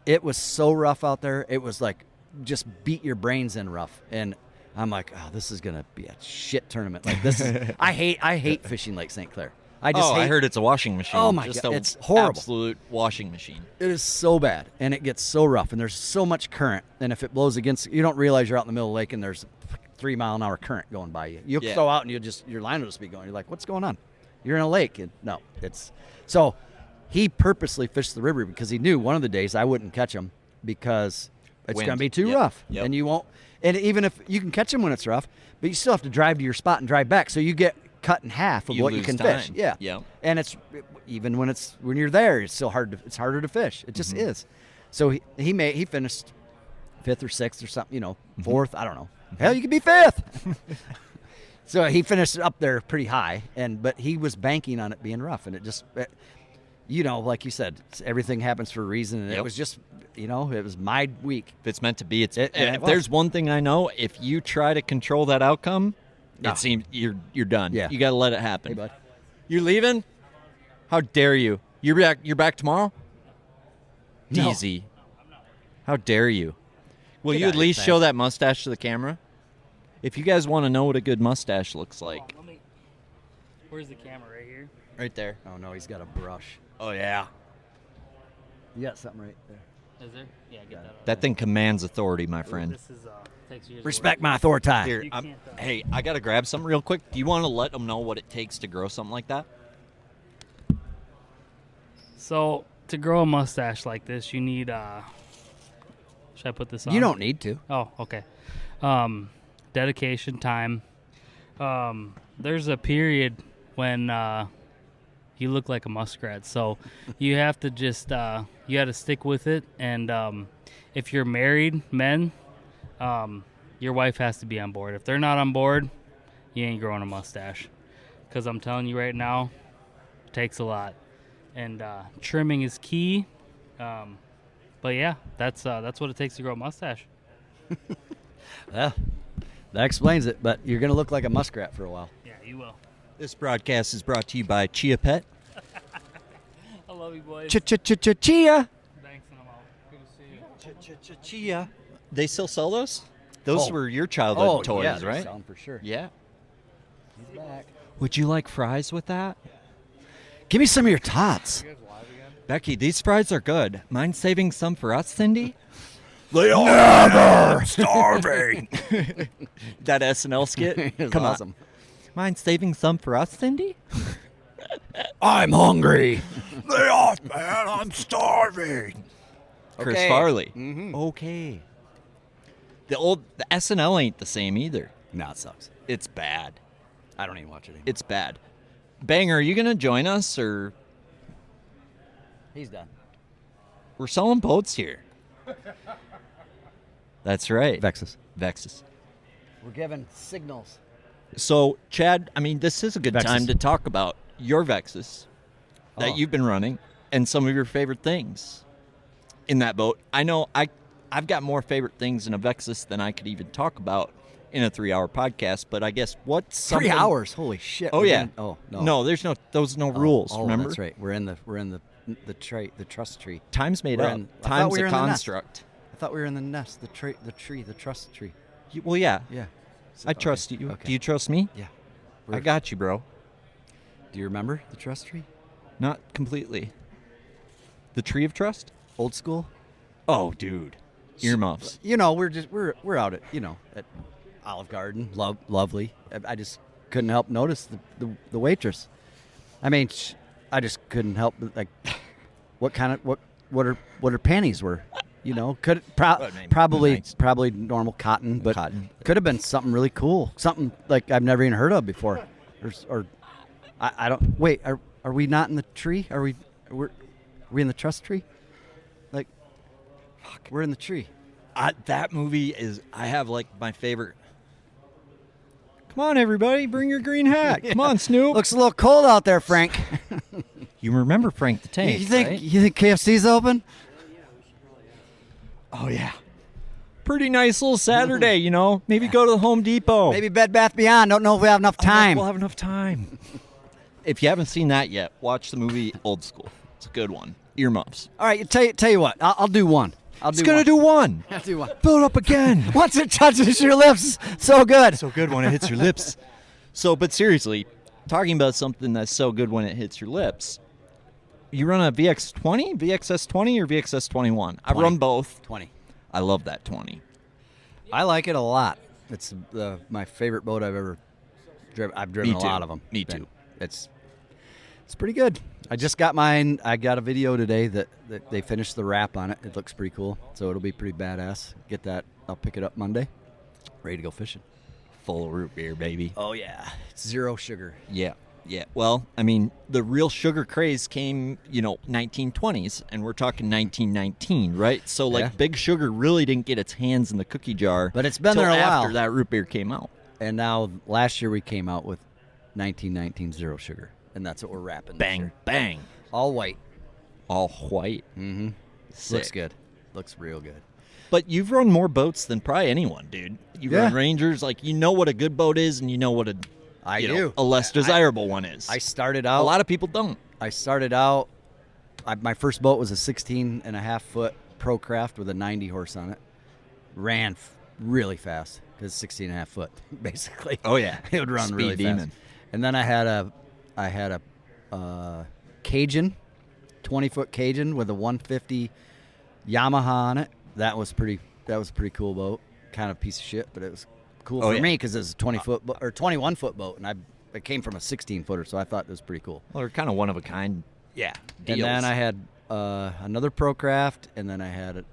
It was so rough out there. It was like just beat your brains in rough. And I'm like, oh, this is going to be a shit tournament. Like this is, I hate fishing Lake St. Clair. I heard it's a washing machine. Oh, my Just God, a it's horrible. Absolute washing machine. It is so bad, and it gets so rough, and there's so much current. And if it blows against, you don't realize you're out in the middle of the lake, and there's 3 mile an hour current going by you. You throw out, and your line will just be going. You're like, what's going on? You're in a lake. And no, it's so. He purposely fished the river because he knew one of the days I wouldn't catch him because it's going to be too rough, and you won't. And even if you can catch him when it's rough, but you still have to drive to your spot and drive back, so you get cut in half of You what you lose can time. fish. Yeah. Yeah. And it's even when you're there, it's still hard. It's harder to fish. It just is. So he finished 5th or 6th or something. 4th. I don't know. Hell, you could be 5th. So he finished up there pretty high, but he was banking on it being rough, and it just, like you said, everything happens for a reason, and it was just, it was my week. If it's meant to be, it's. and And it if was. there's one thing I know, if you try to control that outcome, it seems you're done. Yeah. You got to let it happen. Hey, bud. You're leaving? How dare you? You're back tomorrow? No. Easy. How dare you? Will Get you out at of here, least show thanks. that mustache to the camera? If you guys want to know what a good mustache looks like. Where's the camera? Right here? Right there. Oh no, he's got a brush. Oh, yeah. You got something right there. Is there? Yeah, get that. That thing commands authority, my friend. This is takes years. Respect my authority. Here, You can't, hey, I got to grab something real quick. Do you want to let them know what it takes to grow something like that? So to grow a mustache like this, you need. Should I put this on? You don't need to. Oh, okay. Dedication, time. There's a period when you look like a muskrat, so you have to just you got to stick with it. And if you're married, men, your wife has to be on board. If they're not on board, you ain't growing a mustache. Because I'm telling you right now, it takes a lot, and trimming is key. But yeah, that's what it takes to grow a mustache. Well, That explains it, but you're going to look like a muskrat for a while. Yeah, you will. This broadcast is brought to you by Chia Pet. I love you, boys. Chia. Thanks, and I'm out. Good to see you. Chia. They still sell those? Those Oh. were your childhood toys, yeah, they're right? selling for sure. Yeah. He's back. Would you like fries with that? Give me some of your tots. You guys live again? Becky, these fries are good. Mind saving some for us, Cindy? They are Starving. That SNL skit? It's Come awesome. on. Mind saving some for us, Cindy? I'm hungry. Lay off, man. I'm starving. Chris Okay. Farley. Mhm. Okay. The SNL ain't the same either. No, it sucks. It's bad. I don't even watch it anymore. It's bad. Banger, are you going to join us, or He's done. we're selling boats here? That's right. Vexus. Vexus. We're giving signals. So, Chad, I mean, this is a good Vexus. time to talk about your Vexus that Oh. you've been running and some of your favorite things in that boat. I know I've got more favorite things in a Vexus than I could even talk about in a 3-hour podcast, but I guess what's something... 3 hours. Holy shit. Oh, We're yeah. doing- no. No, there's no rules, Oh, remember? that's right. We're in the trust tree. Time's made We're up. in- I thought Time's we were a in the nest. construct. I thought we were in the nest, the trust tree. Well, yeah. Yeah. I trust you. Okay. Do you trust me? Yeah. I got you, bro. Do you remember the trust tree? Not completely. The tree of trust? Old school? Oh, dude. Earmuffs. You know, we're out at, at Olive Garden, lovely. I just couldn't help notice the waitress. I mean, I just couldn't help like what her panties were. Probably normal cotton, but could have been something really cool, something like I've never even heard of before. Or I don't wait. Are we not in the tree? Are we in the trust tree? Like, fuck, we're in the tree. That movie is, I have like my favorite. Come on, everybody, bring your green hat. Come on, Snoop. Looks a little cold out there, Frank. You remember Frank the Tank? You think right? you think KFC's open? Oh yeah. Pretty nice little Saturday, Maybe go to the Home Depot. Maybe Bed Bath Beyond. Don't know if we have enough time. We'll have enough time. If you haven't seen that yet, watch the movie Old School. It's a good one. Earmuffs. All right, tell you what. I'll do one. It's gonna do one. I'll do one. Build up again. Once it touches your lips, so good. So good when it hits your lips. But seriously, talking about something that's so good when it hits your lips. You run a VX20, VXS20, or VXS21? I run both. 20. I love that 20. I like it a lot. It's my favorite boat I've ever driven. I've driven Me a too. lot of them. Me too. It's pretty good. I just got mine. I got a video today that they finished the wrap on it. It looks pretty cool. So it'll be pretty badass. Get that. I'll pick it up Monday. Ready to go fishing. Full of root beer, baby. Oh, yeah. It's zero sugar. Yeah. Yeah. Well, I mean, the real sugar craze came, 1920s, and we're talking 1919, right? So, Yeah. Big Sugar really didn't get its hands in the cookie jar. But it's been till there a while. after that root beer came out. And now, last year we came out with 1919 zero sugar. And that's what we're wrapping. this Bang, year. bang. All white. All white. Mm-hmm. Sick. Looks good. Looks real good. But you've run more boats than probably anyone, dude. You've run Yeah. Rangers. You know what a good boat is, and you know what I do. a less desirable one is. I started out. A lot of people don't. I started out. My first boat was a 16.5-foot Pro Craft with a 90 horse on it. Ran really fast because 16.5 foot, basically. Oh, yeah. It would run Speed really demon. fast. And then I had a Cajun, 20-foot Cajun with a 150 Yamaha on it. That was a pretty cool boat. Kind of a piece of shit, but it was cool for me because it was a 20-foot or 21-foot boat, and it came from a 16-footer, so I thought it was pretty cool. Well, they're kind of one of a kind. Yeah. And then I had another Pro Craft, and then I had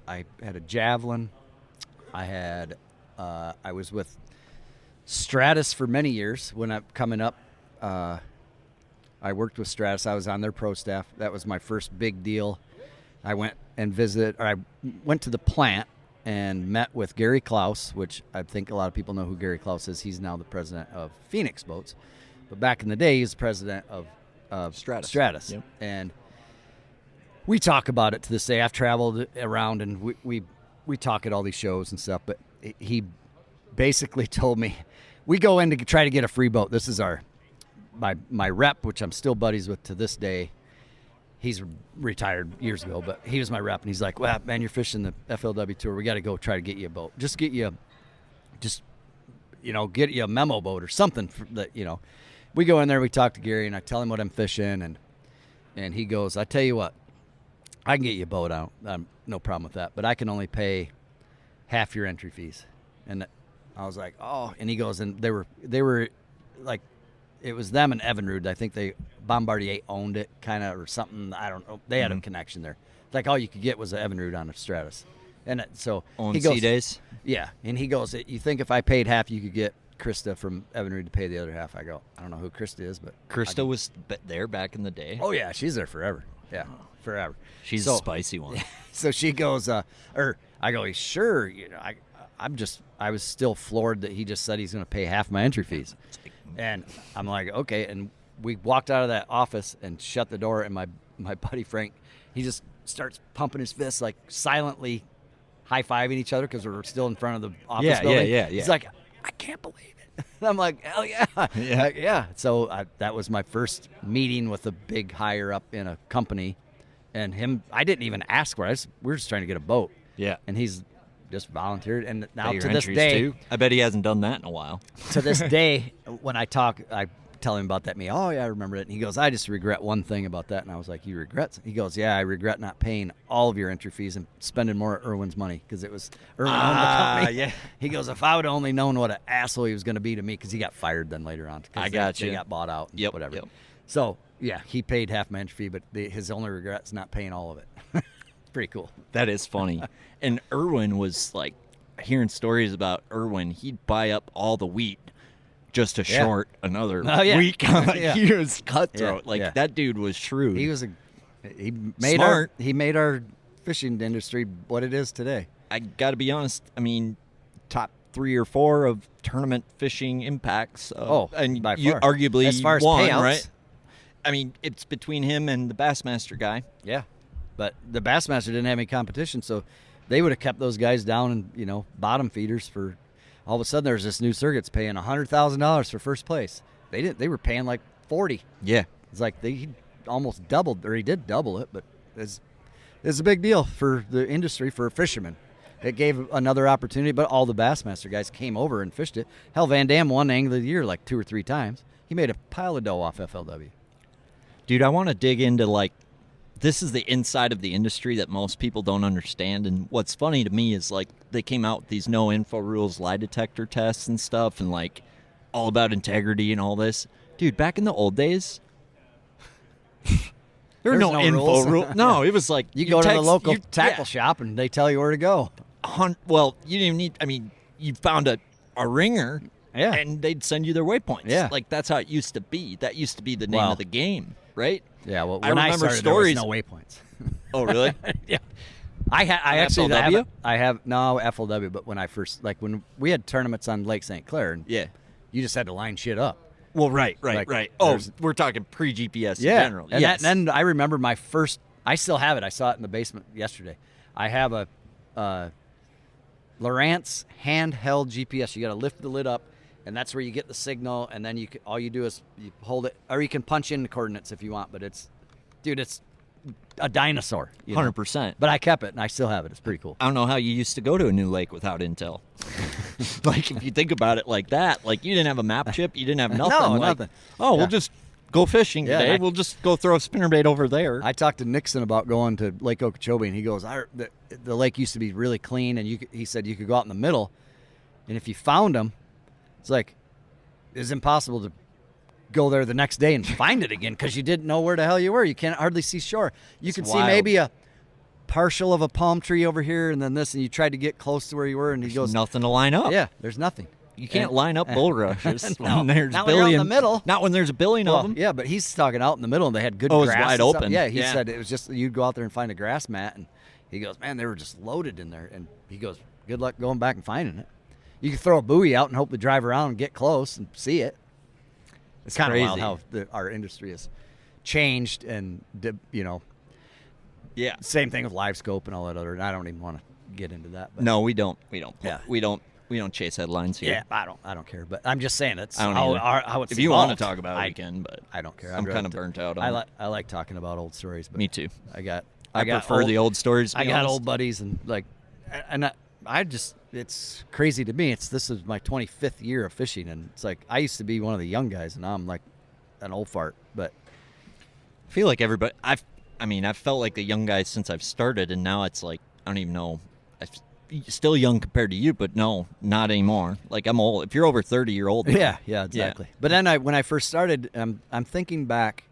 a Javelin. I was with Stratus for many years when I'm coming up. I worked with Stratus. I was on their pro staff. That was my first big deal. I went to the plant and met with Gary Klaus, which I think a lot of people know who Gary Klaus is. He's now the president of Phoenix Boats. But back in the day, he was president of Stratus. Yep. And we talk about it to this day. I've traveled around and we talk at all these shows and stuff, but he basically told me, we go in to try to get a free boat. This is my rep, which I'm still buddies with to this day. He's retired years ago, but he was my rep, and he's like, well, man, you're fishing the FLW tour. We got to go try to get you a boat. Get you a memo boat or something that, We go in there, we talk to Gary, and I tell him what I'm fishing, and he goes, I tell you what, I can get you a boat. I'm no problem with that, but I can only pay half your entry fees. And I was like, oh, and he goes, and they were like, it was them and Evinrude. I think Bombardier owned it, kind of, or something. I don't know. They had a connection there. Like all you could get was an Evinrude on a Stratus. And so he goes, sea days? Yeah. And he goes, you think if I paid half, you could get Krista from Evinrude to pay the other half? I go, I don't know who Krista is, but Krista was there back in the day. Oh, yeah. She's there forever. Yeah, forever. She's a spicy one. So she goes, I go, sure. I was still floored that he just said he's going to pay half my entry fees. And I'm like, okay. And we walked out of that office and shut the door, and my buddy Frank, he just starts pumping his fists, like silently high-fiving each other because we're still in front of the office building. Yeah. He's like, I can't believe it. And I'm like, hell yeah. Yeah. So that was my first meeting with a big higher up in a company. And him, I didn't even ask for it. We were just trying to get a boat. Yeah. And he's just volunteered. And now Pay to your this entries, day. too. I bet he hasn't done that in a while. To this day, when I talk, I tell him about that. Oh, yeah, I remember it. And he goes, I just regret one thing about that. And I was like, you regret? He goes, yeah, I regret not paying all of your entry fees and spending more of Irwin's money because it was Irwin owned the company. Yeah. He goes, if I would only known what an asshole he was going to be to me, because he got fired then later on. I got you. They got bought out. Yep. Whatever. Yep. So, yeah, he paid half my entry fee, but his only regret's not paying all of it. Pretty cool. That is funny. And Irwin was like, hearing stories about Irwin, he'd buy up all the wheat just to short another week. He was cutthroat. That dude was shrewd. He made our fishing industry what it is today. I got to be honest. I mean, top 3 or 4 of tournament fishing impacts. And by you far. arguably as far as won, payouts, right? I mean, it's between him and the Bassmaster guy. Yeah, but the Bassmaster didn't have any competition, so they would have kept those guys down and bottom feeders for. All of a sudden, there's this new circuit's paying $100,000 for first place. They were paying like 40. Yeah, it's like he almost doubled, or he did double it, but it's a big deal for the industry for fishermen. It gave another opportunity, but all the Bassmaster guys came over and fished it. Hell, Van Dam won Angler of the Year like 2 or 3 times. He made a pile of dough off FLW. Dude, I want to dig into this is the inside of the industry that most people don't understand. And what's funny to me is they came out with these no info rules lie detector tests and stuff, and all about integrity and all this. Dude, back in the old days, there were no info rules. No, it was you go to the local tackle shop and they tell you where to go. Well, you didn't even need. I mean, you found a ringer. Yeah. And they'd send you their waypoints. Yeah. That's how it used to be. That used to be the name of the game, right? Yeah, well, I when remember started, stories. there was no waypoints. Oh, really? Yeah. I actually FLW? I have no FLW, but when I first when we had tournaments on Lake St. Clair, and yeah, you just had to line shit up. Well, right. Oh, we're talking pre-GPS in general. And then I remember my first. I still have it. I saw it in the basement yesterday. I have a Lowrance handheld GPS. You got to lift the lid up, and that's where you get the signal. And then all you do is you hold it, or you can punch in the coordinates if you want. But it's a dinosaur. 100%. But I kept it, and I still have it. It's pretty cool. I don't know how you used to go to a new lake without intel. If you think about it like that, you didn't have a map chip, you didn't have nothing. No, nothing. Oh, we'll just go fishing today. We'll just go throw a spinnerbait over there. I talked to Nixon about going to Lake Okeechobee, and he goes, the lake used to be really clean, and he said you could go out in the middle, and if you found them, it's impossible to go there the next day and find it again because you didn't know where the hell you were. You can't hardly see shore. You could see maybe a partial of a palm tree over here and then this, and you tried to get close to where you were, and he goes, nothing to line up. Yeah, there's nothing. You can't line up bulrushes when there's not billion. when you're out in the middle. Not when there's a billion of them. Yeah, but he's talking out in the middle, and they had good grass. It's wide open. Yeah, he said it was just you'd go out there and find a grass mat, and he goes, man, they were just loaded in there. And he goes, good luck going back and finding it. You can throw a buoy out and hope to drive around and get close and see it. It's kind of wild how our industry has changed, and yeah, same thing with live scope and all that other. And I don't even want to get into that. But no, we don't. Yeah. We don't. We don't chase headlines here. Yeah, I don't care. But I'm just saying that's I don't how, either. how it's If you want to evolved. talk about it, we can, but I don't care. I'm kind of burnt out on it. I like talking about old stories. But Me too. I prefer the old stories, to I be got honest. old buddies and I just, it's crazy to me. This is my 25th year of fishing, and it's like I used to be one of the young guys, and now I'm like an old fart. But I feel like everybody. I've felt like the young guy since I've started, and now it's like I don't even know. I'm still young compared to you, but no, not anymore. Like I'm old. If you're over 30, you're old. yeah, exactly. Yeah. But then when I first started, I'm thinking back.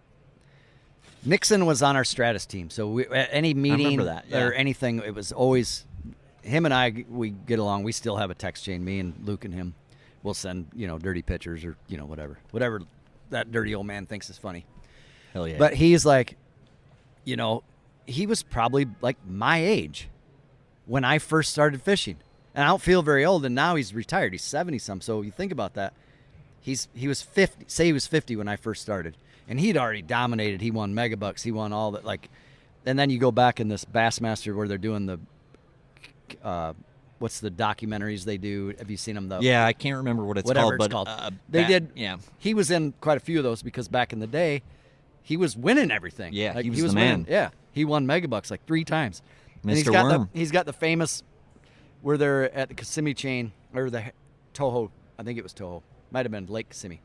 Nixon was on our Stratus team, so at any meeting that, yeah. or anything, it was always him and I. We get along. We still have a text chain. Me and Luke and him, we'll send dirty pictures or whatever that dirty old man thinks is funny. Hell yeah. But he's like, he was probably like my age when I first started fishing, and I don't feel very old. And now he's retired. He's 70-some. So you think about that. He was 50. Say he was 50 when I first started. And he'd already dominated. He won megabucks. He won all that. And then you go back in this Bassmaster where they're doing the, what's the documentaries they do? Have you seen them though? Yeah, I can't remember what it's Whatever called. it's But called. They did. Yeah. He was in quite a few of those because back in the day, he was winning everything. Yeah, he was the man. winning. Yeah, he won megabucks like 3 times. And Mr. Worm. He's got the famous where they're at the Kissimmee chain or the Toho. I think it was Toho. Might have been Lake Kissimmee.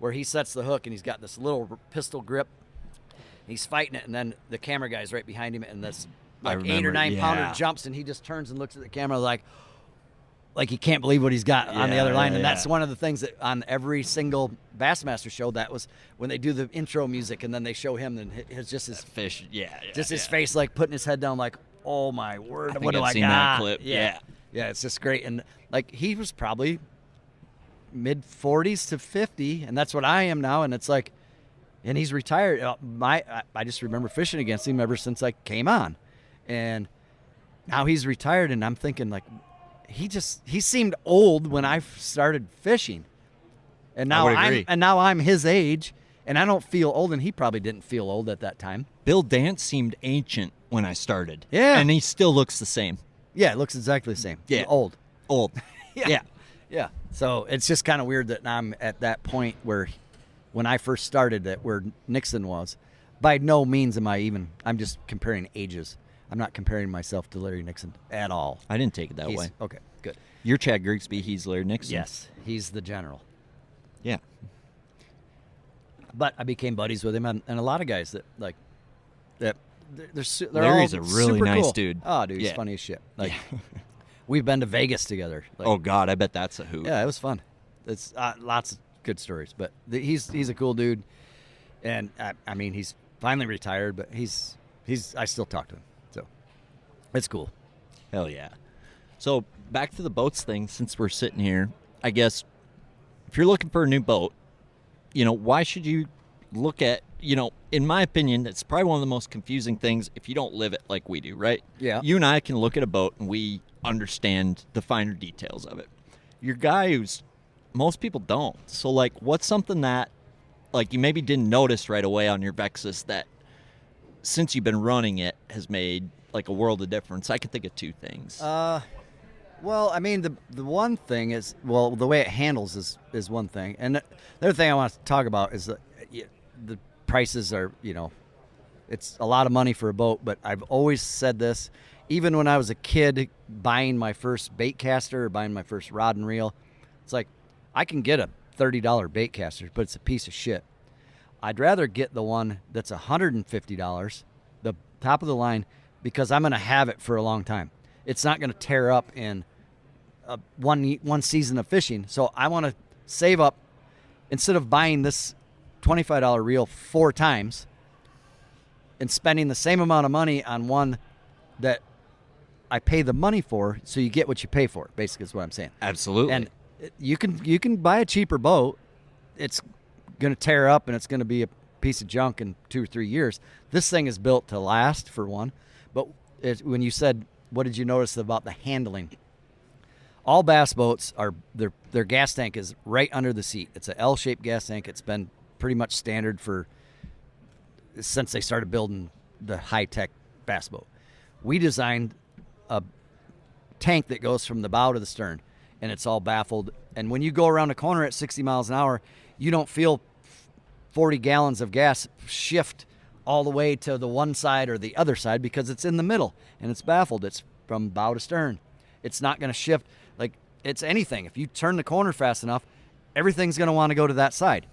Where he sets the hook and he's got this little pistol grip. He's fighting it, and then the camera guy's right behind him, and this 8 or 9 pounder jumps, and he just turns and looks at the camera like he can't believe what he's got on the other line. And that's one of the things that on every single Bassmaster show, that was when they do the intro music, and then they show him, and it's just his fish. his face like putting his head down like, oh my word, What do I got? That clip. Yeah, it's just great. And like he was probably mid 40s to 50, and that's what I am now. And it's like, and he's retired. I just remember fishing against him ever since I came on, and now he's retired. And I'm thinking like, he seemed old when I started fishing, and now I'm his age, and I don't feel old, and he probably didn't feel old at that time. Bill Dance seemed ancient when I started. Yeah, and he still looks the same. Yeah, it looks exactly the same. Yeah, old. Yeah. So it's just kind of weird that I'm at that point where, when I first started, that where Nixon was. By no means am I'm just comparing ages. I'm not comparing myself to Larry Nixon at all. I didn't take it that way. Okay, good. You're Chad Grigsby. He's Larry Nixon. Yes, he's the general. Yeah. But I became buddies with him, and a lot of guys that they're Larry's all a really super nice cool. dude. Oh, dude, he's funny as shit. Like, we've been to Vegas together. Like, oh God, I bet that's a hoot. Yeah, it was fun. It's lots of good stories, but he's a cool dude, and I mean he's finally retired, but I still talk to him, so it's cool. Hell yeah. So back to the boats thing, since we're sitting here, I guess if you're looking for a new boat, why should you look at, in my opinion, it's probably one of the most confusing things if you don't live it like we do, right? Yeah. You and I can look at a boat and we understand the finer details of it. You're a guy most people don't. So, like, what's something that, like, you maybe didn't notice right away on your Vexus that, since you've been running it, has made, like, a world of difference? I can think of 2 things. Well, I mean, the one thing is, well, the way it handles is one thing. And the other thing I want to talk about is the prices are, it's a lot of money for a boat, but I've always said this, even when I was a kid buying my first bait caster or buying my first rod and reel, it's like, I can get a $30 bait caster, but it's a piece of shit. I'd rather get the one that's $150, the top of the line, because I'm going to have it for a long time. It's not going to tear up in one season of fishing. So I want to save up, instead of buying this $25 reel 4 times and spending the same amount of money on one that I pay the money for, so you get what you pay for, basically is what I'm saying. Absolutely. And you can buy a cheaper boat. It's going to tear up and it's going to be a piece of junk in 2 or 3 years. This thing is built to last, for one. But when you said, what did you notice about the handling? All bass boats their gas tank is right under the seat. It's an L-shaped gas tank. It's been pretty much standard since they started building the high-tech bass boat. We designed a tank that goes from the bow to the stern. and it's all baffled. And when you go around a corner at 60 miles an hour, you don't feel 40 gallons of gas shift all the way to the one side or the other side because it's in the middle and it's baffled. It's from bow to stern. It's not going to shift like it's anything. If you turn the corner fast enough, everything's going to want to go to that side.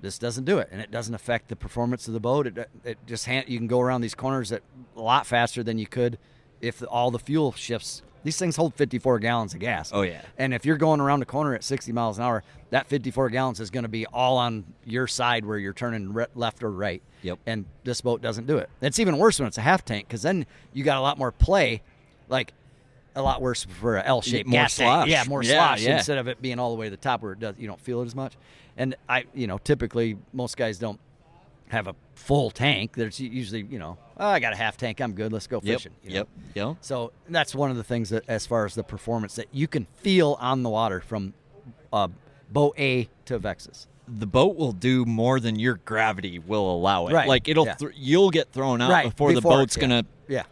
This doesn't do it, and it doesn't affect the performance of the boat. It just you can go around these corners a lot faster than you could if all the fuel shifts. These things hold 54 gallons of gas. Oh, yeah. And if you're going around the corner at 60 miles an hour, that 54 gallons is going to be all on your side where you're turning left or right. Yep. And this boat doesn't do it. It's even worse when it's a half tank because then you got a lot more play, like a lot worse for an L-shaped More gas slosh. tank. Yeah, more Yeah, slosh yeah. instead of it being all the way to the top where you don't feel it as much. And typically most guys don't have a full tank. There's usually, I got a half tank. I'm good. Let's go fishing. Yep. So that's one of the things that, as far as the performance, that you can feel on the water from boat A to Vexus. The boat will do more than your gravity will allow it. Right. Like you'll get thrown out Right. before the Before boat's gonna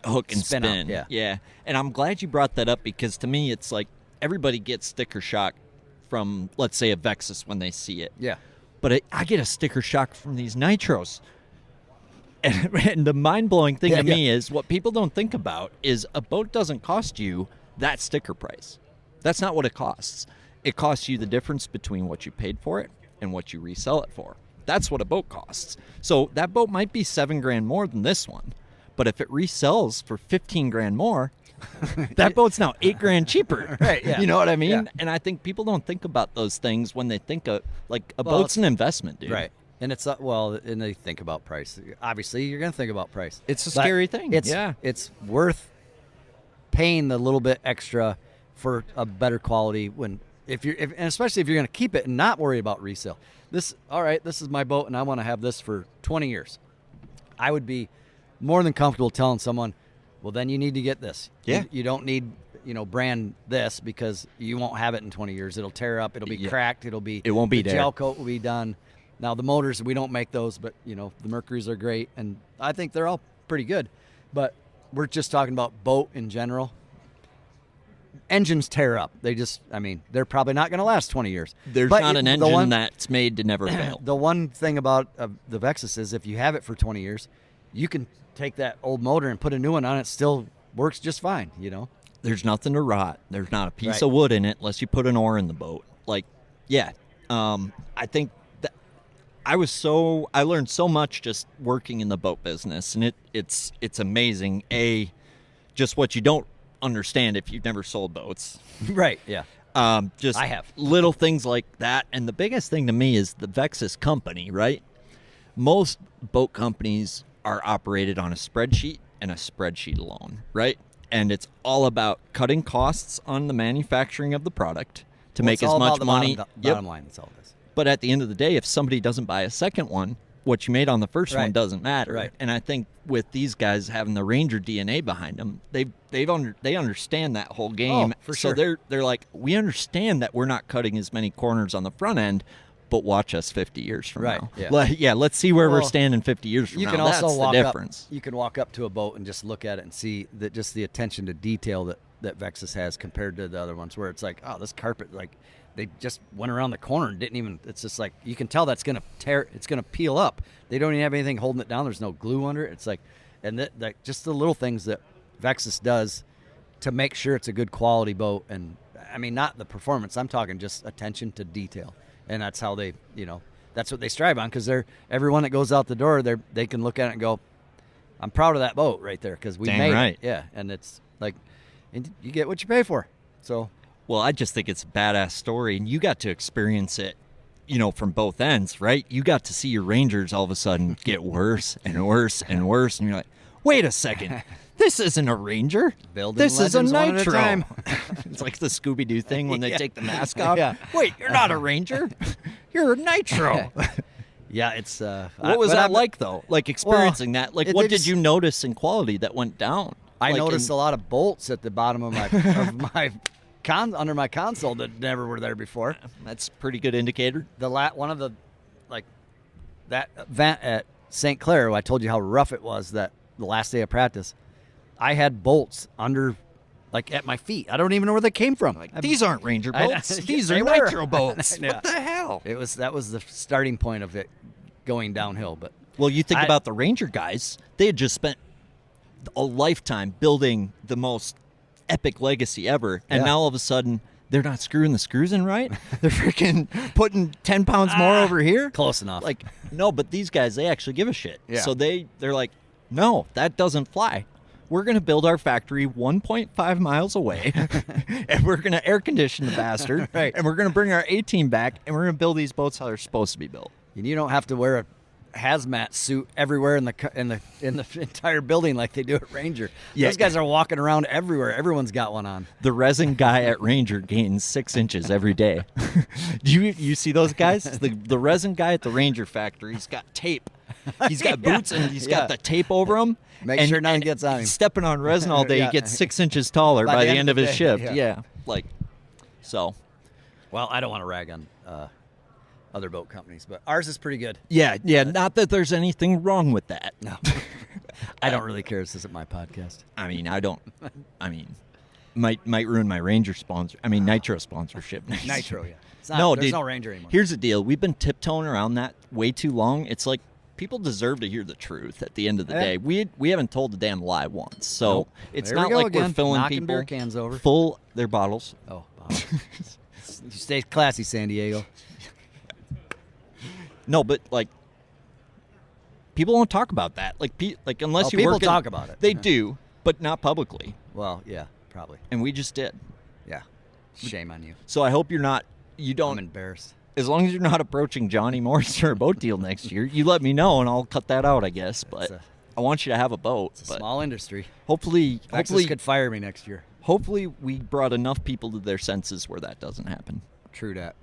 hook and Spin spin. out, Yeah. And I'm glad you brought that up because to me it's like everybody gets sticker shock from, let's say, a Vexus when they see it. Yeah. But I get a sticker shock from these nitros. And the mind-blowing thing to me is what people don't think about is a boat doesn't cost you that sticker price. That's not what it costs. It costs you the difference between what you paid for it and what you resell it for. That's what a boat costs. So that boat might be $7,000 more than this one, but if it resells for $15,000 more, that boat's now $8,000 cheaper. Right, yeah. You know what I mean? Yeah. And I think people don't think about those things when they think of boat's an investment, dude. Right. And it's and they think about price. Obviously, you're going to think about price. It's a But scary thing. It's worth paying the little bit extra for a better quality and especially if you're going to keep it and not worry about resale. This is my boat and I want to have this for 20 years. I would be more than comfortable telling someone, well, then you need to get this. Yeah. You don't need, brand this because you won't have it in 20 years. It'll tear up. It'll be cracked. It won't be the there. Gel coat will be done. Now the motors, we don't make those, but the Mercuries are great. And I think they're all pretty good, but we're just talking about boat in general. Engines tear up. They're probably not going to last 20 years. There's not an engine that's made to never fail. The one thing about the Vexus is if you have it for 20 years, you can take that old motor and put a new one on it. Still works just fine, There's nothing to rot. There's not a piece of wood in it unless you put an oar in the boat. I think that I learned so much just working in the boat business, and it's amazing. Just what you don't understand if you've never sold boats. Right, yeah. Just I have. little things like that. And the biggest thing to me is the Vexus company, right? Most boat companies are operated on a spreadsheet and a spreadsheet alone, right? And it's all about cutting costs on the manufacturing of the product to make as much money. Bottom line, that's all it is. But at the end of the day, if somebody doesn't buy a second one, what you made on the first one doesn't matter. Right. And I think with these guys having the Ranger DNA behind them, they understand that whole game. For sure. So they're like, we understand that we're not cutting as many corners on the front end, but watch us 50 years from now. Yeah. Let's see where we're standing 50 years from You now. can also That's walk the difference. up. You can walk up to a boat and just look at it and see that just the attention to detail that Vexus has compared to the other ones, where it's like, oh, this carpet, like they just went around the corner and didn't even. It's just like you can tell that's gonna tear. It's gonna peel up. They don't even have anything holding it down. There's no glue under it. It's like, and that just the little things that Vexus does to make sure it's a good quality boat. And I mean, not the performance. I'm talking just attention to detail, and that's how they, that's what they strive on, because everyone that goes out the door, they can look at it and go, I'm proud of that boat right there because we made it. Yeah, and it's like, and you get what you pay for. So, well, I just think it's a badass story, and you got to experience it, from both ends, right? You got to see your Rangers all of a sudden get worse and worse and worse, and you're like, wait a second, this isn't a Ranger. This is a legends one at a Nitro. time. It's like the Scooby-Doo thing when they take the mask off. Yeah. Wait, you're not a Ranger. You're a Nitro. Yeah, it's. What was that like, though? Like experiencing that? Like, what did you notice in quality that went down? I noticed a lot of bolts at the bottom of my under my console that never were there before. That's a pretty good indicator. One of the, like, that event at St. Clair, I told you how rough it was that the last day of practice. I had bolts under like at my feet. I don't even know where they came from. These aren't Ranger boats. These are They were. nitro boats. Yeah. What the hell? That was the starting point of it going downhill. But Well, you think about the Ranger guys. They had just spent a lifetime building the most epic legacy ever, and now all of a sudden they're not screwing the screws in right. They're freaking putting 10 pounds more over here. Close enough. Like, no, but these guys, they actually give a shit. Yeah. So they're like, no, that doesn't fly. We're going to build our factory 1.5 miles away, and we're going to air condition the bastard, Right. and we're going to bring our A-team back, and we're going to build these boats how they're supposed to be built. And you don't have to wear a hazmat suit everywhere in the entire building like they do at Ranger. Yeah. Those guys are walking around everywhere. Everyone's got one on. The resin guy at Ranger gains 6 inches every day. Do you see those guys? The resin guy at the Ranger factory, he's got tape. He's got boots and he's got the tape over him. Make sure nothing gets on him. Stepping on resin all day, Yeah. he gets 6 inches taller by the end of his day, shift. yeah. Yeah. Like, so. Well, I don't want to rag on other boat companies, but ours is pretty good. Yeah. Not that there's anything wrong with that. No. I don't really care. This isn't my podcast. I mean, might ruin my Ranger sponsor. I mean, Nitro sponsorship. Nitro, yeah. There's Dude, no Ranger anymore. Here's the deal. We've been tiptoeing around that way too long. It's like people deserve to hear the truth at the end of the day. We haven't told the damn lie once. So Nope. it's There we not go like again, we're filling knocking people beer cans over. full their bottles. Oh, wow. You stay classy, San Diego. No, but like people don't talk about that. Like unless you people work talk about it. They Yeah. do, but not publicly. Well, yeah, probably. And we just did. Yeah. Shame on you. So I hope you I'm don't embarrassed. as long as you're not approaching Johnny Morris for a boat deal next year, you let me know and I'll cut that out, I guess. But I want you to have a boat. It's a small industry. Hopefully Texas could fire me next year. Hopefully we brought enough people to their senses where that doesn't happen. True that.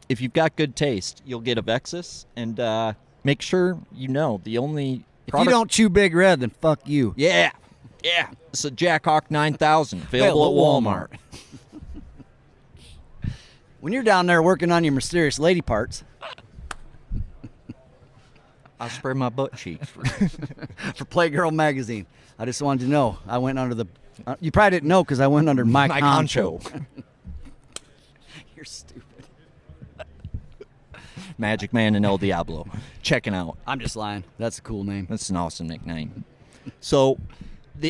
If you've got good taste, you'll get a Vexus, and make sure you know the only If product. you don't chew Big Red, then fuck you. Yeah. It's a Jackhawk 9000 available at Walmart. When you're down there working on your mysterious lady parts, I'll spray my butt cheeks. for Playgirl magazine, I just wanted to know. I went under the. You probably didn't know because I went under my Concho. You're stupid. Magic Man and El Diablo. Checking out. I'm just lying. That's a cool name. That's an awesome nickname. So,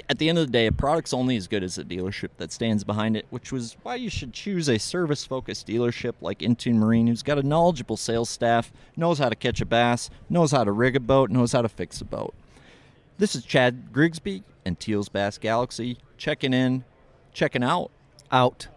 at the end of the day, a product's only as good as the dealership that stands behind it, which was why you should choose a service-focused dealership like Intune Marine, who's got a knowledgeable sales staff, knows how to catch a bass, knows how to rig a boat, knows how to fix a boat. This is Chad Grigsby and Teal's Bass Galaxy checking in, checking out. Out.